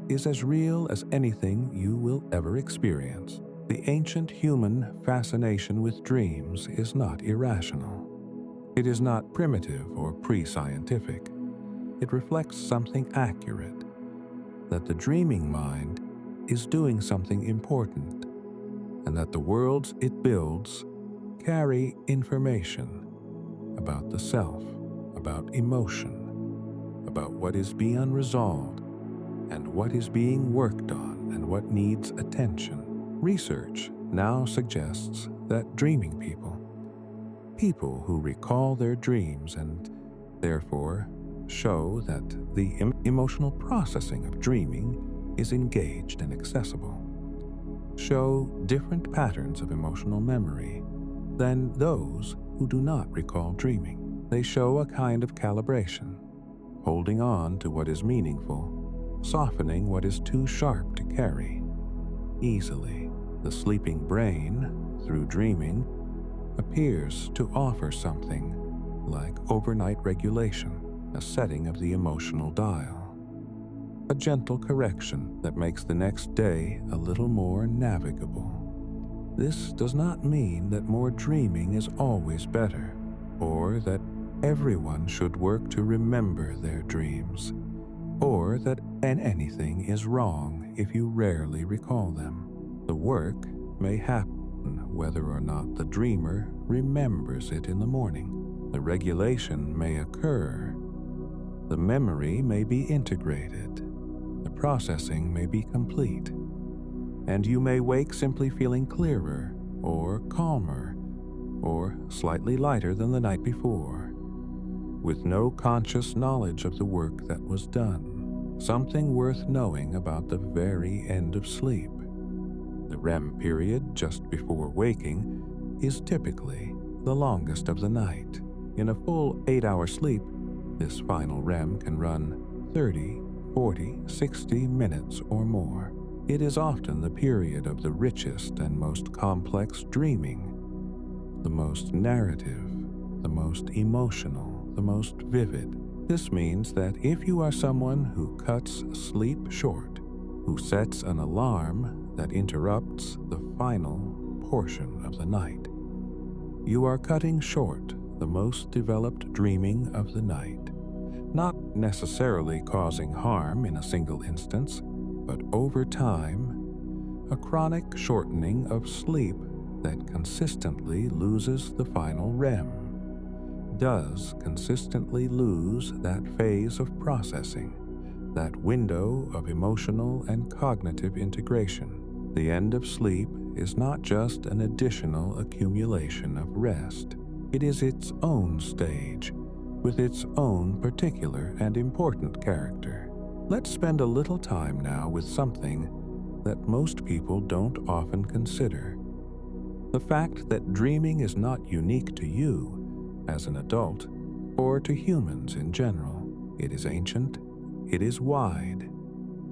is as real as anything you will ever experience. The ancient human fascination with dreams is not irrational. It is not primitive or pre-scientific. It reflects something accurate, that the dreaming mind is doing something important, and that the worlds it builds carry information about the self, about emotion, about what is being unresolved, and what is being worked on, and what needs attention. Research now suggests that dreaming people who recall their dreams and therefore show that the emotional processing of dreaming is engaged and accessible, show different patterns of emotional memory than those who do not recall dreaming. They show a kind of calibration, holding on to what is meaningful, softening what is too sharp to carry easily. The sleeping brain, through dreaming, appears to offer something like overnight regulation, a setting of the emotional dial, a gentle correction that makes the next day a little more navigable. This does not mean that more dreaming is always better, or that everyone should work to remember their dreams, or that anything is wrong if you rarely recall them. The work may happen whether or not the dreamer remembers it in the morning. The regulation may occur. The memory may be integrated. The processing may be complete. And you may wake simply feeling clearer, or calmer, or slightly lighter than the night before, with no conscious knowledge of the work that was done. Something worth knowing about the very end of sleep. The REM period just before waking is typically the longest of the night. In a full 8-hour sleep, this final REM can run 30, 40, 60 minutes or more. It is often the period of the richest and most complex dreaming, the most narrative, the most emotional, the most vivid. This means that if you are someone who cuts sleep short, who sets an alarm that interrupts the final portion of the night. You are cutting short the most developed dreaming of the night, not necessarily causing harm in a single instance, but over time, a chronic shortening of sleep that consistently loses the final REM, does consistently lose that phase of processing, that window of emotional and cognitive integration. The end of sleep is not just an additional accumulation of rest. It is its own stage, with its own particular and important character. Let's spend a little time now with something that most people don't often consider. The fact that dreaming is not unique to you as an adult, or to humans in general. It is ancient, it is wide,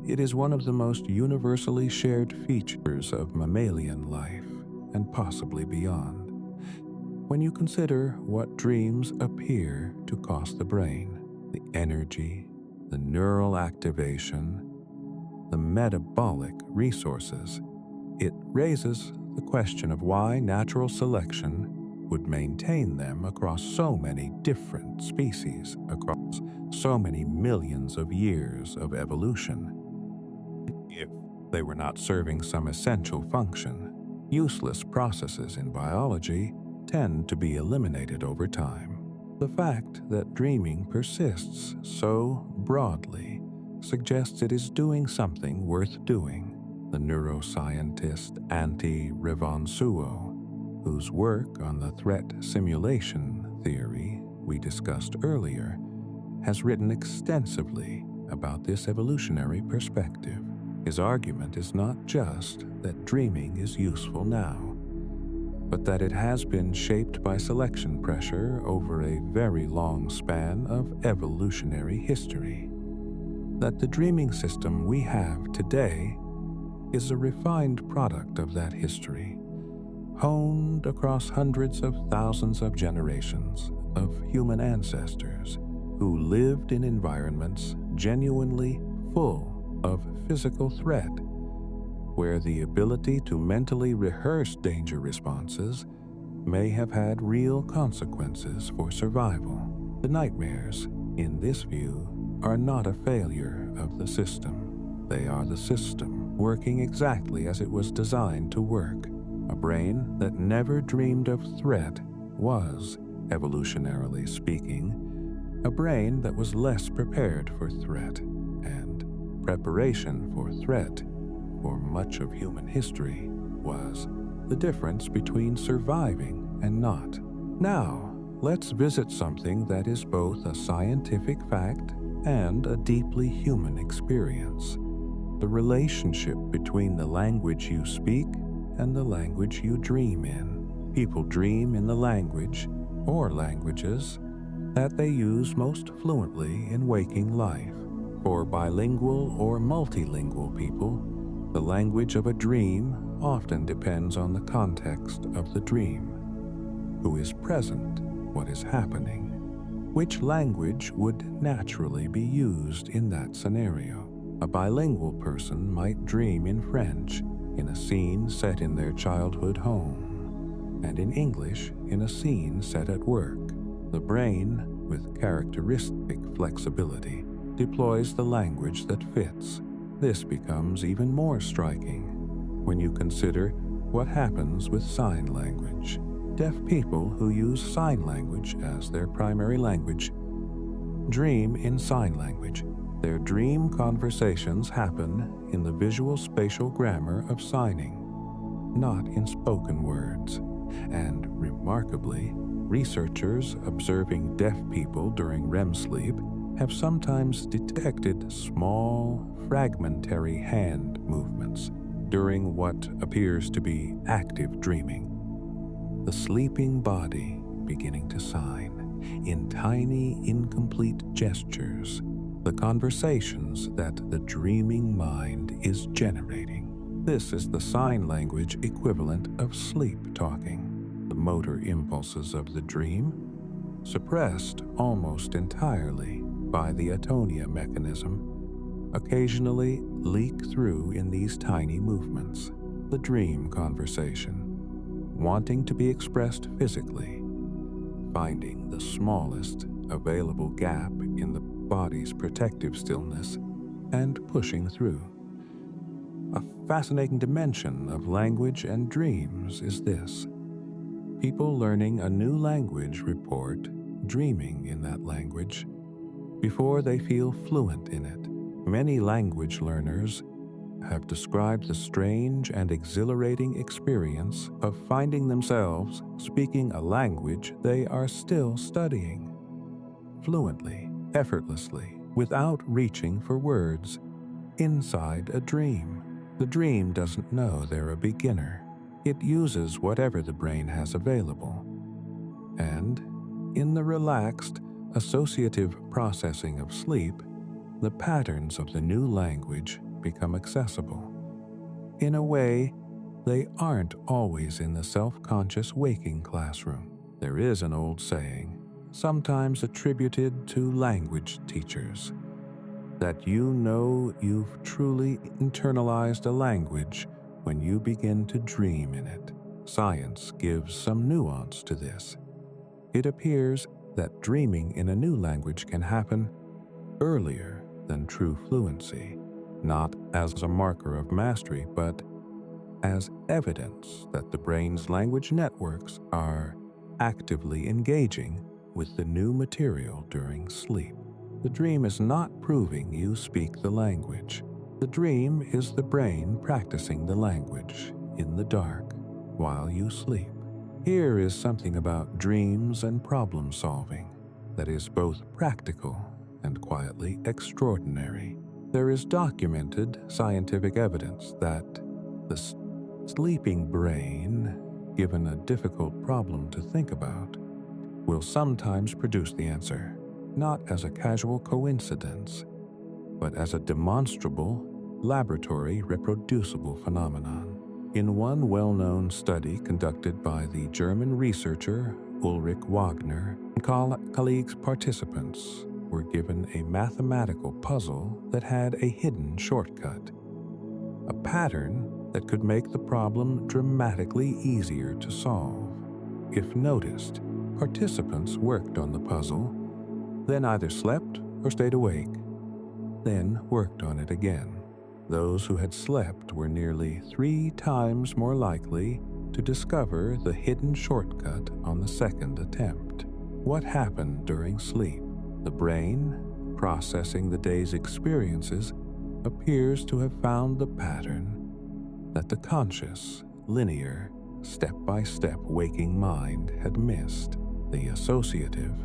it is one of the most universally shared features of mammalian life, and possibly beyond. When you consider what dreams appear to cost the brain, the energy, the neural activation, the metabolic resources, it raises the question of why natural selection would maintain them across so many different species, across so many millions of years of evolution. If they were not serving some essential function, useless processes in biology tend to be eliminated over time. The fact that dreaming persists so broadly suggests it is doing something worth doing. The neuroscientist Antti Revonsuo, whose work on the threat simulation theory we discussed earlier, has written extensively about this evolutionary perspective. His argument is not just that dreaming is useful now, but that it has been shaped by selection pressure over a very long span of evolutionary history. That the dreaming system we have today is a refined product of that history, honed across hundreds of thousands of generations of human ancestors who lived in environments genuinely full of physical threat, where the ability to mentally rehearse danger responses may have had real consequences for survival. The nightmares, in this view, are not a failure of the system. They are the system working exactly as it was designed to work. A brain that never dreamed of threat was, evolutionarily speaking, a brain that was less prepared for threat, and preparation for threat for much of human history was the difference between surviving and not. Now, let's visit something that is both a scientific fact and a deeply human experience: the relationship between the language you speak and the language you dream in. People dream in the language or languages that they use most fluently in waking life. For bilingual or multilingual people, the language of a dream often depends on the context of the dream. Who is present? What is happening? Which language would naturally be used in that scenario? A bilingual person might dream in French in a scene set in their childhood home, and in English in a scene set at work. The brain, with characteristic flexibility, deploys the language that fits. This becomes even more striking when you consider what happens with sign language. Deaf people who use sign language as their primary language dream in sign language. Their dream conversations happen in the visual spatial grammar of signing, not in spoken words. And remarkably, researchers observing deaf people during REM sleep have sometimes detected small, fragmentary hand movements during what appears to be active dreaming. The sleeping body beginning to sign in tiny, incomplete gestures, the conversations that the dreaming mind is generating. This is the sign language equivalent of sleep talking. The motor impulses of the dream, suppressed almost entirely by the atonia mechanism, occasionally leak through in these tiny movements. The dream conversation, wanting to be expressed physically, finding the smallest available gap in the body's protective stillness and pushing through. A fascinating dimension of language and dreams is this. People learning a new language report dreaming in that language before they feel fluent in it. Many language learners have described the strange and exhilarating experience of finding themselves speaking a language they are still studying, fluently, effortlessly, without reaching for words, inside a dream. The dream doesn't know they're a beginner. It uses whatever the brain has available. And in the relaxed, associative processing of sleep, the patterns of the new language become accessible. In a way, they aren't always in the self-conscious waking classroom. There is an old saying, sometimes attributed to language teachers, that you know you've truly internalized a language when you begin to dream in it. Science gives some nuance to this. It appears that dreaming in a new language can happen earlier than true fluency, not as a marker of mastery, but as evidence that the brain's language networks are actively engaging with the new material during sleep. The dream is not proving you speak the language. The dream is the brain practicing the language in the dark while you sleep. Here is something about dreams and problem solving that is both practical and quietly extraordinary. There is documented scientific evidence that the sleeping brain, given a difficult problem to think about, will sometimes produce the answer, not as a casual coincidence, but as a demonstrable, laboratory reproducible phenomenon. In one well-known study conducted by the German researcher Ulrich Wagner and colleagues, participants were given a mathematical puzzle that had a hidden shortcut, a pattern that could make the problem dramatically easier to solve. If noticed, participants worked on the puzzle, then either slept or stayed awake, then worked on it again. Those who had slept were nearly 3 times more likely to discover the hidden shortcut on the second attempt. What happened during sleep? The brain, processing the day's experiences, appears to have found the pattern that the conscious, linear, step-by-step waking mind had missed. The associative,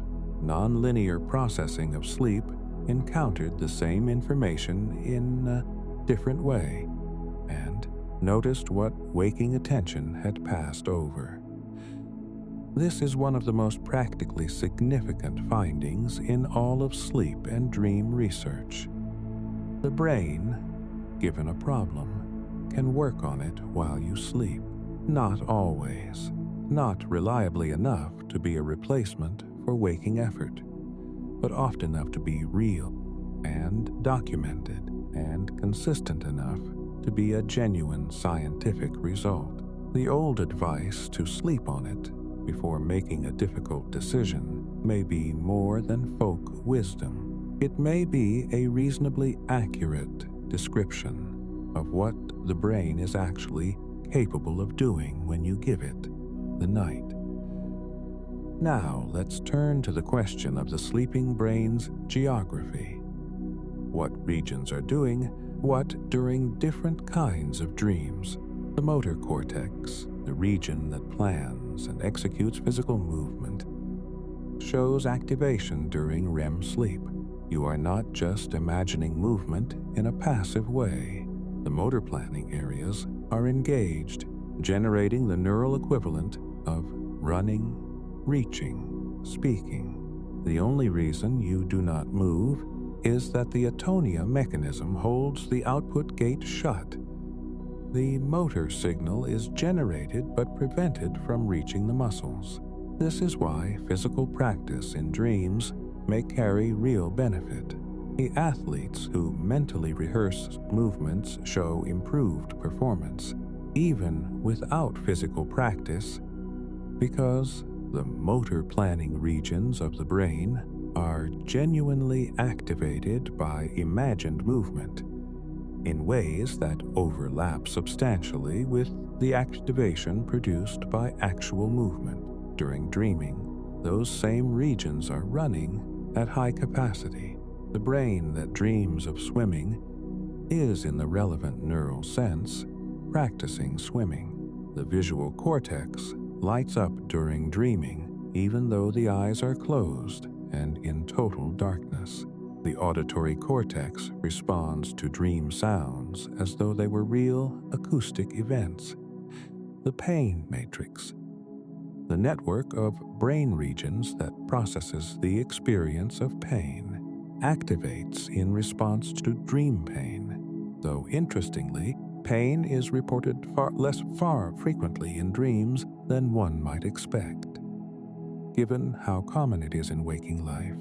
non-linear processing of sleep encountered the same information in a different way and noticed what waking attention had passed over. This is one of the most practically significant findings in all of sleep and dream research. The brain, given a problem, can work on it while you sleep. Not always, not reliably enough to be a replacement for waking effort, but often enough to be real and documented and consistent enough to be a genuine scientific result. The old advice to sleep on it before making a difficult decision may be more than folk wisdom. It may be a reasonably accurate description of what the brain is actually capable of doing when you give it the night. Now let's turn to the question of the sleeping brain's geography. What regions are doing what during different kinds of dreams? The motor cortex, the region that plans and executes physical movement, shows activation during REM sleep. You are not just imagining movement in a passive way. The motor planning areas are engaged, generating the neural equivalent of running, reaching, speaking. The only reason you do not move is that the atonia mechanism holds the output gate shut. The motor signal is generated but prevented from reaching the muscles. This is why physical practice in dreams may carry real benefit. The athletes who mentally rehearse movements show improved performance, even without physical practice, because the motor planning regions of the brain are genuinely activated by imagined movement in ways that overlap substantially with the activation produced by actual movement. During dreaming, those same regions are running at high capacity. The brain that dreams of swimming is, in the relevant neural sense, practicing swimming. The visual cortex lights up during dreaming, even though the eyes are closed and in total darkness. The auditory cortex responds to dream sounds as though they were real acoustic events. The pain matrix, the network of brain regions that processes the experience of pain, activates in response to dream pain, though interestingly, pain is reported far frequently in dreams than one might expect, given how common it is in waking life.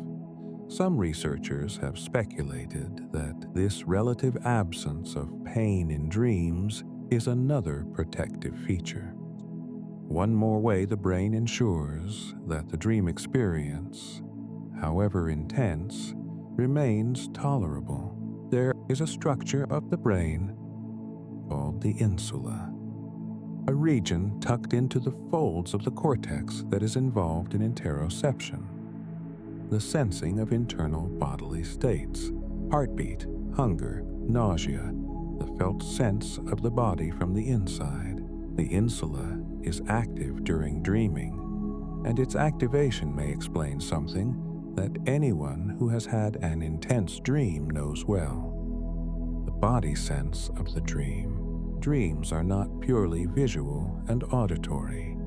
Some researchers have speculated that this relative absence of pain in dreams is another protective feature. One more way the brain ensures that the dream experience, however intense, remains tolerable. There is a structure of the brain called the insula, a region tucked into the folds of the cortex that is involved in interoception, the sensing of internal bodily states, heartbeat, hunger, nausea, the felt sense of the body from the inside. The insula is active during dreaming, and its activation may explain something that anyone who has had an intense dream knows well: the body sense of the dream. Dreams are not purely visual and auditory.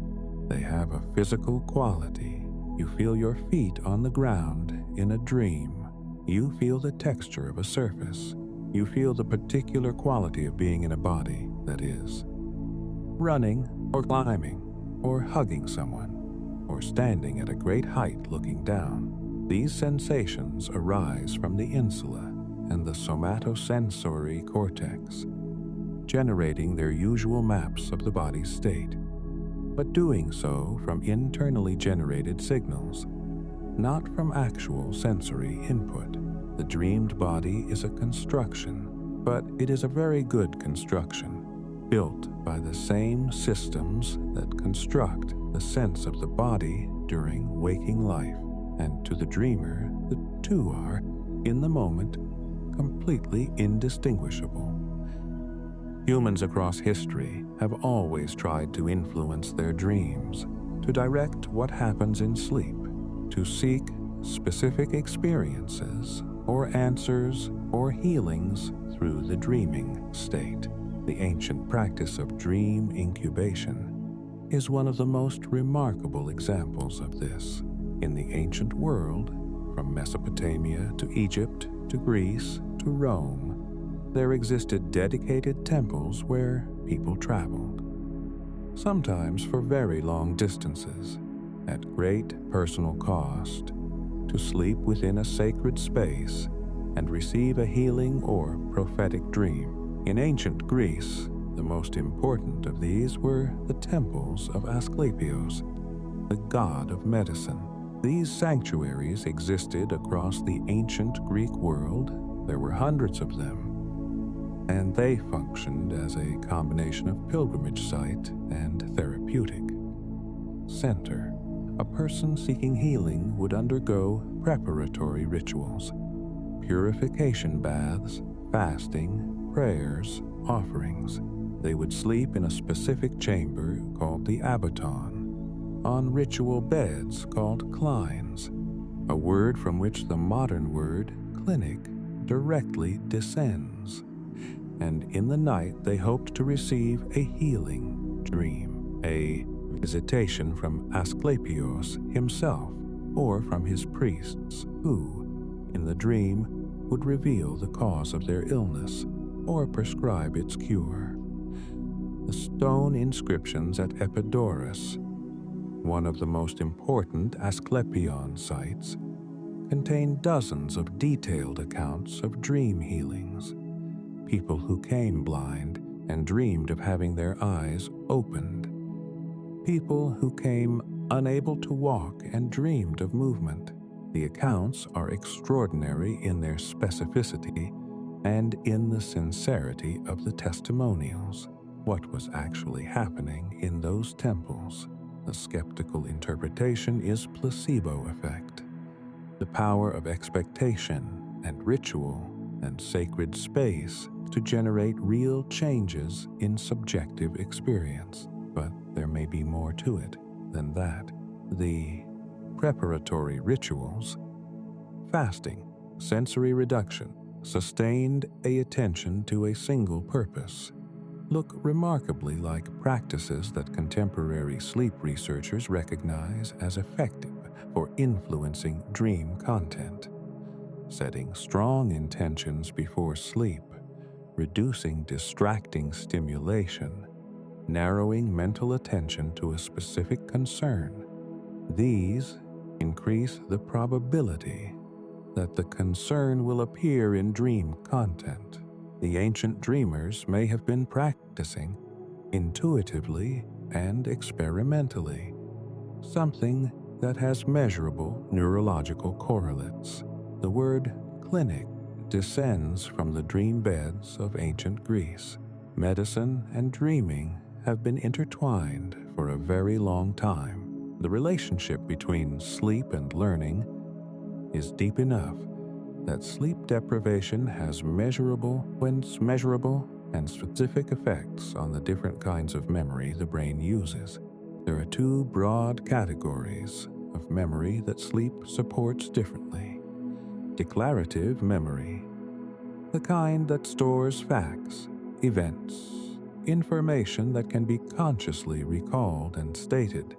They have a physical quality. You feel your feet on the ground in a dream. You feel the texture of a surface. You feel the particular quality of being in a body, that is, running or climbing or hugging someone or standing at a great height looking down. These sensations arise from the insula and the somatosensory cortex, generating their usual maps of the body's state, but doing so from internally generated signals, not from actual sensory input. The dreamed body is a construction, but it is a very good construction, built by the same systems that construct the sense of the body during waking life, and to the dreamer, the two are, in the moment, completely indistinguishable. Humans across history have always tried to influence their dreams, to direct what happens in sleep, to seek specific experiences or answers or healings through the dreaming state. The ancient practice of dream incubation is one of the most remarkable examples of this. In the ancient world, from Mesopotamia to Egypt to Greece to Rome, there existed dedicated temples where people traveled, sometimes for very long distances, at great personal cost, to sleep within a sacred space and receive a healing or prophetic dream. In ancient Greece, the most important of these were the temples of Asclepios, the god of medicine. These sanctuaries existed across the ancient Greek world. There were hundreds of them, and they functioned as a combination of pilgrimage site and therapeutic center. A person seeking healing would undergo preparatory rituals, purification baths, fasting, prayers, offerings. They would sleep in a specific chamber called the abaton, on ritual beds called clines, a word from which the modern word clinic directly descends. And in the night they hoped to receive a healing dream, a visitation from Asclepios himself or from his priests who, in the dream, would reveal the cause of their illness or prescribe its cure. The stone inscriptions at Epidaurus, one of the most important Asclepion sites, contain dozens of detailed accounts of dream healings. People who came blind and dreamed of having their eyes opened. People who came unable to walk and dreamed of movement. The accounts are extraordinary in their specificity and in the sincerity of the testimonials. What was actually happening in those temples? The skeptical interpretation is placebo effect. The power of expectation and ritual and sacred space to generate real changes in subjective experience. But there may be more to it than that. The preparatory rituals, fasting, sensory reduction, sustained attention to a single purpose, look remarkably like practices that contemporary sleep researchers recognize as effective for influencing dream content. Setting strong intentions before sleep, reducing distracting stimulation, narrowing mental attention to a specific concern. These increase the probability that the concern will appear in dream content. The ancient dreamers may have been practicing intuitively and experimentally, something that has measurable neurological correlates. The word clinic descends from the dream beds of ancient Greece. Medicine and dreaming have been intertwined for a very long time. The relationship between sleep and learning is deep enough that sleep deprivation has measurable and specific effects on the different kinds of memory the brain uses. There are two broad categories of memory that sleep supports differently. Declarative memory, the kind that stores facts, events, information that can be consciously recalled and stated,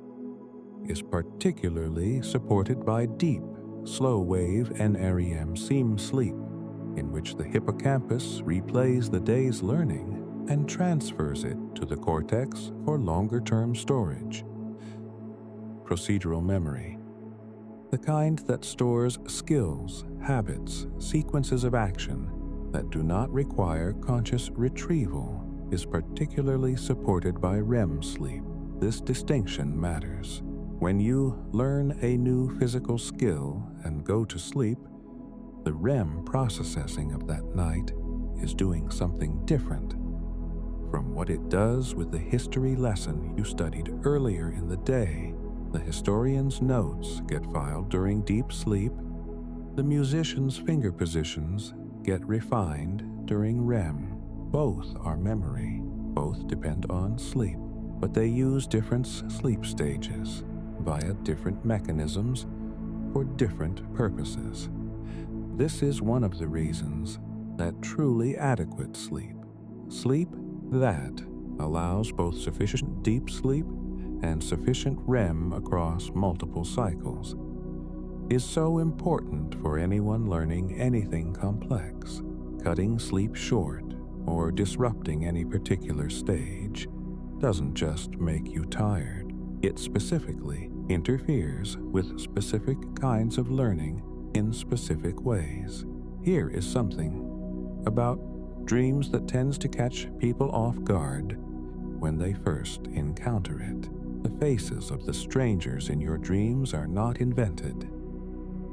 is particularly supported by deep, slow-wave NREM SEM sleep, in which the hippocampus replays the day's learning and transfers it to the cortex for longer-term storage. Procedural memory, the kind that stores skills, habits, sequences of action that do not require conscious retrieval, is particularly supported by REM sleep. This distinction matters. When you learn a new physical skill and go to sleep, the REM processing of that night is doing something different from what it does with the history lesson you studied earlier in the day. The historian's notes get filed during deep sleep. The musician's finger positions get refined during REM. Both are memory. Both depend on sleep, but they use different sleep stages via different mechanisms for different purposes. This is one of the reasons that truly adequate sleep that allows both sufficient deep sleep and sufficient REM across multiple cycles, is so important for anyone learning anything complex. Cutting sleep short or disrupting any particular stage doesn't just make you tired. It specifically interferes with specific kinds of learning in specific ways. Here is something about dreams that tends to catch people off guard when they first encounter it. The faces of the strangers in your dreams are not invented.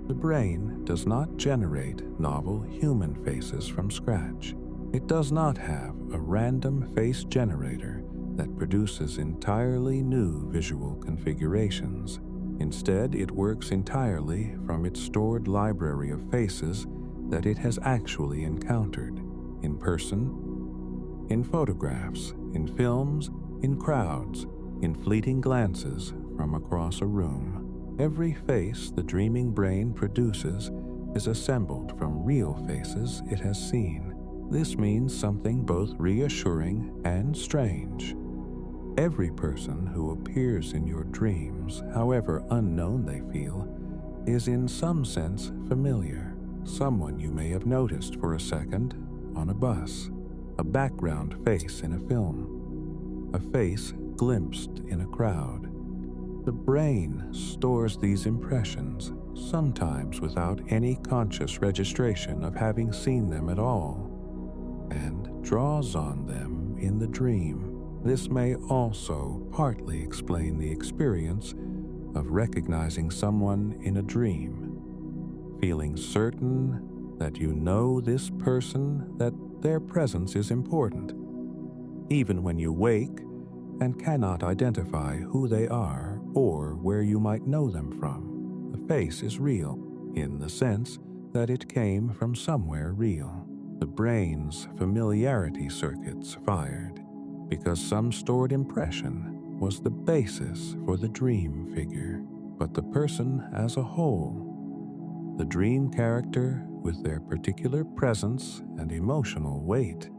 The brain does not generate novel human faces from scratch. It does not have a random face generator that produces entirely new visual configurations. Instead, it works entirely from its stored library of faces that it has actually encountered, in person, in photographs, in films, in crowds, in fleeting glances from across a room. Every face the dreaming brain produces is assembled from real faces it has seen. This means something both reassuring and strange. Every person who appears in your dreams, however unknown they feel, is in some sense familiar. Someone you may have noticed for a second on a bus, a background face in a film, a face glimpsed in a crowd. The brain stores these impressions sometimes without any conscious registration of having seen them at all, and draws on them in the dream. This may also partly explain the experience of recognizing someone in a dream, feeling certain that you know this person, that their presence is important, even when you wake and cannot identify who they are or where you might know them from. The face is real, in the sense that it came from somewhere real. The brain's familiarity circuits fired because some stored impression was the basis for the dream figure. But the person as a whole, the dream character with their particular presence and emotional weight,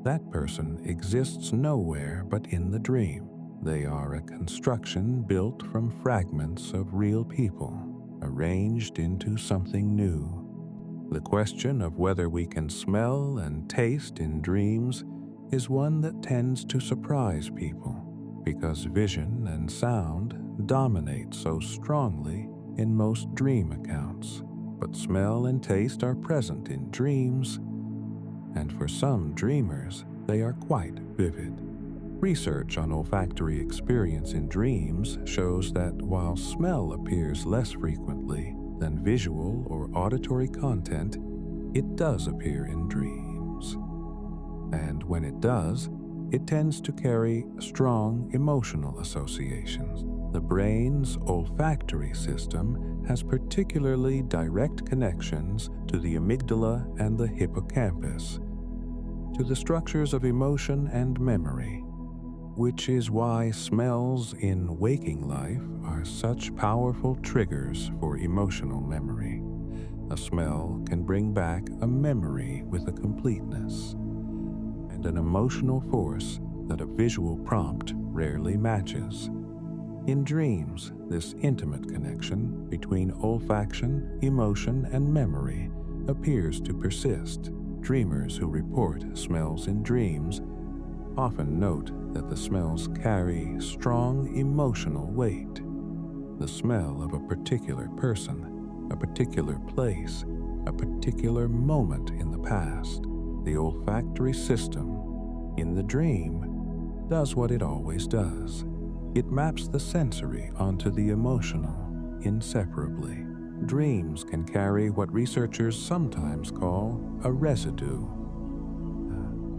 that person exists nowhere but in the dream. They are a construction built from fragments of real people, arranged into something new. The question of whether we can smell and taste in dreams is one that tends to surprise people, because vision and sound dominate so strongly in most dream accounts. But smell and taste are present in dreams, and for some dreamers, they are quite vivid. Research on olfactory experience in dreams shows that while smell appears less frequently than visual or auditory content, it does appear in dreams. And when it does, it tends to carry strong emotional associations. The brain's olfactory system has particularly direct connections to the amygdala and the hippocampus, to the structures of emotion and memory, which is why smells in waking life are such powerful triggers for emotional memory. A smell can bring back a memory with a completeness and an emotional force that a visual prompt rarely matches. In dreams, this intimate connection between olfaction, emotion, and memory appears to persist. Dreamers who report smells in dreams often note that the smells carry strong emotional weight. The smell of a particular person, a particular place, a particular moment in the past. The olfactory system in the dream does what it always does. It maps the sensory onto the emotional inseparably. Dreams can carry what researchers sometimes call a residue,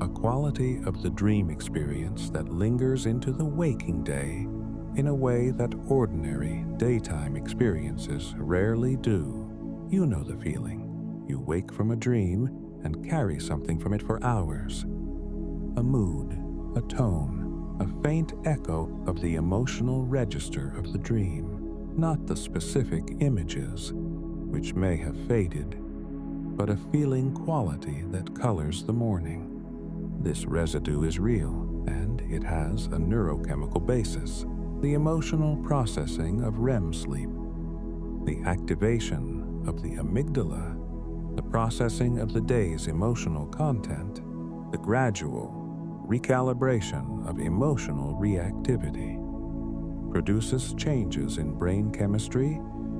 a quality of the dream experience that lingers into the waking day in a way that ordinary daytime experiences rarely do. You know the feeling. You wake from a dream and carry something from it for hours. A mood, a tone, a faint echo of the emotional register of the dream, not the specific images, which may have faded, but a feeling quality that colors the morning. This residue is real, and it has a neurochemical basis. The emotional processing of REM sleep, the activation of the amygdala, the processing of the day's emotional content, the gradual recalibration of emotional reactivity, produces changes in brain chemistry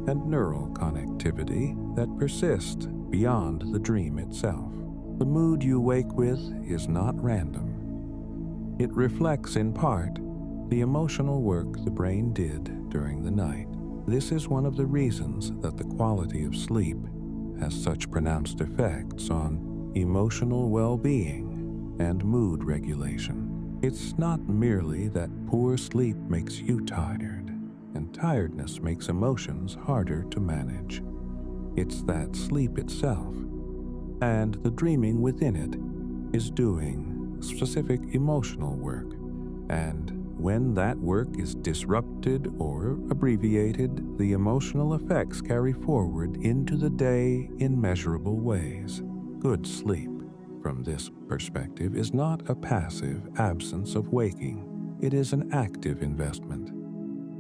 and neural connectivity that persist beyond the dream itself. The mood you wake with is not random. It reflects in part the emotional work the brain did during the night. This is one of the reasons that the quality of sleep has such pronounced effects on emotional well-being and mood regulation. It's not merely that poor sleep makes you tired, and tiredness makes emotions harder to manage. It's that sleep itself, and the dreaming within it, is doing specific emotional work, and when that work is disrupted or abbreviated, the emotional effects carry forward into the day in measurable ways. Good sleep, from this perspective, is not a passive absence of waking. It is an active investment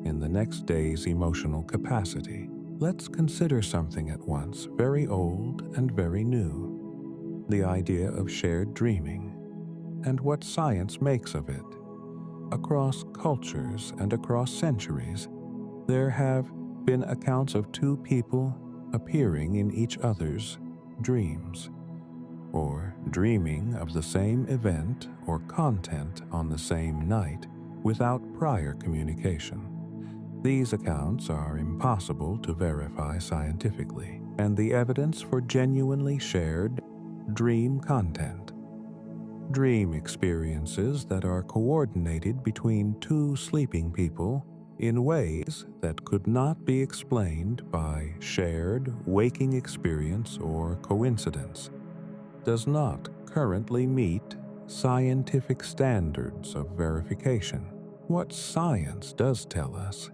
in the next day's emotional capacity. Let's consider something at once very old and very new: the idea of shared dreaming, and what science makes of it. Across cultures and across centuries, there have been accounts of two people appearing in each other's dreams, or dreaming of the same event or content on the same night without prior communication. These accounts are impossible to verify scientifically, and the evidence for genuinely shared dream content. Dream experiences that are coordinated between two sleeping people in ways that could not be explained by shared waking experience or coincidence does not currently meet scientific standards of verification. What science does tell us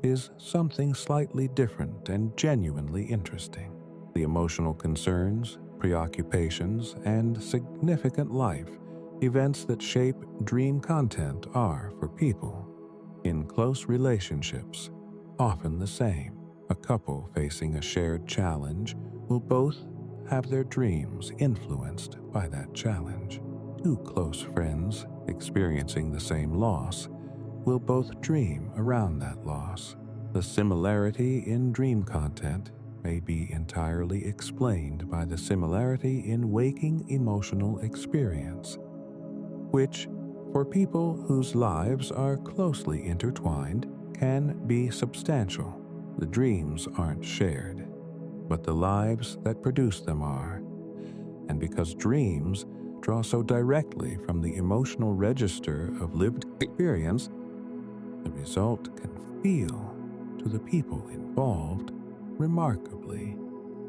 is something slightly different and genuinely interesting. The emotional concerns, preoccupations, and significant life events that shape dream content are, for people in close relationships, often the same. A couple facing a shared challenge will both have their dreams influenced by that challenge. Two close friends experiencing the same loss will both dream around that loss. The similarity in dream content may be entirely explained by the similarity in waking emotional experience, which, for people whose lives are closely intertwined, can be substantial. The dreams aren't shared, but the lives that produce them are. And because dreams draw so directly from the emotional register of lived experience, the result can feel, to the people involved, remarkably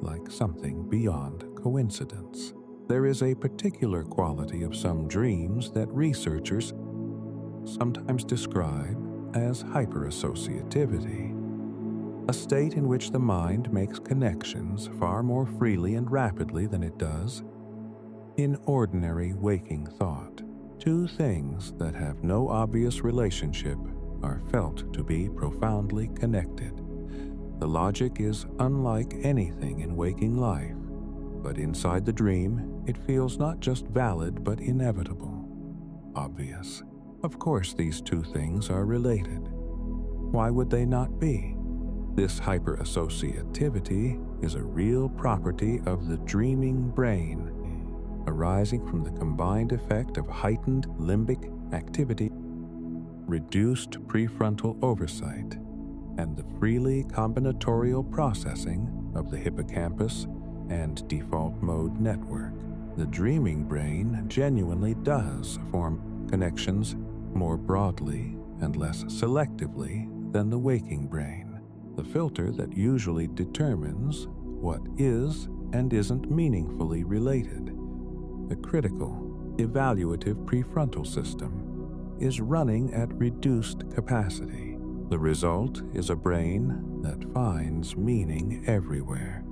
like something beyond coincidence. There is a particular quality of some dreams that researchers sometimes describe as hyperassociativity, a state in which the mind makes connections far more freely and rapidly than it does in ordinary waking thought. Two things that have no obvious relationship are felt to be profoundly connected. The logic is unlike anything in waking life, but inside the dream, it feels not just valid but inevitable, obvious. Of course, these two things are related. Why would they not be? This hyperassociativity is a real property of the dreaming brain, arising from the combined effect of heightened limbic activity, reduced prefrontal oversight, and the freely combinatorial processing of the hippocampus and default mode network. The dreaming brain genuinely does form connections more broadly and less selectively than the waking brain, the filter that usually determines what is and isn't meaningfully related. The critical, evaluative prefrontal system is running at reduced capacity. The result is a brain that finds meaning everywhere,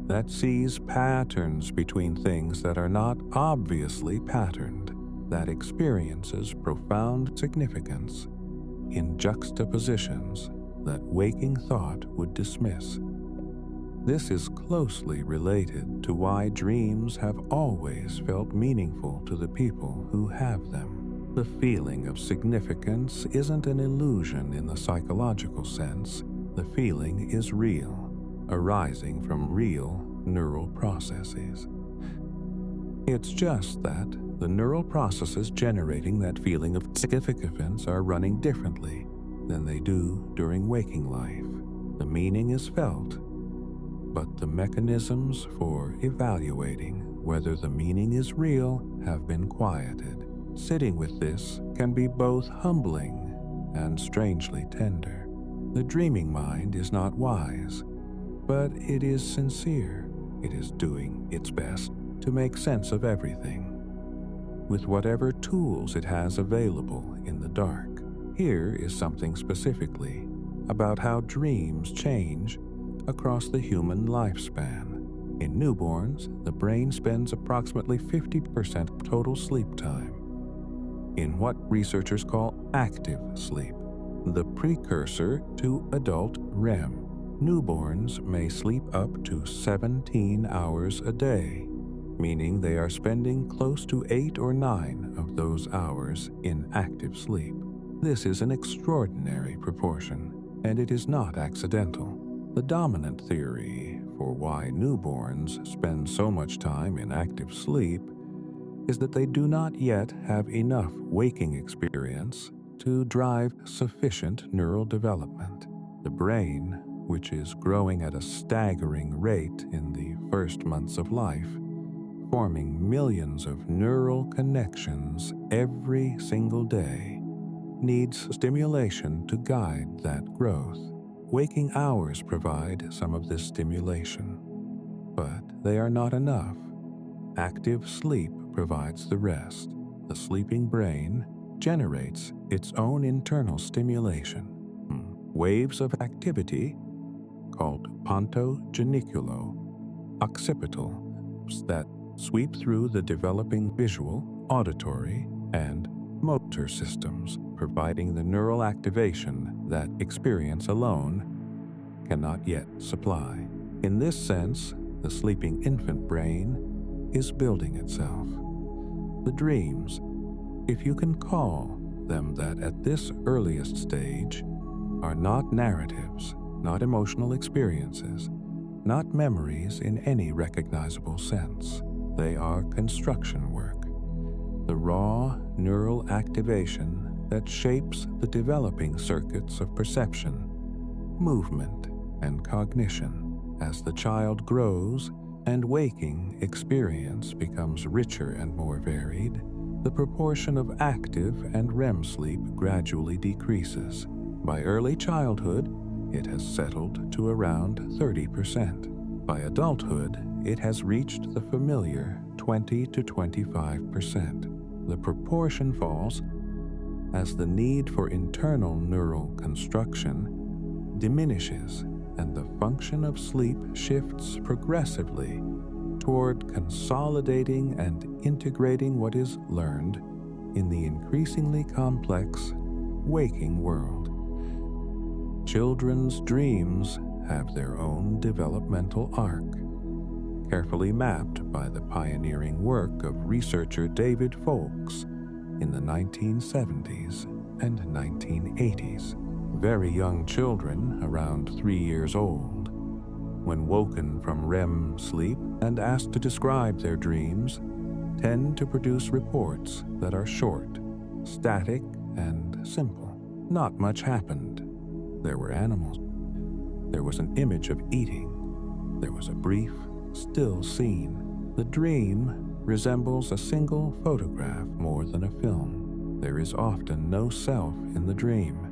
that sees patterns between things that are not obviously patterned, that experiences profound significance in juxtapositions that waking thought would dismiss. This is closely related to why dreams have always felt meaningful to the people who have them. The feeling of significance isn't an illusion in the psychological sense. The feeling is real, arising from real neural processes. It's just that the neural processes generating that feeling of significance are running differently than they do during waking life. The meaning is felt, but the mechanisms for evaluating whether the meaning is real have been quieted. Sitting with this can be both humbling and strangely tender. The dreaming mind is not wise, but it is sincere. It is doing its best to make sense of everything with whatever tools it has available in the dark. Here is something specifically about how dreams change across the human lifespan. In newborns, the brain spends approximately 50% total sleep time in what researchers call active sleep, the precursor to adult REM. Newborns may sleep up to 17 hours a day, meaning they are spending close to 8 or 9 of those hours in active sleep. This is an extraordinary proportion, and it is not accidental. The dominant theory for why newborns spend so much time in active sleep is that they do not yet have enough waking experience to drive sufficient neural development. The brain, which is growing at a staggering rate in the first months of life, forming millions of neural connections every single day, needs stimulation to guide that growth. Waking hours provide some of this stimulation, but they are not enough. Active sleep provides the rest. The sleeping brain generates its own internal stimulation. Waves of activity, called pontogeniculo, occipital, that sweep through the developing visual, auditory, and motor systems, providing the neural activation that experience alone cannot yet supply. In this sense, the sleeping infant brain is building itself. The dreams, if you can call them that at this earliest stage, are not narratives, not emotional experiences, not memories in any recognizable sense. They are construction work, the raw neural activation that shapes the developing circuits of perception, movement, and cognition. As the child grows and waking experience becomes richer and more varied, the proportion of active and REM sleep gradually decreases. By early childhood, it has settled to around 30%. By adulthood, it has reached the familiar 20 to 25%. The proportion falls as the need for internal neural construction diminishes and the function of sleep shifts progressively toward consolidating and integrating what is learned in the increasingly complex waking world. Children's dreams have their own developmental arc, carefully mapped by the pioneering work of researcher David Folks in the 1970s and 1980s. Very young children, around 3 years old, when woken from REM sleep and asked to describe their dreams, tend to produce reports that are short, static, and simple. Not much happened. There were animals. There was an image of eating. There was a brief, still scene. The dream resembles a single photograph more than a film. There is often no self in the dream.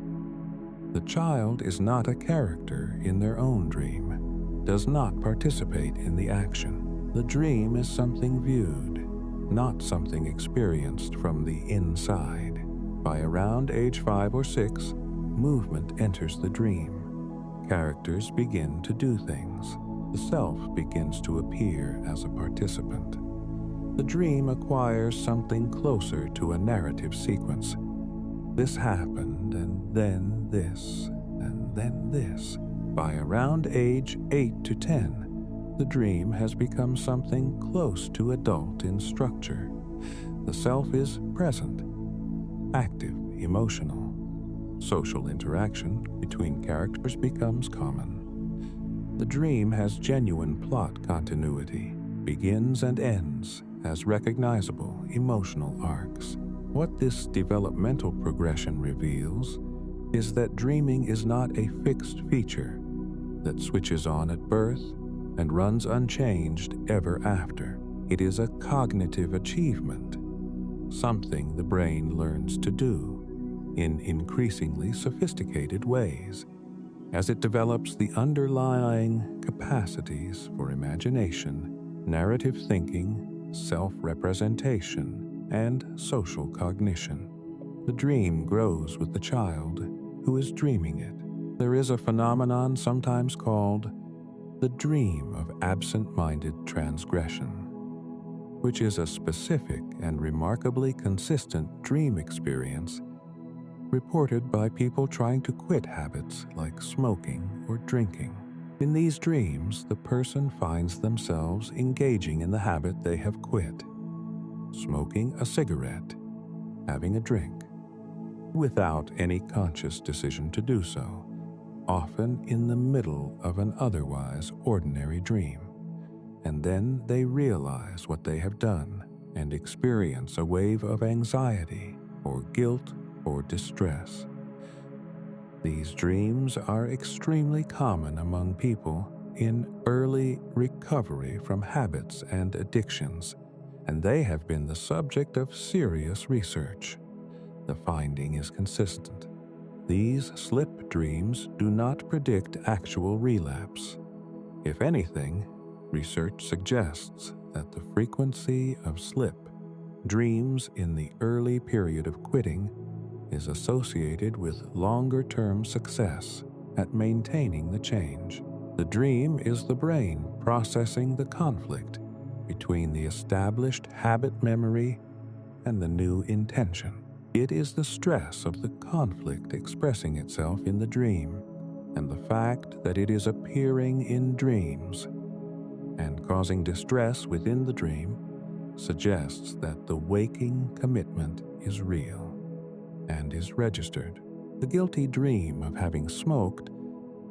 The child is not a character in their own dream, does not participate in the action. The dream is something viewed, not something experienced from the inside. By around age 5 or 6, movement enters the dream. Characters begin to do things. The self begins to appear as a participant. The dream acquires something closer to a narrative sequence. This happened, and then this, and then this. By around age 8 to 10, the dream has become something close to adult in structure. The self is present, active, emotional. Social interaction between characters becomes common. The dream has genuine plot continuity, begins and ends as recognizable emotional arcs. What this developmental progression reveals is that dreaming is not a fixed feature that switches on at birth and runs unchanged ever after. It is a cognitive achievement, something the brain learns to do in increasingly sophisticated ways as it develops the underlying capacities for imagination, narrative thinking, self-representation, and social cognition. The dream grows with the child who is dreaming it. There is a phenomenon sometimes called the dream of absent-minded transgression, which is a specific and remarkably consistent dream experience reported by people trying to quit habits like smoking or drinking. In these dreams, the person finds themselves engaging in the habit they have quit, smoking a cigarette, having a drink, without any conscious decision to do so. often in the middle of an otherwise ordinary dream, and then they realize what they have done and experience a wave of anxiety or guilt or distress. These dreams are extremely common among people in early recovery from habits and addictions, and they have been the subject of serious research. The finding is consistent. These slip dreams do not predict actual relapse. If anything, research suggests that the frequency of slip dreams in the early period of quitting is associated with longer-term success at maintaining the change. The dream is the brain processing the conflict between the established habit memory and the new intention. It is the stress of the conflict expressing itself in the dream, and the fact that it is appearing in dreams and causing distress within the dream suggests that the waking commitment is real and is registered. The guilty dream of having smoked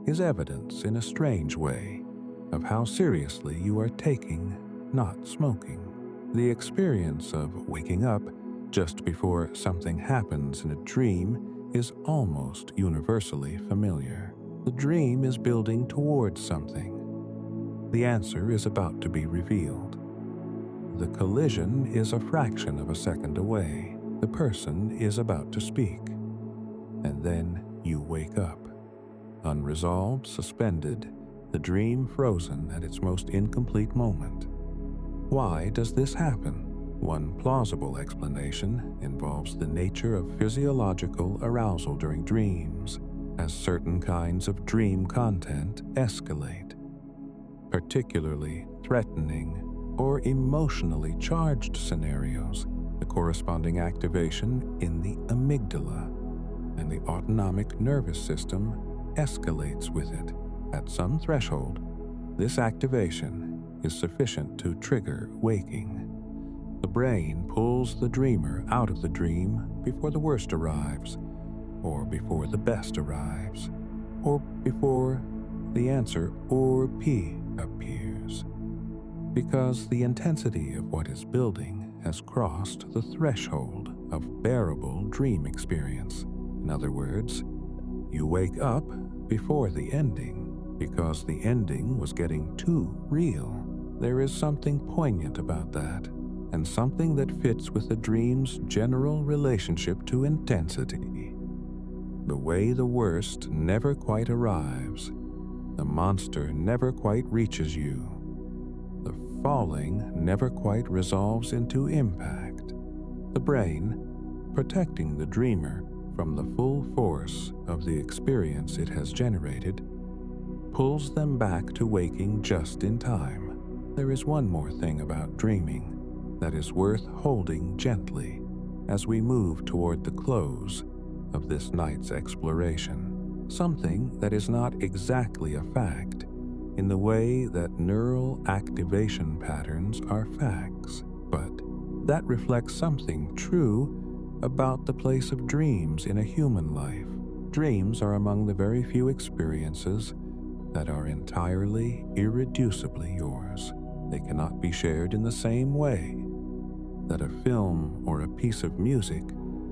is evidence in a strange way of how seriously you are taking not smoking. The experience of waking up just before something happens in a dream is almost universally familiar. The dream is building towards something. The answer is about to be revealed. The collision is a fraction of a second away. The person is about to speak. And then you wake up. Unresolved, suspended, the dream frozen at its most incomplete moment. Why does this happen? One plausible explanation involves the nature of physiological arousal during dreams, as certain kinds of dream content escalate, particularly threatening or emotionally charged scenarios. The corresponding activation in the amygdala and the autonomic nervous system escalates with it. At some threshold, this activation is sufficient to trigger waking. The brain pulls the dreamer out of the dream before the worst arrives, or before the best arrives, or before the answer or P appears. Because the intensity of what is building has crossed the threshold of bearable dream experience. In other words, you wake up before the ending because the ending was getting too real. There is something poignant about that, and something that fits with the dream's general relationship to intensity. The way the worst never quite arrives, the monster never quite reaches you, the falling never quite resolves into impact. The brain, protecting the dreamer from the full force of the experience it has generated, pulls them back to waking just in time. There is one more thing about dreaming that is worth holding gently as we move toward the close of this night's exploration. Something that is not exactly a fact in the way that neural activation patterns are facts, but that reflects something true about the place of dreams in a human life. Dreams are among the very few experiences that are entirely, irreducibly yours. They cannot be shared in the same way that a film or a piece of music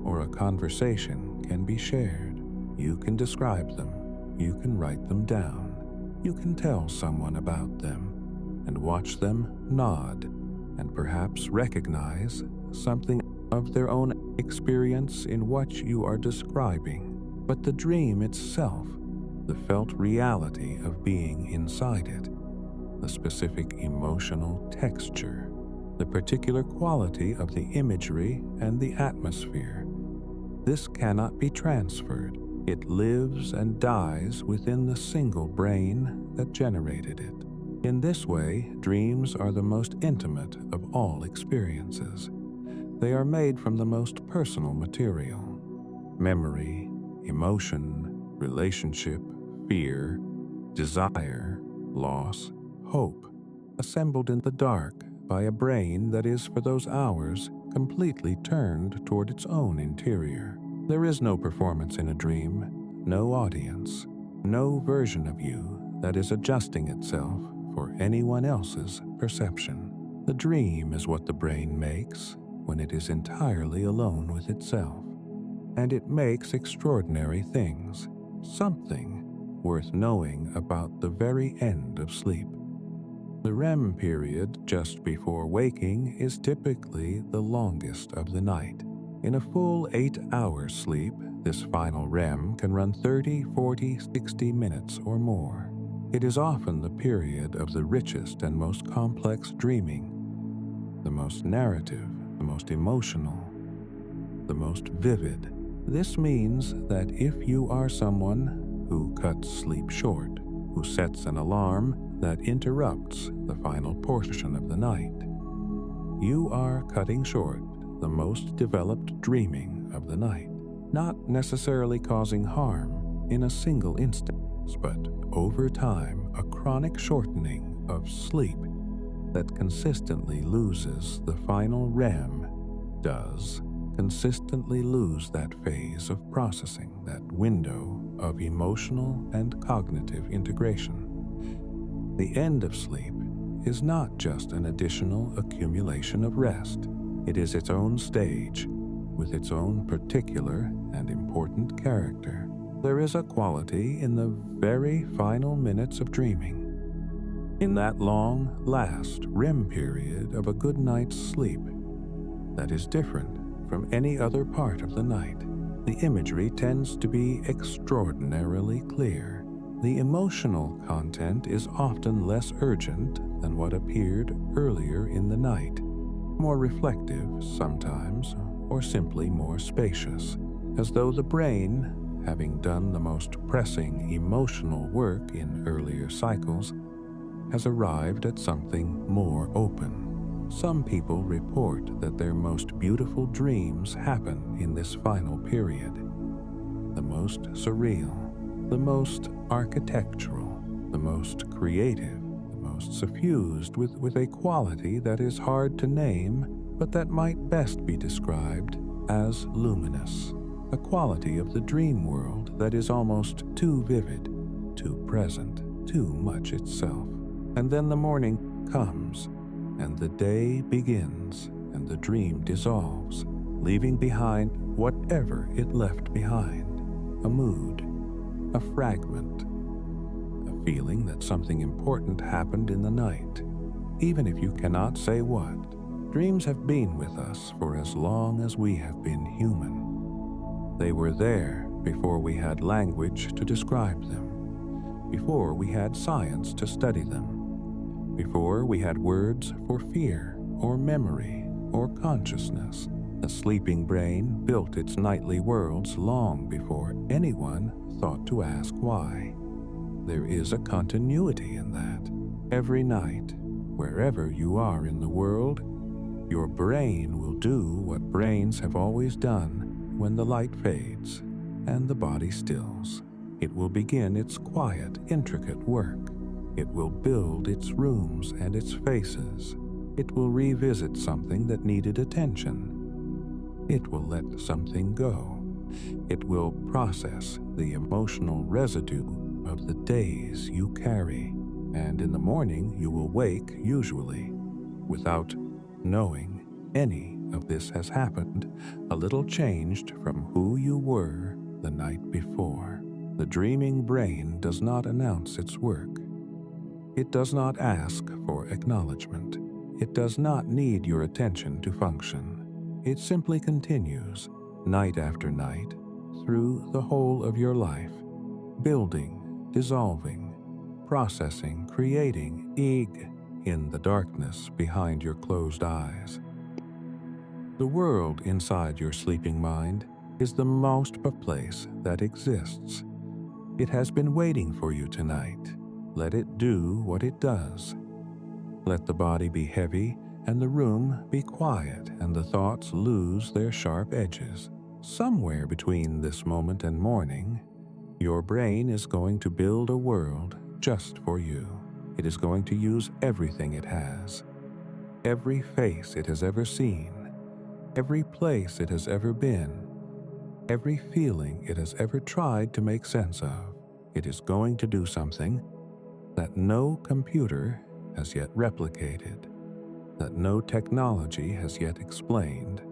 or a conversation can be shared. You can describe them, you can write them down, you can tell someone about them and watch them nod and perhaps recognize something of their own experience in what you are describing. But the dream itself, the felt reality of being inside it, the specific emotional texture, the particular quality of the imagery and the atmosphere, this cannot be transferred. It lives and dies within the single brain that generated it. In this way, dreams are the most intimate of all experiences. They are made from the most personal material: memory, emotion, relationship, fear, desire, loss, hope, assembled in the dark by a brain that is for those hours completely turned toward its own interior. There is no performance in a dream, no audience. No version of you that is adjusting itself for anyone else's perception. The dream is what the brain makes when it is entirely alone with itself, and it makes extraordinary things, something worth knowing about the very end of sleep. The REM period just before waking is typically the longest of the night. In a full 8 hour sleep, this final REM can run 30, 40, 60 minutes or more. It is often the period of the richest and most complex dreaming, the most narrative, the most emotional, the most vivid. This means that if you are someone who cuts sleep short, who sets an alarm that interrupts the final portion of the night, you are cutting short the most developed dreaming of the night, not necessarily causing harm in a single instance, but over time a chronic shortening of sleep that consistently loses the final REM does consistently lose that phase of processing, that window of emotional and cognitive integration. The end of sleep is not just an additional accumulation of rest. It is its own stage, with its own particular and important character. There is a quality in the very final minutes of dreaming, in that long, last REM period of a good night's sleep, that is different from any other part of the night. The imagery tends to be extraordinarily clear. The emotional content is often less urgent than what appeared earlier in the night, more reflective sometimes, or simply more spacious, as though the brain, having done the most pressing emotional work in earlier cycles, has arrived at something more open. Some people report that their most beautiful dreams happen in this final period, the most surreal, the most architectural, the most creative, the most suffused with a quality that is hard to name, but that might best be described as luminous, a quality of the dream world that is almost too vivid, too present, too much itself. And then the morning comes, and the day begins, and the dream dissolves, leaving behind whatever it left behind, a mood, a fragment, a feeling that something important happened in the night, even if you cannot say what. Dreams have been with us for as long as we have been human. They were there before we had language to describe them, before we had science to study them, before we had words for fear or memory or consciousness. The sleeping brain built its nightly worlds long before anyone thought to ask why. There is a continuity in that. Every night, wherever you are in the world, your brain will do what brains have always done when the light fades and the body stills. It will begin its quiet, intricate work. It will build its rooms and its faces. It will revisit something that needed attention. It will let something go. It will process the emotional residue of the days you carry. And in the morning you will wake, usually, without knowing any of this has happened, a little changed from who you were the night before. The dreaming brain does not announce its work. It does not ask for acknowledgement. It does not need your attention to function. It simply continues, night after night, through the whole of your life, building, dissolving, processing, creating, in the darkness behind your closed eyes. The world inside your sleeping mind is the most place that exists. It has been waiting for you tonight. Let it do what it does. Let the body be heavy and the room be quiet and the thoughts lose their sharp edges. Somewhere between this moment and morning, your brain is going to build a world just for you. It is going to use everything it has, every face it has ever seen, every place it has ever been, every feeling it has ever tried to make sense of. It is going to do something that no computer has yet replicated, that no technology has yet explained,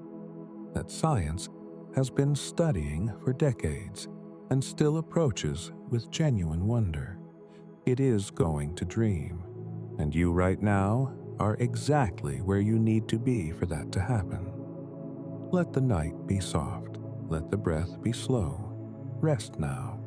that science has been studying for decades and still approaches with genuine wonder. It is going to dream, and you right now are exactly where you need to be for that to happen. Let the night be soft. Let the breath be slow. Rest now.